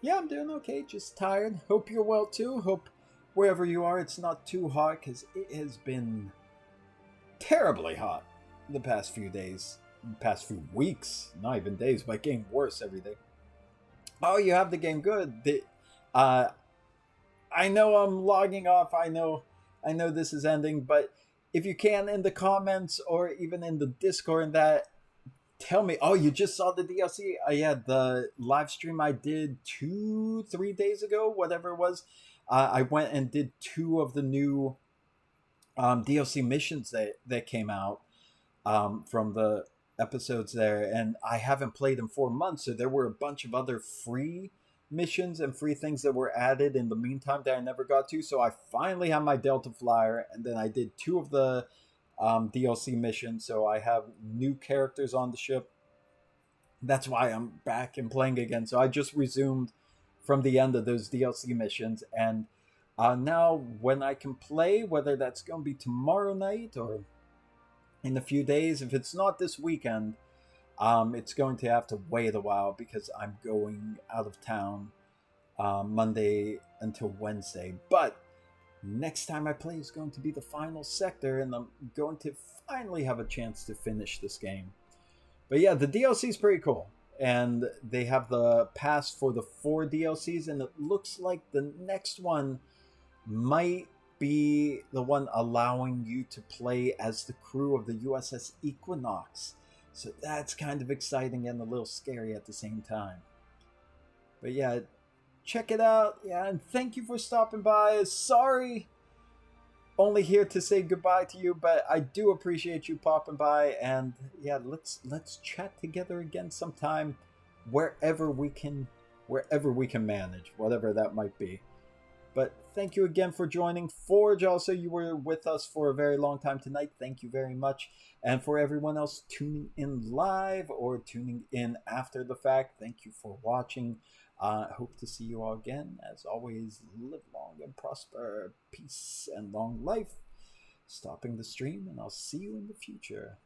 Yeah, I'm doing okay, just tired. Hope you're well too. Hope wherever you are it's not too hot, because it has been terribly hot the past few days, the past few weeks, not even days, but getting worse every day. Oh, you have the game good. I know I'm logging off. I know this is ending, but if you can, in the comments or even in the Discord, that tell me. Oh, you just saw the DLC? Yeah, the live stream I did 2-3 days ago, whatever it was. I went and did two of the new DLC missions that came out from the episodes there, and I haven't played in 4 months, so there were a bunch of other free missions and free things that were added in the meantime that I never got to. So I finally have my Delta Flyer, and then I did two of the DLC missions, so I have new characters on the ship. That's why I'm back and playing again. So I just resumed from the end of those DLC missions, and now when I can play, whether that's going to be tomorrow night or in a few days, if it's not this weekend, it's going to have to wait a while because I'm going out of town Monday until Wednesday. But next time I play is going to be the final sector, and I'm going to finally have a chance to finish this game. But yeah, the DLC is pretty cool. And they have the pass for the 4 DLCs, and it looks like the next one might be the one allowing you to play as the crew of the USS Equinox. So that's kind of exciting and a little scary at the same time. But yeah, check it out. Yeah, and thank you for stopping by. Sorry, only here to say goodbye to you, but I do appreciate you popping by. And yeah, let's chat together again sometime, wherever we can manage, whatever that might be. But thank you again for joining. Forge, also, you were with us for a very long time tonight. Thank you very much. And for everyone else tuning in live or tuning in after the fact, thank you for watching. Hope to see you all again. As always, live long and prosper. Peace and long life. Stopping the stream, and I'll see you in the future.